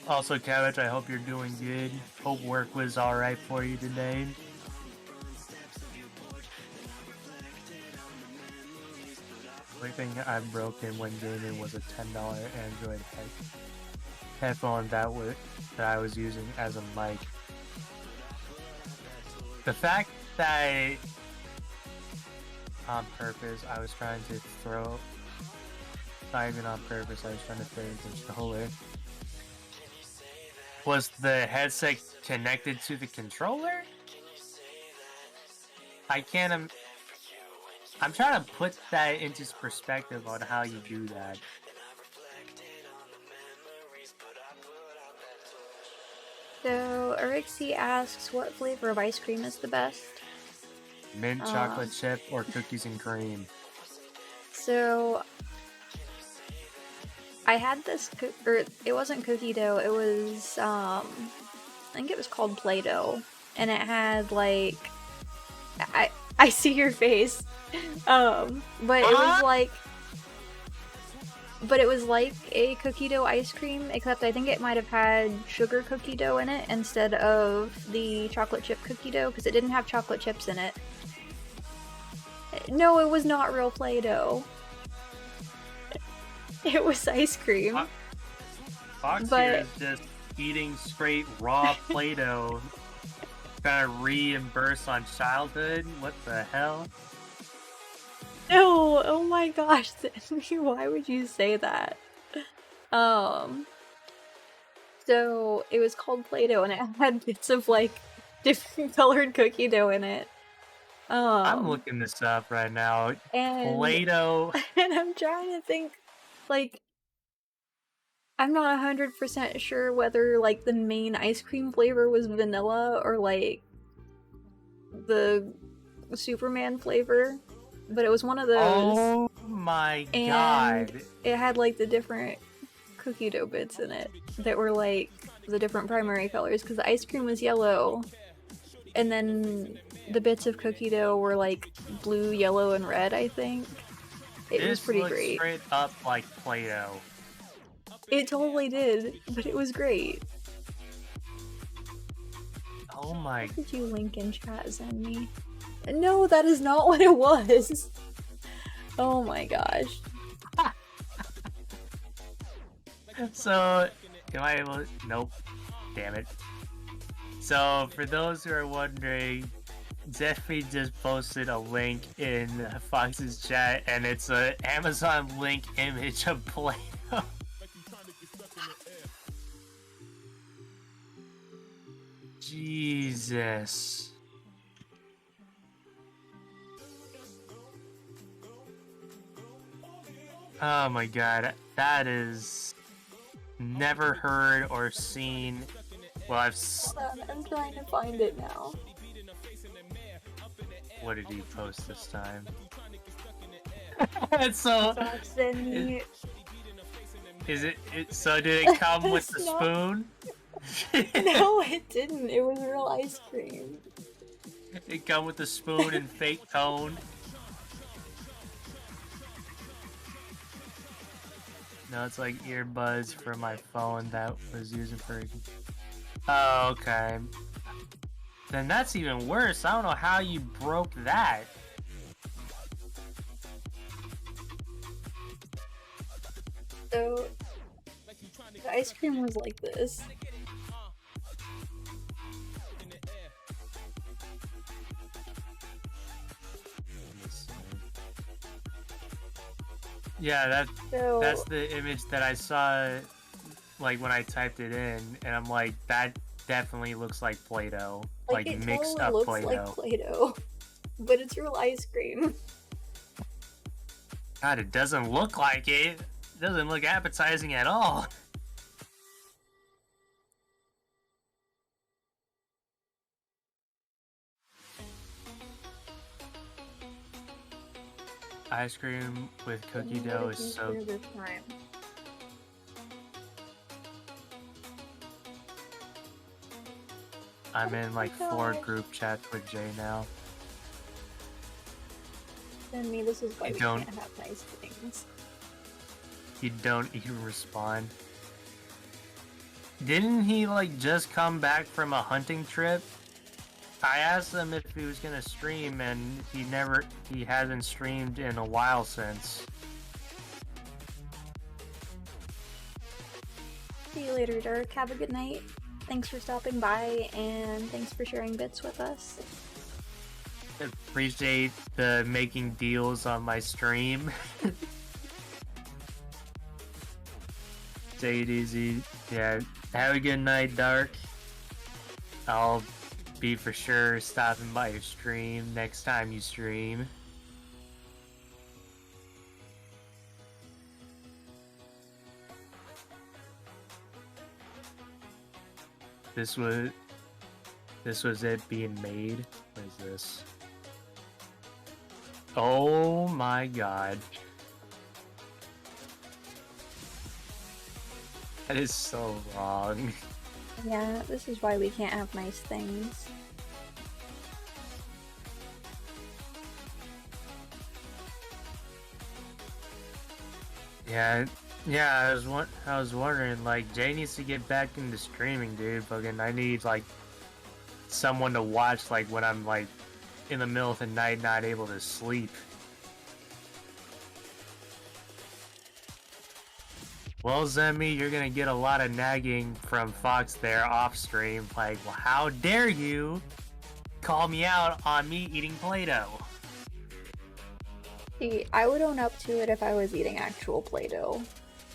Also, Cabbage, I hope you're doing good. Hope work was alright for you today. The only thing I've broken when gaming was a $10 Android headphone that I was using as a mic. The fact that on purpose I was trying to throw, not even on purpose, I was trying to throw the controller. Was the headset connected to the controller? I can't. I'm trying to put that into perspective on how you do that. So, Erixie asks, what flavor of ice cream is the best? Mint chocolate chip or cookies and cream? So, I had this, or it wasn't cookie dough, it was, I think it was called Play-Doh, and it had, like, I see your face, but it was like, a cookie dough ice cream, except I think it might have had sugar cookie dough in it instead of the chocolate chip cookie dough, because it didn't have chocolate chips in it. No, it was not real Play-Doh. It was ice cream. Fox here is just eating straight raw Play-Doh. Trying to reimburse on childhood? What the hell? No, oh my gosh, why would you say that? So it was called Play-Doh and it had bits of like different colored cookie dough in it. I'm looking this up right now. Play-Doh. And I'm trying to think, like, I'm not 100% sure whether like the main ice cream flavor was vanilla or like the Superman flavor, but it was one of those. Oh my god. And it had like the different cookie dough bits in it that were like the different primary colors, because the ice cream was yellow and then the bits of cookie dough were like blue, yellow, and red, I think. It was pretty great. Straight up like Play-Doh. It totally did, but it was great. Oh my... What did you link in chat, Zenmi? No, that is not what it was. Oh my gosh. So, am I able to... Nope. Damn it. So, for those who are wondering, Zephy just posted a link in Fox's chat, and it's an Amazon link image of Play-Doh. Jesus. Oh my god, that is never heard or seen. Well, Hold on, I'm trying to find it now. What did he post this time? So Fox and me. is it? So did it come with the spoon? No, it didn't. It was real ice cream. It come with the spoon and fake cone. No, it's like earbuds from my phone that was using for. Oh, okay. Then that's even worse. I don't know how you broke that. So, the ice cream was like this. Yeah, that's the image that I saw, like when I typed it in, and I'm like, that definitely looks like Play-Doh, like it mixed totally up looks Play-Doh. like Play-Doh, but it's real ice cream. God, it doesn't look like it. It doesn't look appetizing at all. Ice cream with cookie dough is so. I'm in like 4 group chats with Jay now. And me, this is why we can't have nice things. You don't even respond. Didn't he like just come back from a hunting trip? I asked him if he was gonna stream, and he hasn't streamed in a while since. See you later, Dirk. Have a good night. Thanks for stopping by, and thanks for sharing bits with us. Appreciate the making deals on my stream. Take it easy. Yeah, have a good night, Dark. I'll be for sure stopping by your stream next time you stream. This was it being made. What is this? Oh my god. That is so wrong. Yeah, this is why we can't have nice things. Yeah, I was wondering, like, Jay needs to get back into streaming, dude. Fucking, I need, like, someone to watch, like, when I'm, like, in the middle of the night, not able to sleep. Well, Zemi, you're gonna get a lot of nagging from Fox there off stream, like, well, how dare you call me out on me eating Play-Doh? See, I would own up to it if I was eating actual Play-Doh,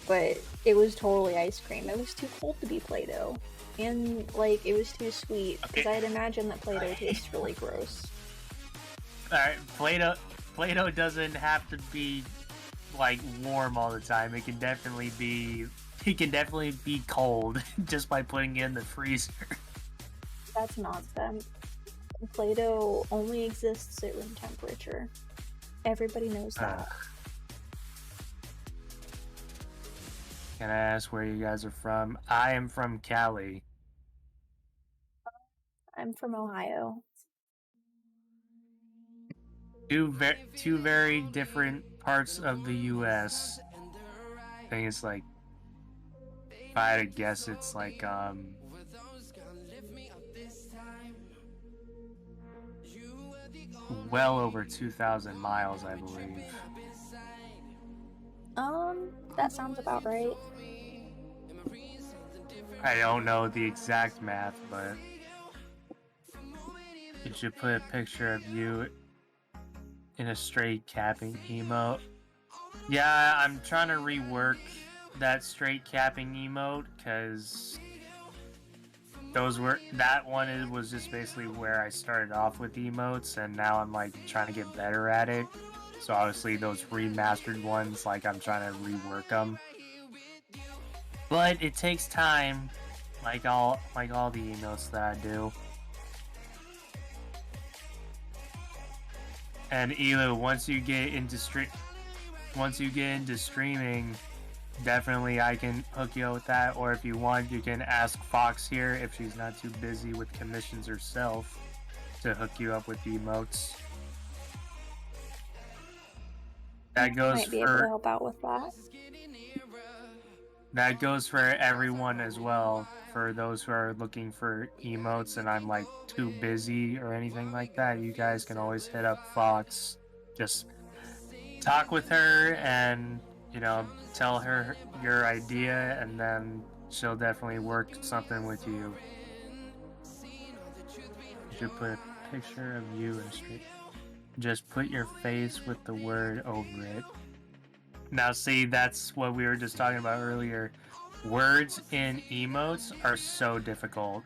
but it was totally ice cream. It was too cold to be Play-Doh, and, like, it was too sweet, because I'd imagine that Play-Doh tastes really gross. Alright, Play-Doh doesn't have to be, like, warm all the time. It can definitely be cold just by putting it in the freezer. That's nonsense. Play-Doh only exists at room temperature. Everybody knows that. Can I ask where you guys are from? I am from Cali. I'm from Ohio. Two very different parts of the U.S. I think it's like, if I had to guess, it's like well over 2,000 miles, I believe. That sounds about right. I don't know the exact math, but you put a picture of you in a straight capping emote? Yeah, I'm trying to rework that straight capping emote because that one was just basically where I started off with emotes, and now I'm like trying to get better at it. So obviously those remastered ones, like I'm trying to rework them, but it takes time, like all the emotes that I do. And Elu, once you get into streaming, definitely I can hook you up with that. Or if you want, you can ask Fox here if she's not too busy with commissions herself to hook you up with the emotes. That goes might be able to help out with that. That goes for everyone as well. For those who are looking for emotes and I'm like too busy or anything like that, you guys can always hit up Fox. Just talk with her and, you know, tell her your idea, and then she'll definitely work something with you. You should put a picture of you in stream. Just put your face with the word over it. Now see, that's what we were just talking about earlier. Words in emotes are so difficult.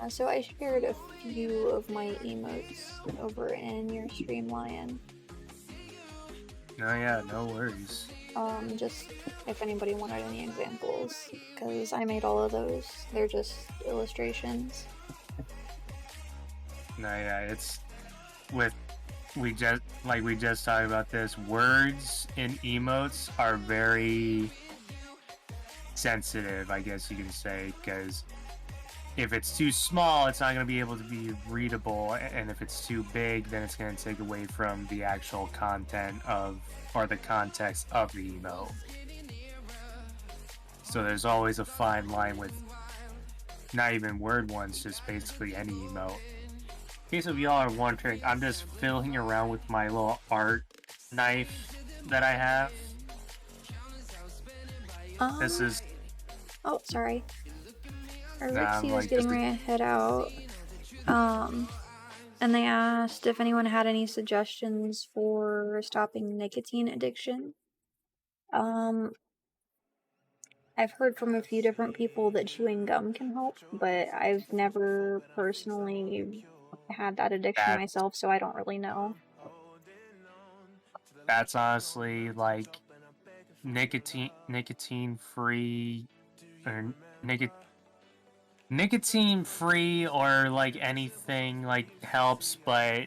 So I shared a few of my emotes over in your stream, Lion. Oh yeah, no worries. Just if anybody wanted any examples, because I made all of those. They're just illustrations. No, yeah, it's we just talked about this. Words in emotes are very sensitive, I guess you can say, because if it's too small, it's not going to be able to be readable, and if it's too big, then it's going to take away from the actual content or the context of the emote. So there's always a fine line with not even word ones, just basically any emote. In case of y'all are wondering, I'm just fiddling around with my little art knife that I have. This is... Oh, sorry. Rixie was like, getting ready to head out. And they asked if anyone had any suggestions for stopping nicotine addiction. I've heard from a few different people that chewing gum can help, but I've never personally had that addiction myself, so I don't really know. That's honestly like nicotine free or nicotine free or like anything like helps, but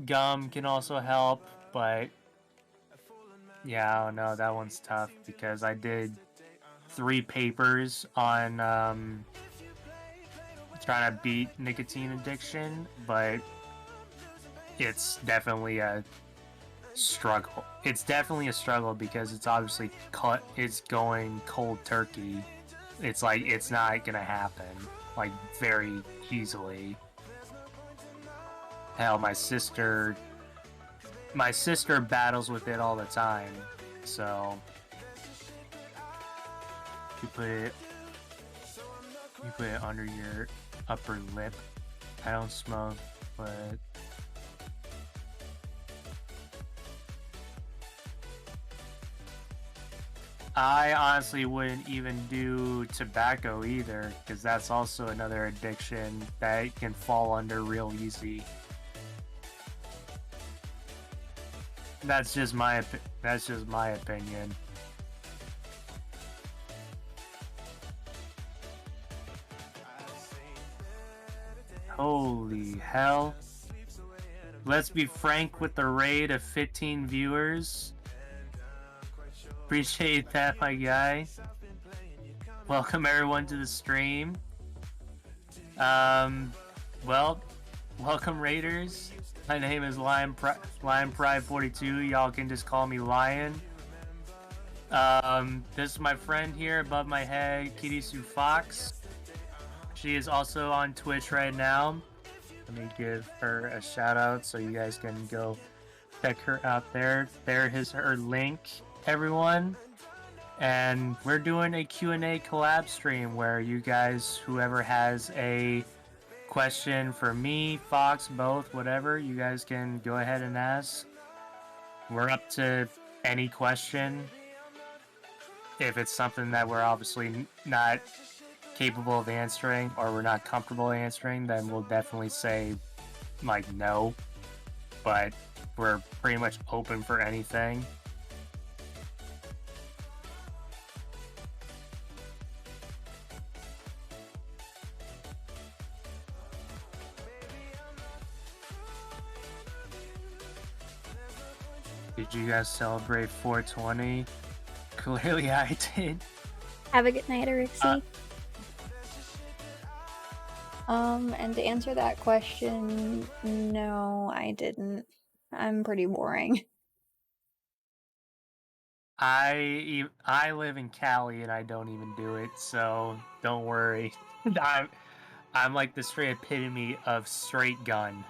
gum can also help. But yeah, I don't know, that one's tough because I did 3 papers on trying to beat nicotine addiction, but it's definitely a struggle. It's definitely a struggle because it's obviously it's going cold turkey. It's like it's not gonna happen like very easily. Hell, my sister battles with it all the time. So you put it under your upper lip. I don't smoke, but I honestly wouldn't even do tobacco either, because that's also another addiction that can fall under real easy. That's just my opinion. Holy hell. Let's be frank with the raid of 15 viewers. Appreciate that, my guy. Welcome everyone to the stream. Well, welcome Raiders. My name is LyonPride42. Y'all can just call me Lion. This is my friend here above my head, KurisuFox. She is also on Twitch right now. Let me give her a shout out so you guys can go check her out there. There is her link, everyone. And we're doing a Q&A collab stream where you guys, whoever has a question for me, Fox, both, whatever, you guys can go ahead and ask. We're up to any question. If it's something that we're obviously not capable of answering or we're not comfortable answering, then we'll definitely say, like, no. But we're pretty much open for anything. Did you guys celebrate 420? Clearly I did. Have a good night, Erixie. And to answer that question, no, I didn't. I'm pretty boring. I live in Cali and I don't even do it, so don't worry. I'm like the straight epitome of straight gun.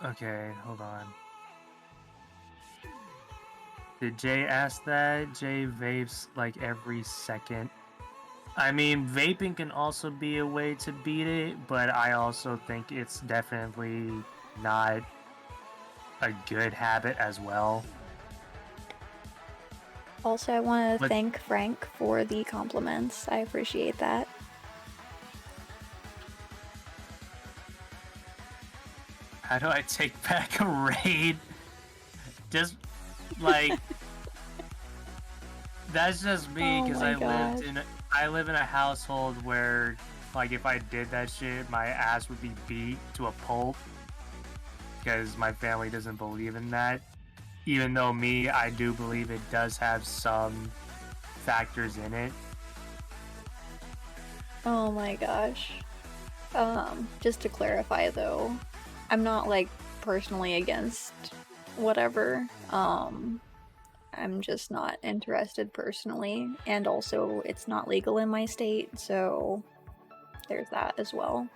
Okay, hold on. Did Jay ask that? Jay vapes like every second. I mean, vaping can also be a way to beat it, but I also think it's definitely not a good habit as well. Also, I want to thank Frank for the compliments. I appreciate that. How do I take back a raid? Just, like... That's just me, because I live in a household where, like, if I did that shit, my ass would be beat to a pulp. Because my family doesn't believe in that. Even though I do believe it does have some factors in it. Oh my gosh. Just to clarify though, I'm not like personally against whatever. I'm just not interested personally, and also it's not legal in my state, so there's that as well.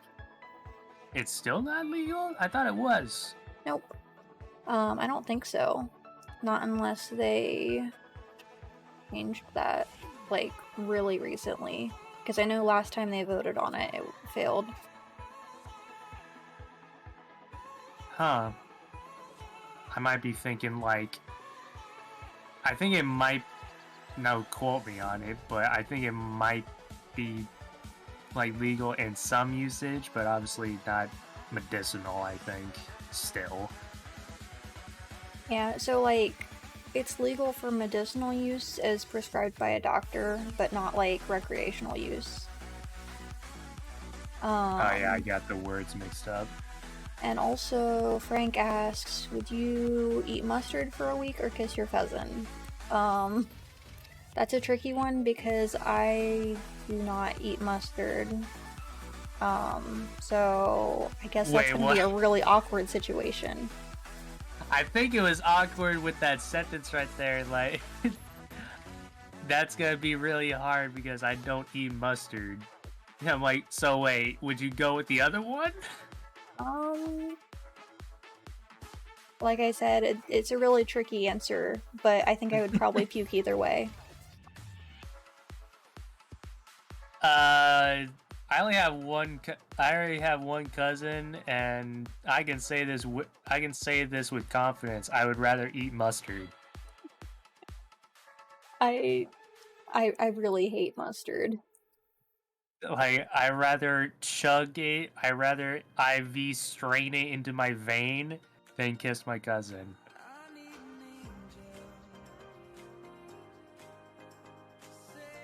It's still not legal? I thought it was. Nope. I don't think so. Not unless they changed that, like, really recently. Because I know last time they voted on it, it failed. Huh. I might be thinking, like... I think it might... No, quote me on it, but I think it might be, like, legal in some usage, but obviously not medicinal, I think, still. Yeah, so, like, it's legal for medicinal use as prescribed by a doctor, but not, like, recreational use. Oh yeah, I got the words mixed up. And also, Frank asks, would you eat mustard for a week or kiss your cousin? That's a tricky one because I do not eat mustard. So I guess that's gonna be a really awkward situation. I think it was awkward with that sentence right there, like... That's gonna be really hard because I don't eat mustard. I'm like, so wait, would you go with the other one? Like I said, it's a really tricky answer, but I think I would probably puke either way. I already have one cousin, and I can say this with confidence. I would rather eat mustard. I really hate mustard. Like, I rather chug it. I rather IV strain it into my vein than kiss my cousin.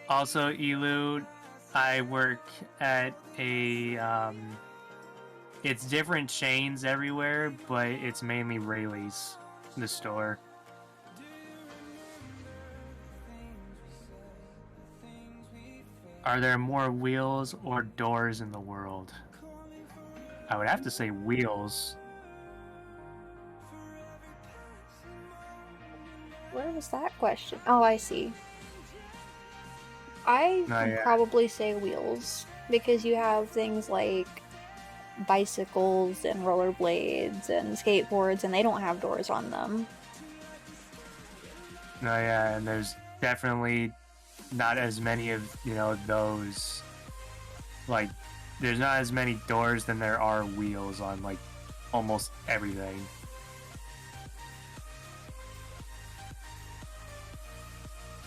Also, Elu, I work at a, it's different chains everywhere, but it's mainly Rayleigh's, the store. Are there more wheels or doors in the world? I would have to say wheels. Where was that question? Oh, I see. I would probably say wheels, because you have things like bicycles and rollerblades and skateboards, and they don't have doors on them. No, yeah, and there's definitely, not as many of, you know, those, like, there's not as many doors than there are wheels on, like, almost everything.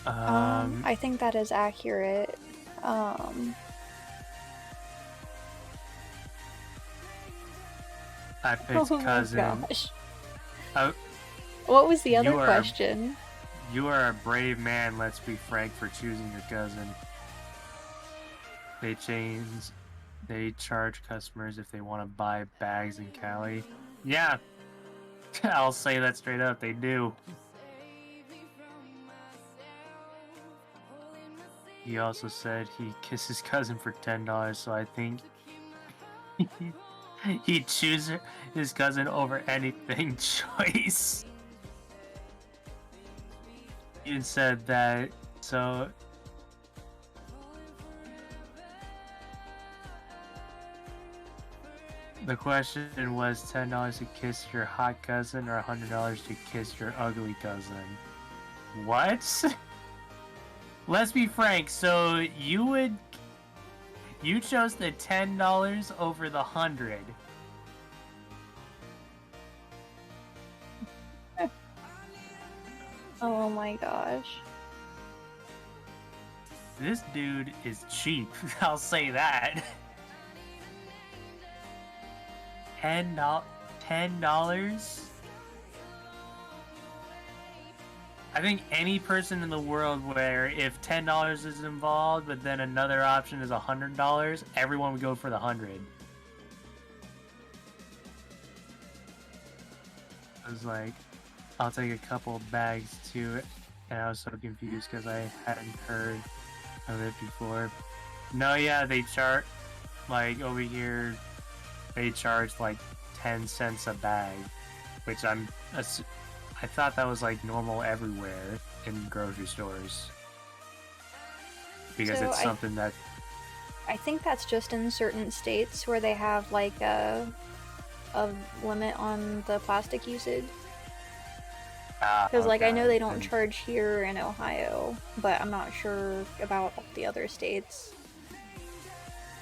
I think that is accurate. I picked Oh my cousin. gosh. Uh, What was the other you are question? you are a brave man. Let's be frank for choosing your cousin. They charge customers if they want to buy bags in Cali. Yeah, I'll say that straight up. They do. He also said he kissed his cousin for $10, so I think he'd choose his cousin over anything. Choice. He said that, so the question was $10 to kiss your hot cousin or $100 to kiss your ugly cousin. What? Let's be frank. So you chose the $10 over the 100. Oh my gosh. This dude is cheap. I'll say that. $10? I think any person in the world where if $10 is involved, but then another option is $100, everyone would go for the 100. I was like, I'll take a couple of bags too, and I was so confused because I hadn't heard of it before. No, yeah, they charge, like over here, they charge like 10 cents a bag, which I thought that was like normal everywhere in grocery stores. Because So it's something that... I think that's just in certain states where they have like a limit on the plastic usage. Because like I know they don't charge here in Ohio, but I'm not sure about the other states.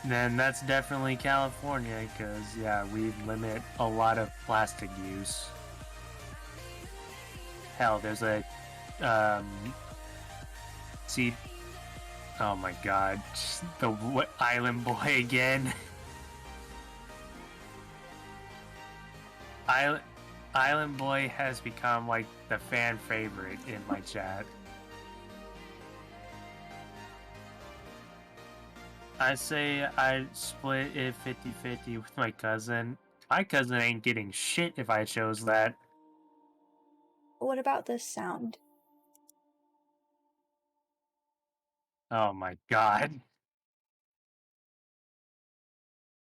Then that's definitely California, because yeah, we limit a lot of plastic use. Hell, there's a see, oh my god, the Island Boy again. Island Boy has become like the fan favorite in my chat. I say I'd split it 50-50 with my cousin. My cousin ain't getting shit if I chose that. What about this sound? Oh my god.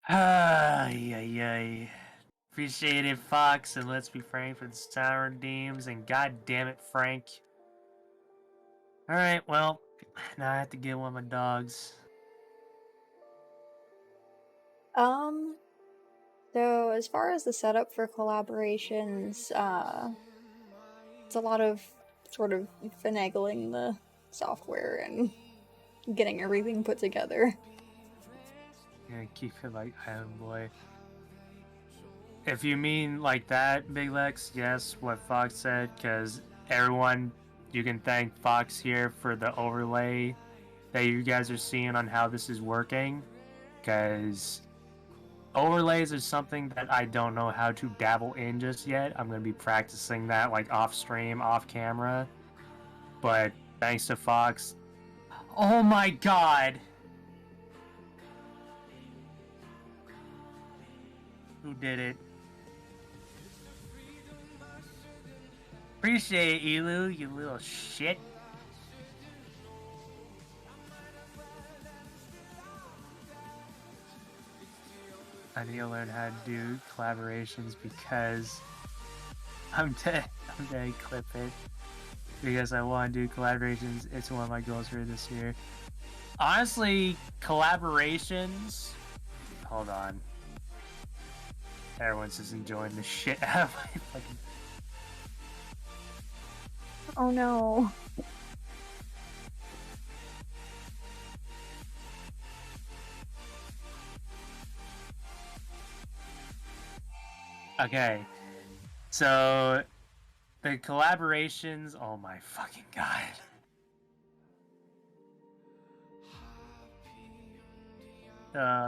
Ay. Appreciate it, Fox, and let's be frank for the sour redeems, and god damn it, Frank. Alright, well, now I have to get one of my dogs. So as far as the setup for collaborations, it's a lot of sort of finagling the software and getting everything put together. Yeah, keep it like Island Boy. If you mean like that, Big Lex, yes, what Fox said, because everyone, you can thank Fox here for the overlay that you guys are seeing on how this is working, because overlays is something that I don't know how to dabble in just yet. I'm going to be practicing that like off stream, off camera, but thanks to Fox. Oh my god! Who did it? Appreciate it, Elu, you little shit. I need to learn how to do collaborations because I'm dead clip it. Because I want to do collaborations. It's one of my goals for this year. Honestly, collaborations... Hold on. Everyone's just enjoying the shit out of my fucking... Oh no. Okay, so the collaborations. Oh my fucking god.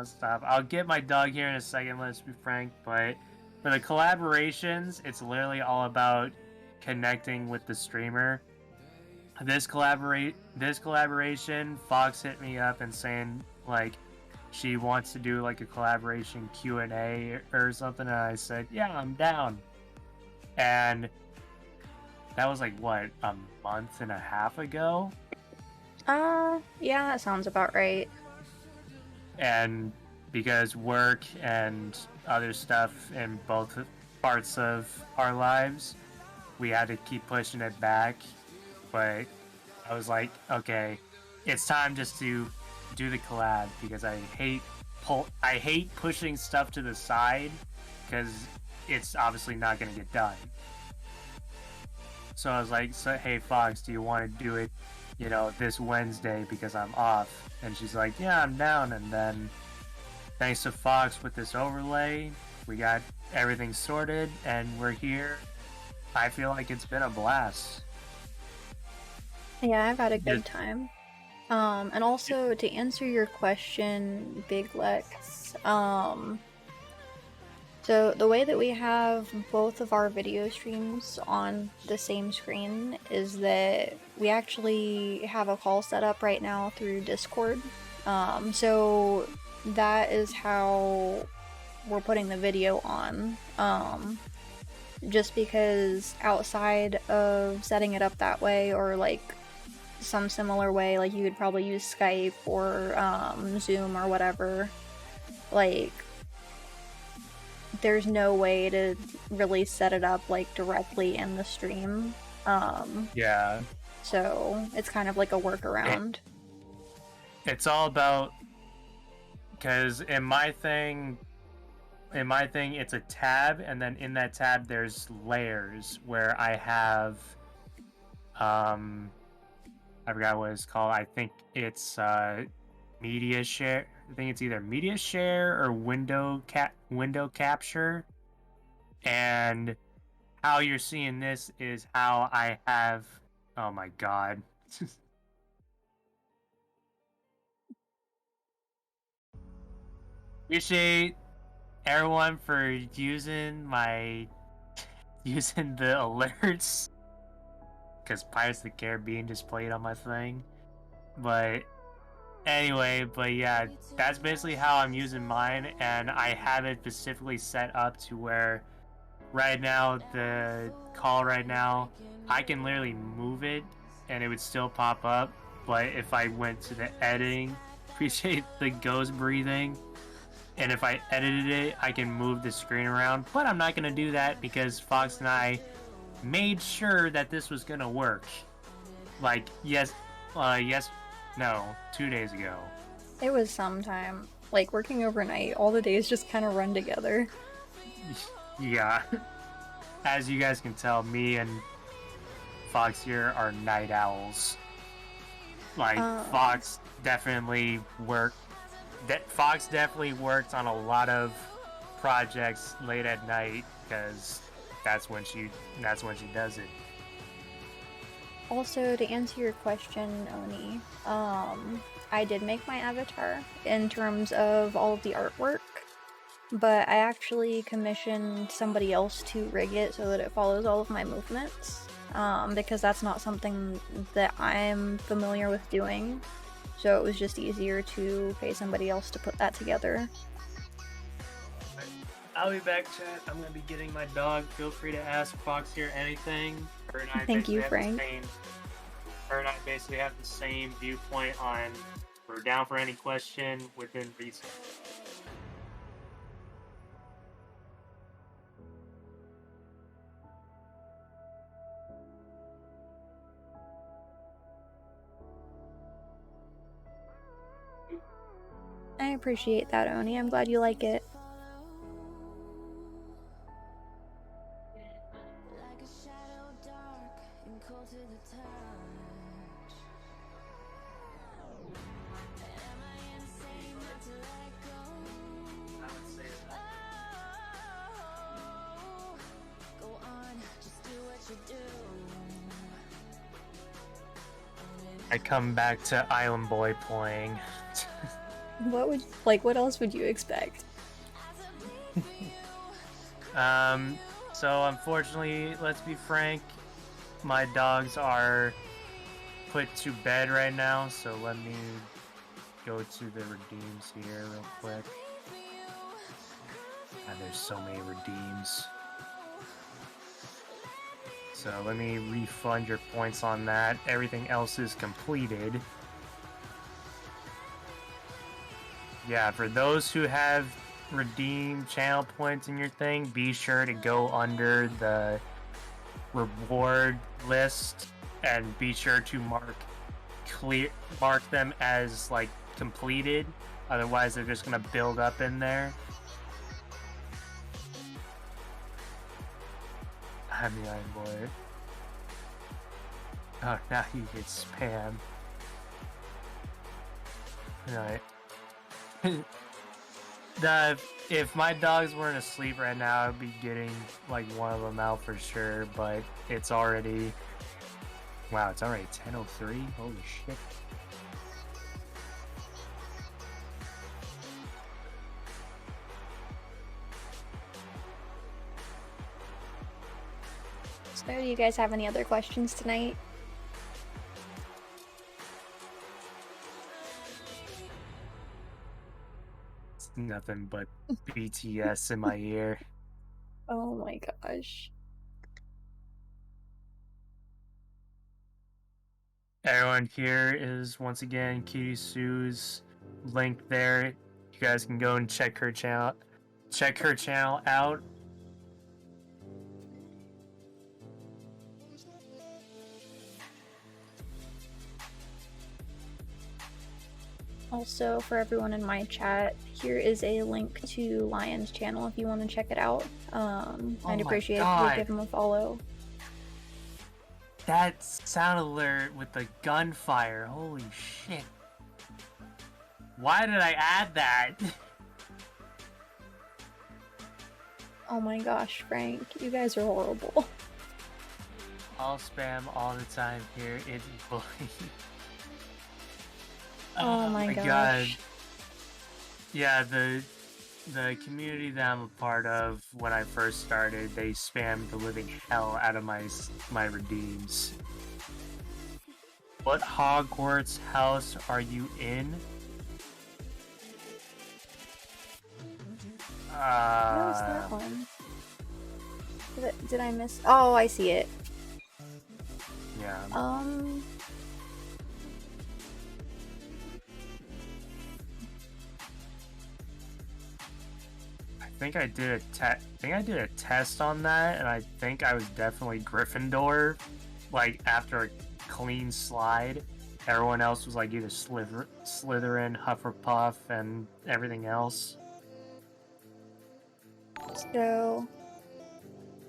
Stop. I'll get my dog here in a second, let's be frank, but for the collaborations, it's literally all about connecting with the streamer. This collaboration, Fox hit me up and saying like she wants to do like a collaboration Q&A or something, and I said, "Yeah, I'm down." And that was like what, a month and a half ago? Yeah, that sounds about right. And because work and other stuff in both parts of our lives, we had to keep pushing it back. But I was like, okay, it's time just to do the collab because I hate pushing stuff to the side because it's obviously not going to get done. So I was like, hey Fox, do you want to do it, this Wednesday because I'm off? And she's like, yeah, I'm down. And then thanks to Fox with this overlay, we got everything sorted and we're here. I feel like it's been a blast. Yeah, I've had a good time. And also to answer your question, Big Lex, so the way that we have both of our video streams on the same screen is that we actually have a call set up right now through Discord. So that is how we're putting the video on. Just because outside of setting it up that way or like some similar way, like you could probably use Skype or Zoom or whatever, like there's no way to really set it up like directly in the stream. Yeah. So it's kind of like a workaround. It's all about, because in my thing it's a tab, and then in that tab there's layers where I have I forgot what it's called. I think it's media share. I think it's either media share or window capture. And how you're seeing this is how I have. Oh my god. Appreciate everyone for using the alerts, because Pirates of the Caribbean just played on my thing. But anyway, yeah, that's basically how I'm using mine, and I have it specifically set up to where right now, the call right now, I can literally move it and it would still pop up. But if I went to the editing, appreciate the ghost breathing, and if I edited it, I can move the screen around. But I'm not going to do that because Fox and I made sure that this was going to work. Like, no, 2 days ago. It was sometime. Like, working overnight, all the days just kind of run together. Yeah. As you guys can tell, me and Fox here are night owls. Like, Fox definitely worked on a lot of projects late at night because that's when she does it. Also, to answer your question, Oni, I did make my avatar in terms of all of the artwork, but I actually commissioned somebody else to rig it so that it follows all of my movements, because that's not something that I'm familiar with doing, so it was just easier to pay somebody else to put that together. I'll be back, chat. I'm gonna be getting my dog. Feel free to ask Fox here anything. Thank you, Frank. Her and I basically have the same viewpoint on we're down for any question within reason. I appreciate that, Oni. I'm glad you like it. I come back to Island Boy playing. What else would you expect? So unfortunately, let's be frank, my dogs are put to bed right now, so let me go to the redeems here real quick. God, there's so many redeems. So let me refund your points on that. Everything else is completed. Yeah, for those who have redeem channel points in your thing, be sure to go under the reward list and be sure to mark them as like completed. Otherwise, they're just gonna build up in there. I'm the Iron Boy. Oh, now you get spam. Alright. If my dogs weren't asleep right now, I'd be getting like one of them out for sure, but it's already... Wow, it's already 10:03? Holy shit. So, do you guys have any other questions tonight? It's nothing but BTS in my ear. Oh my gosh. Everyone, here is once again KurisuFox's link there. You guys can go and check her channel. Check her channel out. Also, for everyone in my chat, here is a link to Lyon's channel if you want to check it out. I'd appreciate if you give him a follow. That sound alert with the gunfire. Holy shit. Why did I add that? Oh my gosh, Frank, you guys are horrible. I'll spam all the time here. It's bully. Oh my gosh. God. Yeah, the community that I'm a part of when I first started, they spammed the living hell out of my redeems. What Hogwarts house are you in? Where was that one? Did I miss? Oh, I see it. Yeah. I think I did a test on that, and I think I was definitely Gryffindor. Like after a clean slide, everyone else was like either Slytherin, Hufflepuff, and everything else. So,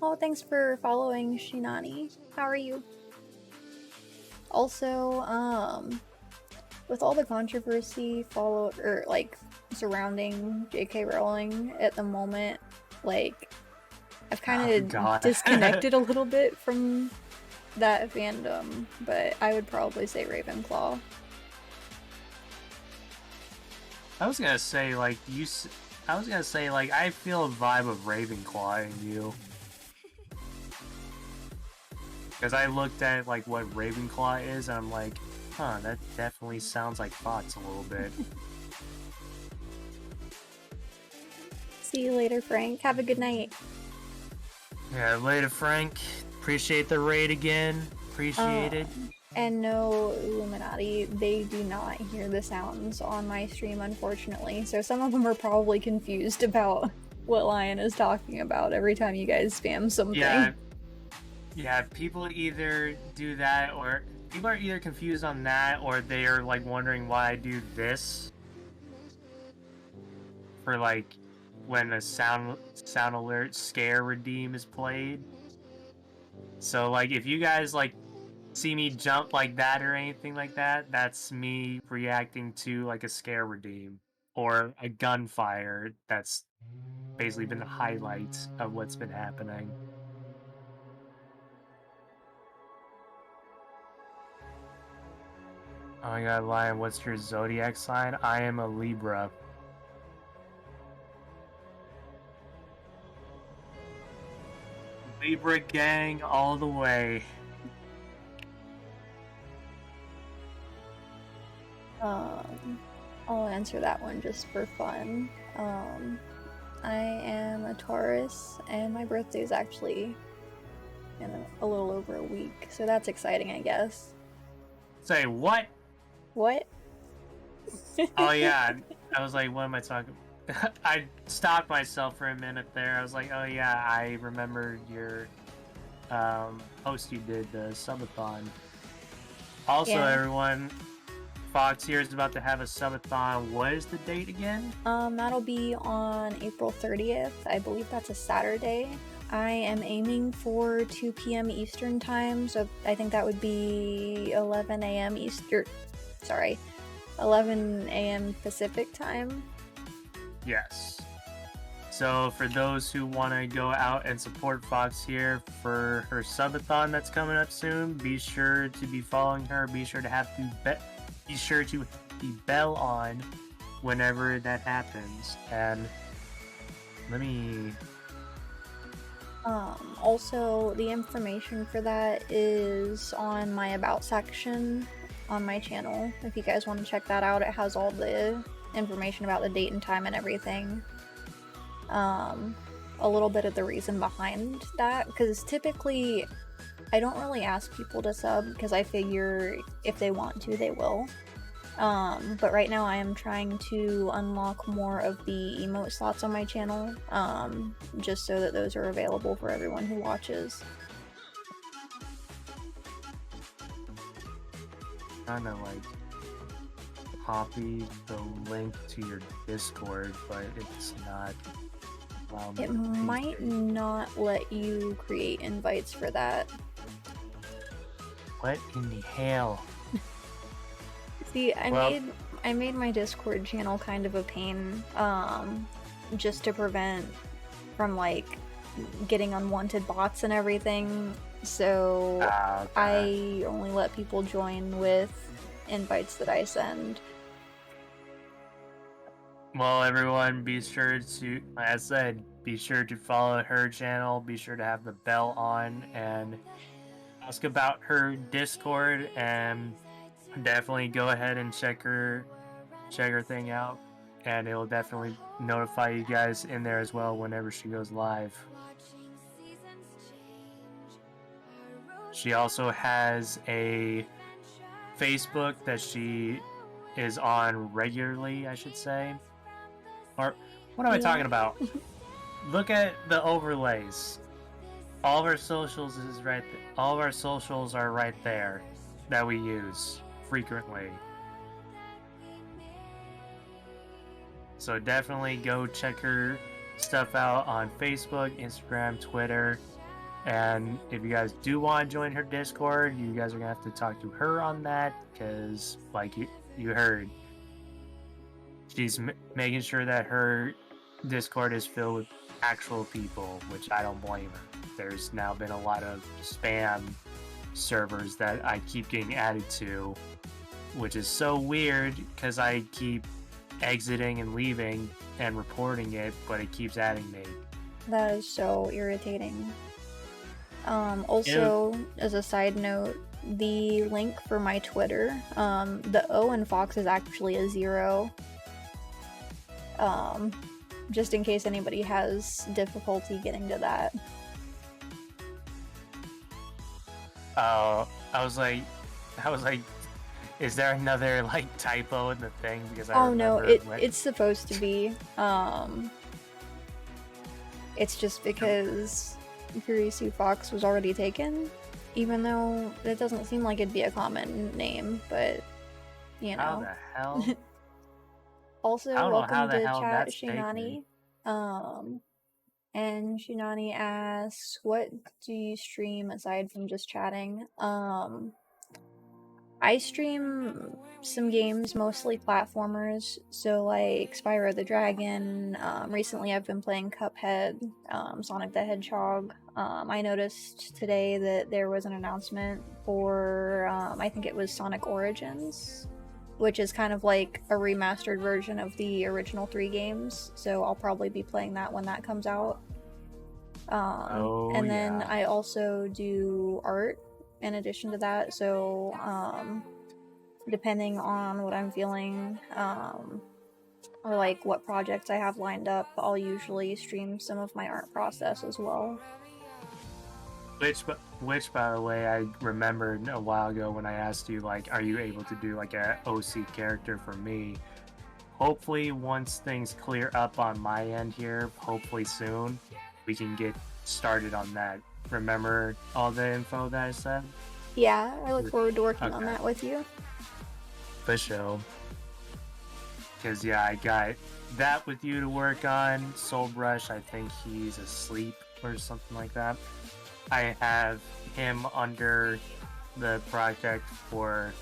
oh, thanks for following, Shinani. How are you? Also, with all the controversy surrounding J.K. Rowling at the moment, like, I've kind of disconnected a little bit from that fandom, but I would probably say Ravenclaw. I was gonna say, like, I feel a vibe of Ravenclaw in you. Because I looked at, like, what Ravenclaw is, and I'm like, huh, that definitely sounds like Fox a little bit. See you later, Frank. Have a good night. Yeah, later, Frank. Appreciate the raid again. Appreciate it. And no, Illuminati, they do not hear the sounds on my stream, unfortunately. So some of them are probably confused about what Lyon is talking about every time you guys spam something. Yeah, people either do that, or people are either confused on that, or they are like wondering why I do this for like when a sound alert scare redeem is played. So like if you guys like see me jump like that or anything like that, that's me reacting to like a scare redeem or a gunfire. That's basically been the highlights of what's been happening. Oh my god, Lion, what's your zodiac sign? I am a Libra. Libra gang all the way. I'll answer that one just for fun. I am a Taurus, and my birthday is actually in a little over a week, so that's exciting, I guess. Say what? What? Oh yeah, I was like, what am I talking? I stopped myself for a minute there. I was like, oh yeah, I remember your post you did, the subathon. Also, Yeah. everyone, Fox here is about to have a subathon. What is the date again? That'll be on April 30th. I believe that's a Saturday. I am aiming for 2 p.m. Eastern time, so I think that would be 11 a.m. 11 a.m. Pacific time. Yes. So for those who want to go out and support Fox here for her subathon that's coming up soon, be sure to be following her. Be sure to be sure to hit the bell on whenever that happens. And let me. Also, the information for that is on my About section on my channel. If you guys want to check that out, it has all the information about the date and time and everything. A little bit of the reason behind that, because typically I don't really ask people to sub because I figure if they want to, they will. But right now I am trying to unlock more of the emote slots on my channel, just so that those are available for everyone who watches. Kind of like copy the link to your Discord, but it's not. It might not let you create invites for that. What in the hell? See, I made my Discord channel kind of a pain, just to prevent from like getting unwanted bots and everything. So Okay. I only let people join with invites that I send. Well, everyone, be sure to, like I said, be sure to follow her channel. Be sure to have the bell on and ask about her Discord, and definitely go ahead and check her thing out, and it will definitely notify you guys in there as well whenever she goes live. She also has a Facebook that she is on regularly, I should say. Or what am I talking about? Look at the overlays. All of our socials is right there. All of our socials are right there that we use frequently. So definitely go check her stuff out on Facebook, Instagram, Twitter. And if you guys do want to join her Discord, you guys are going to have to talk to her on that, because like you heard, she's making sure that her Discord is filled with actual people, which I don't blame her. There's now been a lot of spam servers that I keep getting added to, which is so weird because I keep exiting and leaving and reporting it, but it keeps adding me. That is so irritating. Also, as a side note, the link for my Twitter, the O in Fox is actually a 0. Just in case anybody has difficulty getting to that. I was like, is there another like typo in the thing? Because I no, remember it's supposed to be. It's just because KurisuFox was already taken, even though it doesn't seem like it'd be a common name, but you know. How the hell? Also, I don't know how welcome the to hell chat, that's Shinani. And Shinani asks, what do you stream aside from just chatting? I stream some games, mostly platformers, so like Spyro the Dragon. Recently I've been playing Cuphead, Sonic the Hedgehog. I noticed today that there was an announcement for, I think it was Sonic Origins, which is kind of like a remastered version of the original 3 games, so I'll probably be playing that when that comes out. And then I also do art in addition to that, so depending on what I'm feeling, or like what projects I have lined up, I'll usually stream some of my art process as well. Which, by the way, I remembered a while ago when I asked you, like, are you able to do like a OC character for me? Hopefully, once things clear up on my end here, hopefully soon, we can get started on that. Remember all the info that I said? Yeah, I look forward to working on that with you. For sure. Because, yeah, I got that with you to work on. Soulbrush, I think he's asleep or something like that. I have him under the project for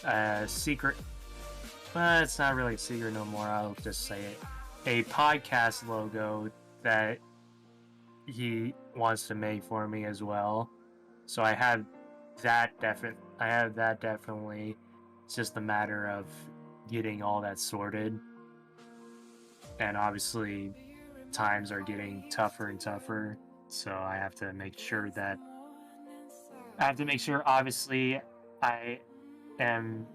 a secret, but it's not really a secret no more, I'll just say it. A podcast logo that he wants to make for me as well. So I have that definitely. It's just a matter of getting all that sorted. And obviously times are getting tougher and tougher. So I have to make sure obviously I am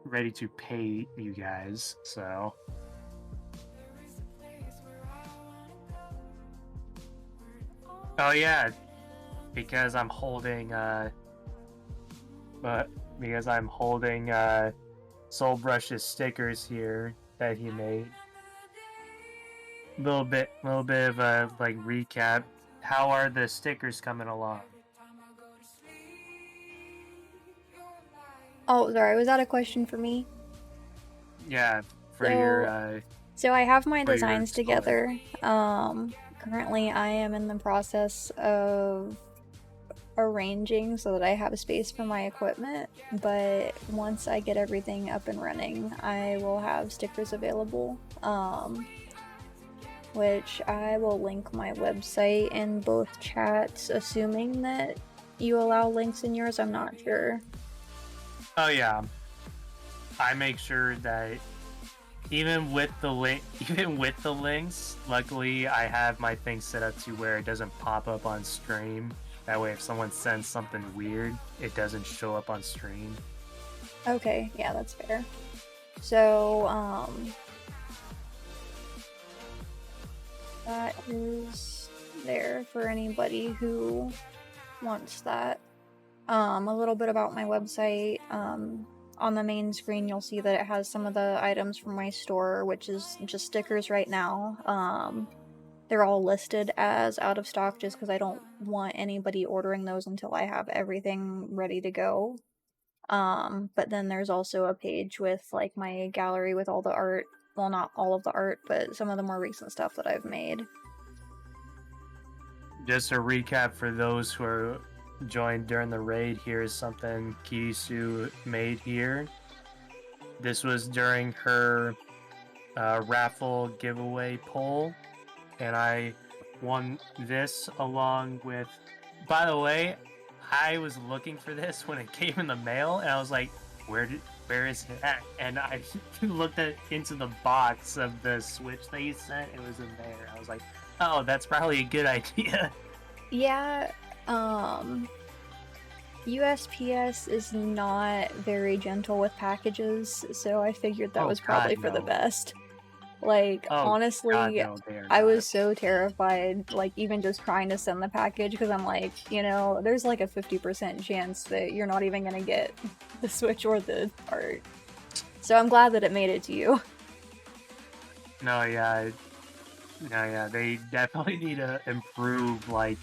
ready to pay you guys. So oh yeah, because I'm holding Soulbrush's stickers here that he made. Little bit of a like recap. How are the stickers coming along? Oh, sorry, was that a question for me? Yeah, for your So I have my designs together. Currently I am in the process of arranging so that I have a space for my equipment, but once I get everything up and running, I will have stickers available, which I will link my website in both chats, assuming that you allow links in yours. I'm not sure. Oh yeah, I make sure that even with the links, luckily I have my thing set up to where it doesn't pop up on stream. That way if someone sends something weird, it doesn't show up on stream. Okay, yeah, that's fair. So, that is there for anybody who wants that. A little bit about my website. On the main screen, you'll see that it has some of the items from my store, which is just stickers right now. They're all listed as out of stock just because I don't want anybody ordering those until I have everything ready to go. But then there's also a page with like my gallery with all the art. Well, not all of the art, but some of the more recent stuff that I've made. Just a recap for those who are joined during the raid, here is something Kurisu made here. This was during her raffle giveaway poll, and I won this along with, by the way, I was looking for this when it came in the mail, and I was like, where is it at? And I looked into the box of the Switch that you sent, it was in there. I was like, oh, that's probably a good idea. Yeah, USPS is not very gentle with packages, so I figured that was probably for the best. Like, honestly, God, no, I was so terrified, like, even just trying to send the package, because I'm like, you know, there's like a 50% chance that you're not even gonna get the Switch or the art. So I'm glad that it made it to you. No, yeah, they definitely need to improve, like,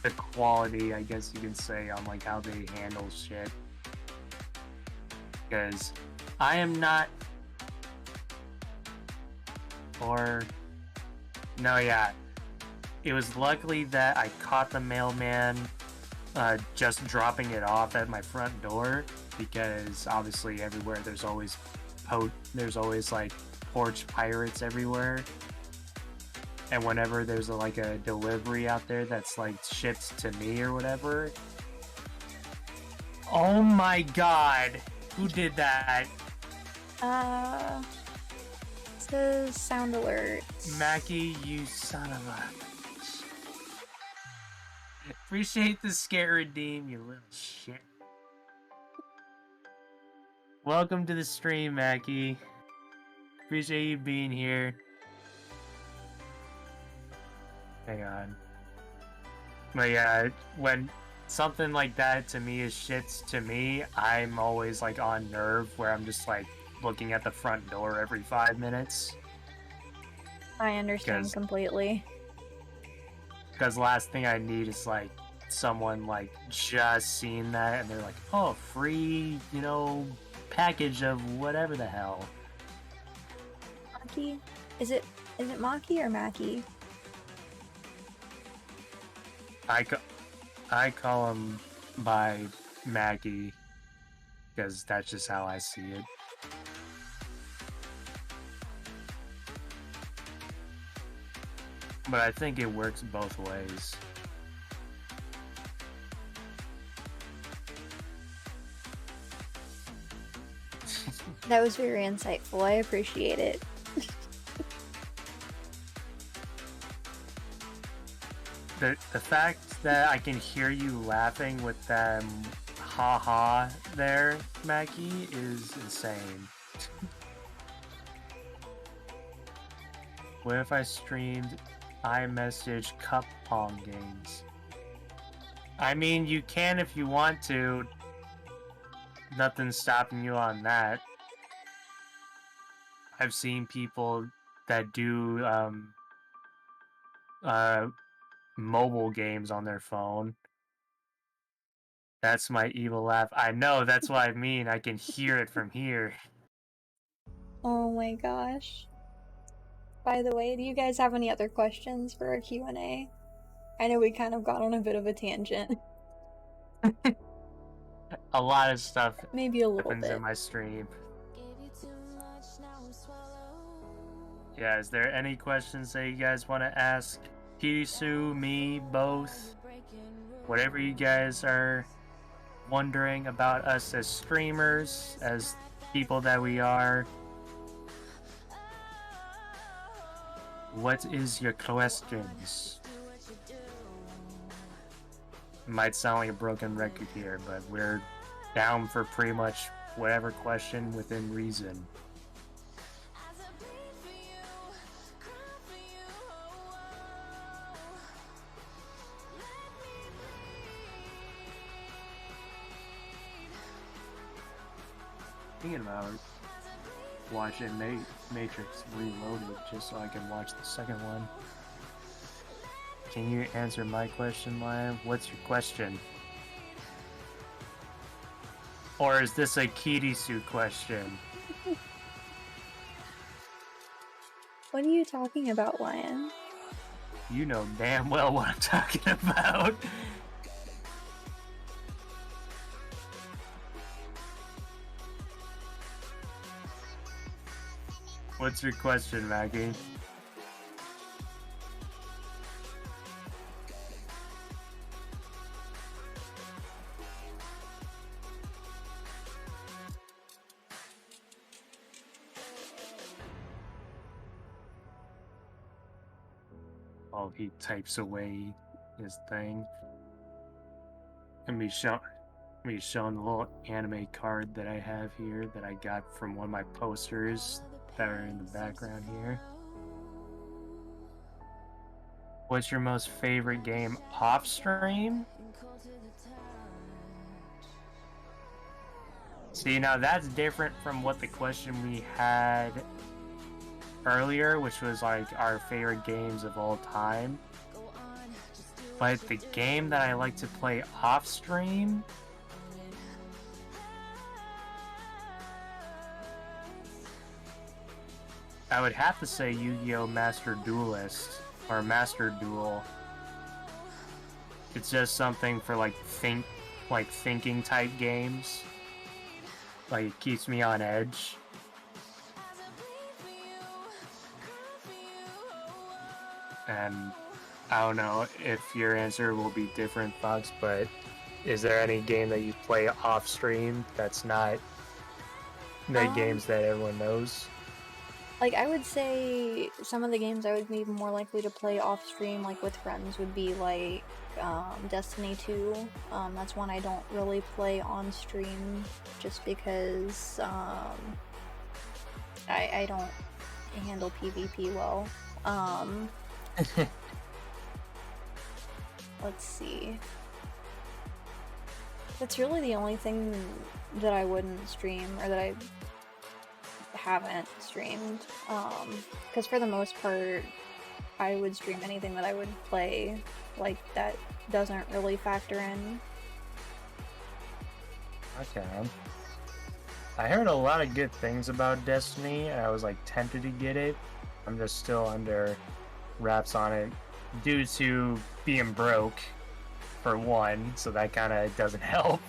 the quality, I guess you can say, on, like, how they handle shit. Because I am not... Or... No, yeah. It was luckily that I caught the mailman just dropping it off at my front door, because obviously everywhere there's always like porch pirates everywhere. And whenever there's like a delivery out there that's like shipped to me or whatever. Oh my god! Who did that? It says sound alert. Mackie, you son of a bitch. Appreciate the scare redeem, you little shit. Welcome to the stream, Mackie. Appreciate you being here. Hang on. But yeah, when something like that to me is shits to me, I'm always like on nerve where I'm just like looking at the front door every 5 minutes. I understand completely. Because the last thing I need is like someone like just seen that and they're like, oh, free, you know, package of whatever the hell. Maki? Is it Maki or Mackie? I call him by Mackie because that's just how I see it. But I think it works both ways. That was very insightful. I appreciate it. The fact that I can hear you laughing with them ha-ha there, Mackie, is insane. What if I streamed iMessage Cup Pong games? I mean, you can if you want to. Nothing's stopping you on that. I've seen people that do mobile games on their phone. That's my evil laugh. I know, that's what I mean. I can hear it from here. Oh my gosh. By the way, do you guys have any other questions for our Q&A? I know we kind of got on a bit of a tangent. A lot of stuff Maybe a little happens bit. in my stream. Yeah, is there any questions that you guys want to ask? Kirisu, me, both? Whatever you guys are wondering about us as streamers, as people that we are. What is your questions? Might sound like a broken record here, but we're down for pretty much whatever question within reason. Thinking about watching Matrix Reloaded just so I can watch the second one. Can you answer my question, Lion? What's your question? Or is this a Kirisu question? What are you talking about, Lion? You know damn well what I'm talking about. What's your question, Maggie? Oh, he types away his thing. And me showing the little anime card that I have here that I got from one of my posters that are in the background here. What's your most favorite game off stream? See, now that's different from what the question we had earlier, which was like our favorite games of all time. But the game that I like to play off stream, I would have to say Yu-Gi-Oh! Master Duelist or Master Duel. It's just something for like thinking type games. Like it keeps me on edge. And I don't know if your answer will be different, Fox, but is there any game that you play off stream that's not the games that everyone knows? Like, I would say some of the games I would be more likely to play off stream, like with friends, would be like Destiny 2. That's one I don't really play on stream just because I don't handle PvP well. Let's see. That's really the only thing that I wouldn't stream, or that I haven't streamed, because for the most part I would stream anything that I would play. Like, that doesn't really factor in. Okay. I heard a lot of good things about Destiny, and I was like tempted to get it. I'm just still under wraps on it due to being broke, for one, so that kind of doesn't help.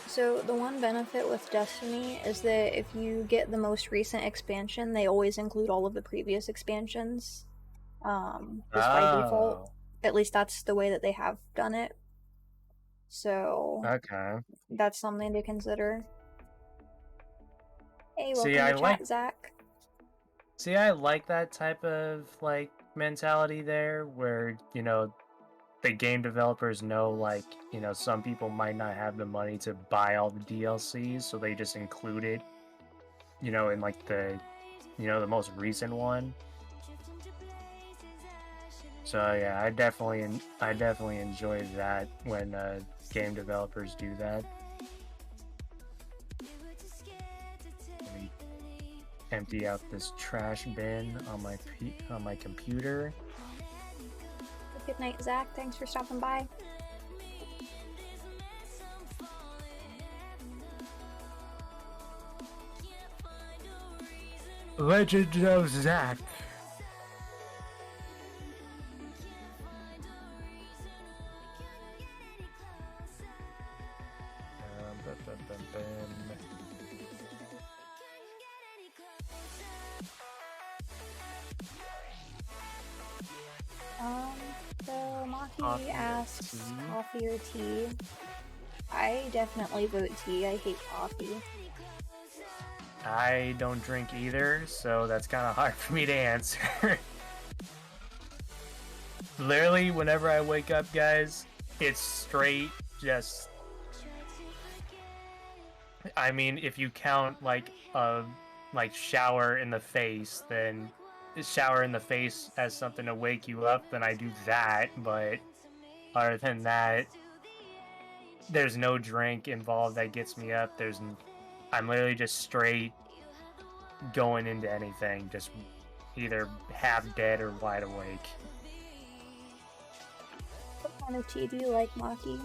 So the one benefit with Destiny is that if you get the most recent expansion, they always include all of the previous expansions. Just by default. At least that's the way that they have done it. So okay, that's something to consider. Hey, welcome See, to chat, Zach. See, I like that type of like mentality there, where the game developers know, like, some people might not have the money to buy all the DLCs, so they just include it, in like the most recent one. So yeah, I definitely enjoy that when game developers do that. Let me empty out this trash bin on my computer. Good night, Zach. Thanks for stopping by. Legend of Zach. So Maki asks coffee or tea. I definitely vote tea. I hate coffee. I don't drink either, so that's kind of hard for me to answer. Literally, whenever I wake up, guys, it's straight just... I mean, if you count like shower in the face, then shower in the face as something to wake you up, then I do that. But other than that, there's no drink involved that gets me up. I'm literally just straight going into anything, just either half dead or wide awake. What kind of tea do you like, Maki?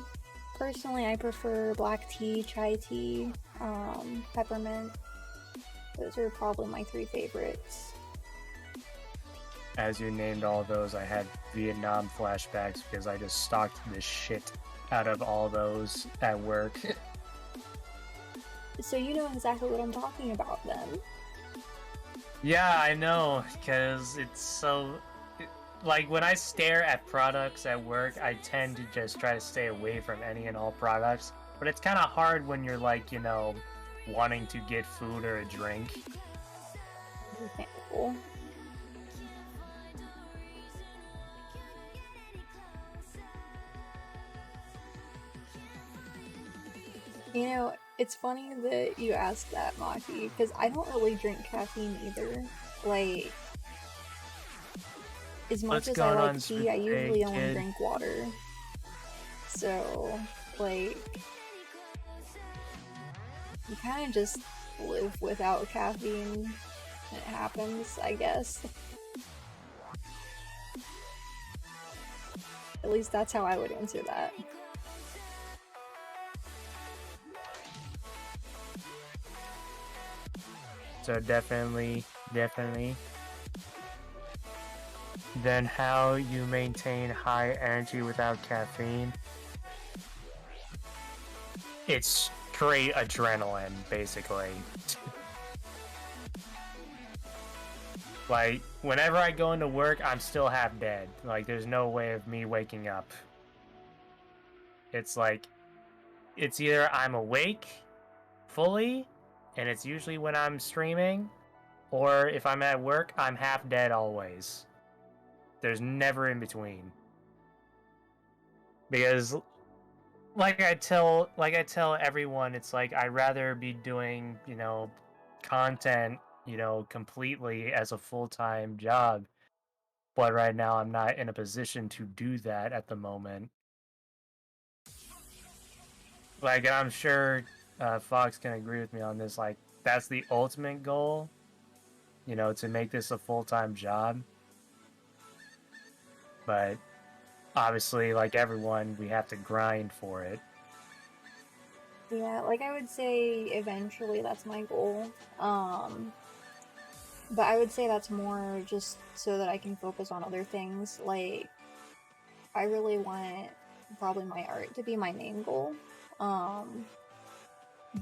Personally, I prefer black tea, chai tea, peppermint. Those are probably my 3 favorites. As you named all those, I had Vietnam flashbacks because I just stocked the shit out of all those at work. So you know exactly what I'm talking about then. Yeah, I know, because it's so... Like, when I stare at products at work, I tend to just try to stay away from any and all products. But it's kind of hard when you're, like, wanting to get food or a drink. Understandable. You know, it's funny that you asked that, Maki, because I don't really drink caffeine either. Like, as much as I like tea, I usually only drink water. So, like, you kind of just live without caffeine. It happens, I guess. At least that's how I would answer that. So definitely. Then how you maintain high energy without caffeine? It's straight adrenaline, basically. Like, whenever I go into work, I'm still half dead. Like, there's no way of me waking up. It's like, it's either I'm awake fully, and it's usually when I'm streaming, or if I'm at work, I'm half dead always. There's never in between. Because like I tell everyone, it's like I'd rather be doing, content, completely as a full-time job. But right now I'm not in a position to do that at the moment. Like, I'm sure Fox can agree with me on this. Like, that's the ultimate goal, to make this a full-time job. But obviously, like everyone, we have to grind for it. Yeah, like I would say eventually that's my goal. But I would say that's more just so that I can focus on other things. Like, I really want probably my art to be my main goal.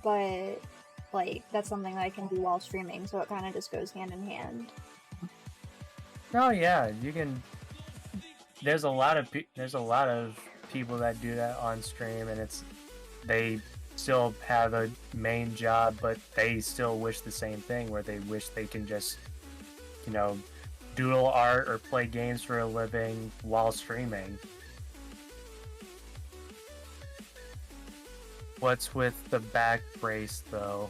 But like that's something that I can do while streaming, so it kind of just goes hand in hand. Oh yeah, you can. There's a lot of people that do that on stream, and they still have a main job, but they still wish the same thing, where they wish they can just, doodle art or play games for a living while streaming. What's with the back brace though?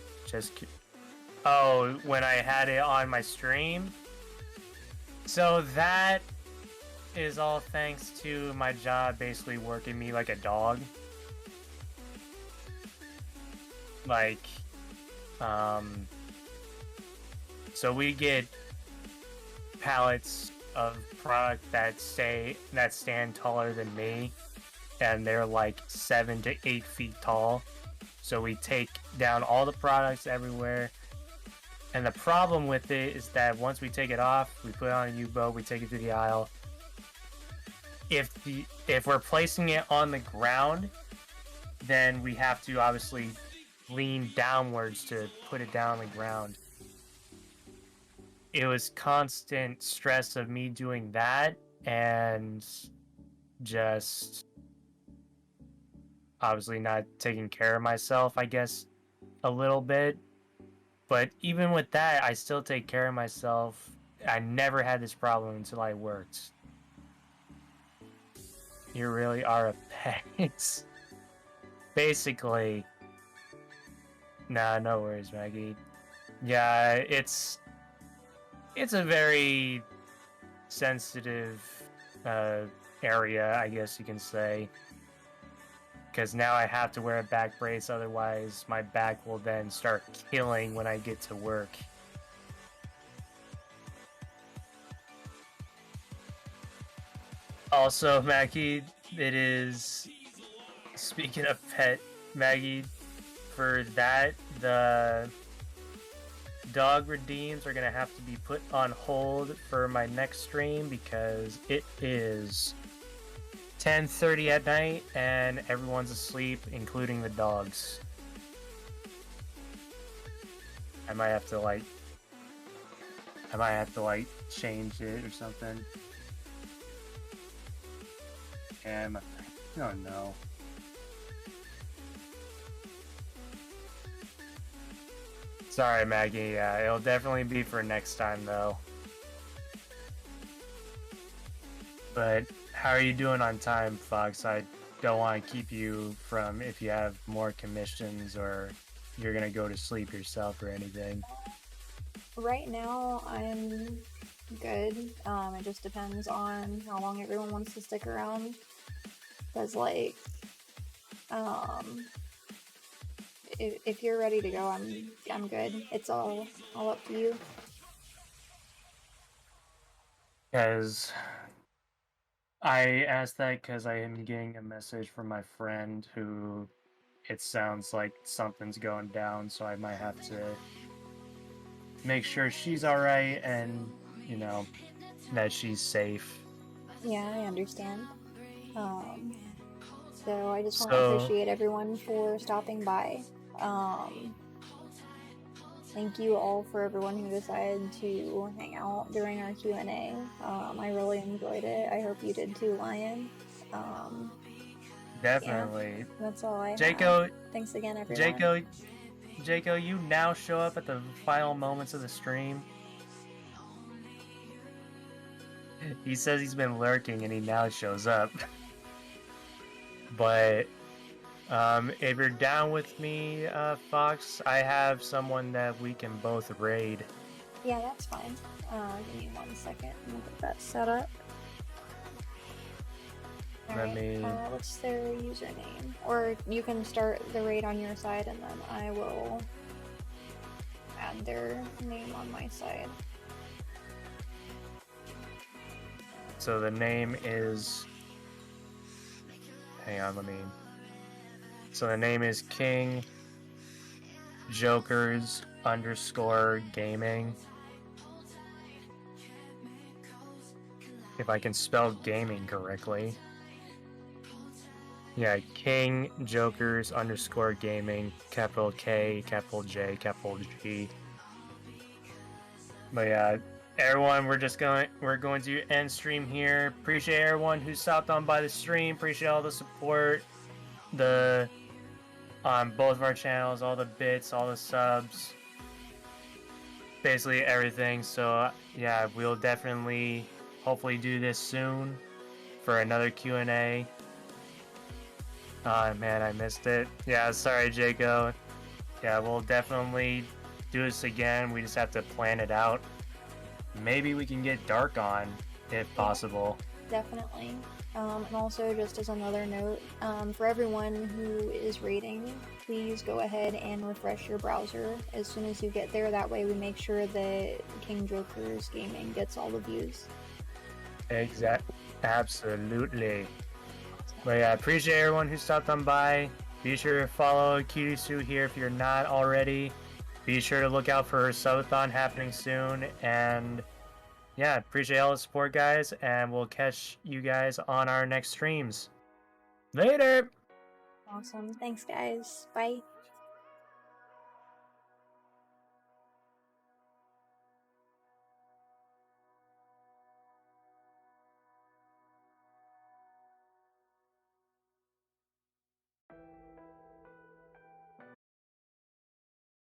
Oh, when I had it on my stream? So that is all thanks to my job basically working me like a dog. Like, so we get pallets of product that stand taller than me, and they're like 7 to 8 feet tall. So we take down all the products everywhere. And the problem with it is that once we take it off, we put it on a U-boat, we take it to the aisle. If we're placing it on the ground, then we have to obviously lean downwards to put it down on the ground. It was constant stress of me doing that, and just obviously not taking care of myself, I guess, a little bit. But even with that, I still take care of myself. I never had this problem until I worked. You really are a pet. Basically. Nah, no worries, Maggie. Yeah, it's a very sensitive area, I guess you can say. Because now I have to wear a back brace, otherwise my back will then start killing when I get to work. Also, Maggie, it is... Speaking of pet, Maggie, for that, the dog redeems are going to have to be put on hold for my next stream because it is 10:30 at night and everyone's asleep, including the dogs. I might have to change it or something. And oh no. Sorry, Maggie. Yeah, it'll definitely be for next time though. But how are you doing on time, Fox? I don't want to keep you from if you have more commissions or you're gonna go to sleep yourself or anything. Right now, I'm good. It just depends on how long everyone wants to stick around. Cause like, if you're ready to go, I'm good. It's all up to you. Because I asked that because I am getting a message from my friend who it sounds like something's going down, so I might have to make sure she's alright and, that she's safe. Yeah, I understand. So I just want to appreciate everyone for stopping by. thank you all for everyone who decided to hang out during our Q&A. I really enjoyed it. I hope you did too, Lion. Definitely. Yeah, that's all I Jaco, have. Thanks again, everyone. Jaco, you now show up at the final moments of the stream. He says he's been lurking and he now shows up. But if you're down with me, Fox, I have someone that we can both raid. Yeah, that's fine. Give me 1 second. Let me get that set up. Alright, what's their username? Or you can start the raid on your side and then I will add their name on my side. So the name is... Hang on, So the name is King Jokers _ gaming. If I can spell gaming correctly. Yeah, King Jokers _ gaming, capital K, capital J, capital G. But yeah, everyone, we're going to end stream here. Appreciate everyone who stopped on by the stream. Appreciate all the support, on both of our channels, all the bits, all the subs, basically everything. So yeah, we'll definitely hopefully do this soon for another Q&A. Oh man, I missed it. Yeah, sorry, Jaco. Yeah, we'll definitely do this again. We just have to plan it out. Maybe we can get Dark on, if possible. Definitely. And also, just as another note, for everyone who is raiding, please go ahead and refresh your browser as soon as you get there. That way we make sure that King Jokers Gaming gets all the views. Absolutely. But yeah, I appreciate everyone who stopped on by. Be sure to follow Kirisu here if you're not already. Be sure to look out for her subathon happening soon. And yeah, appreciate all the support, guys. And we'll catch you guys on our next streams. Later! Awesome. Thanks, guys. Bye.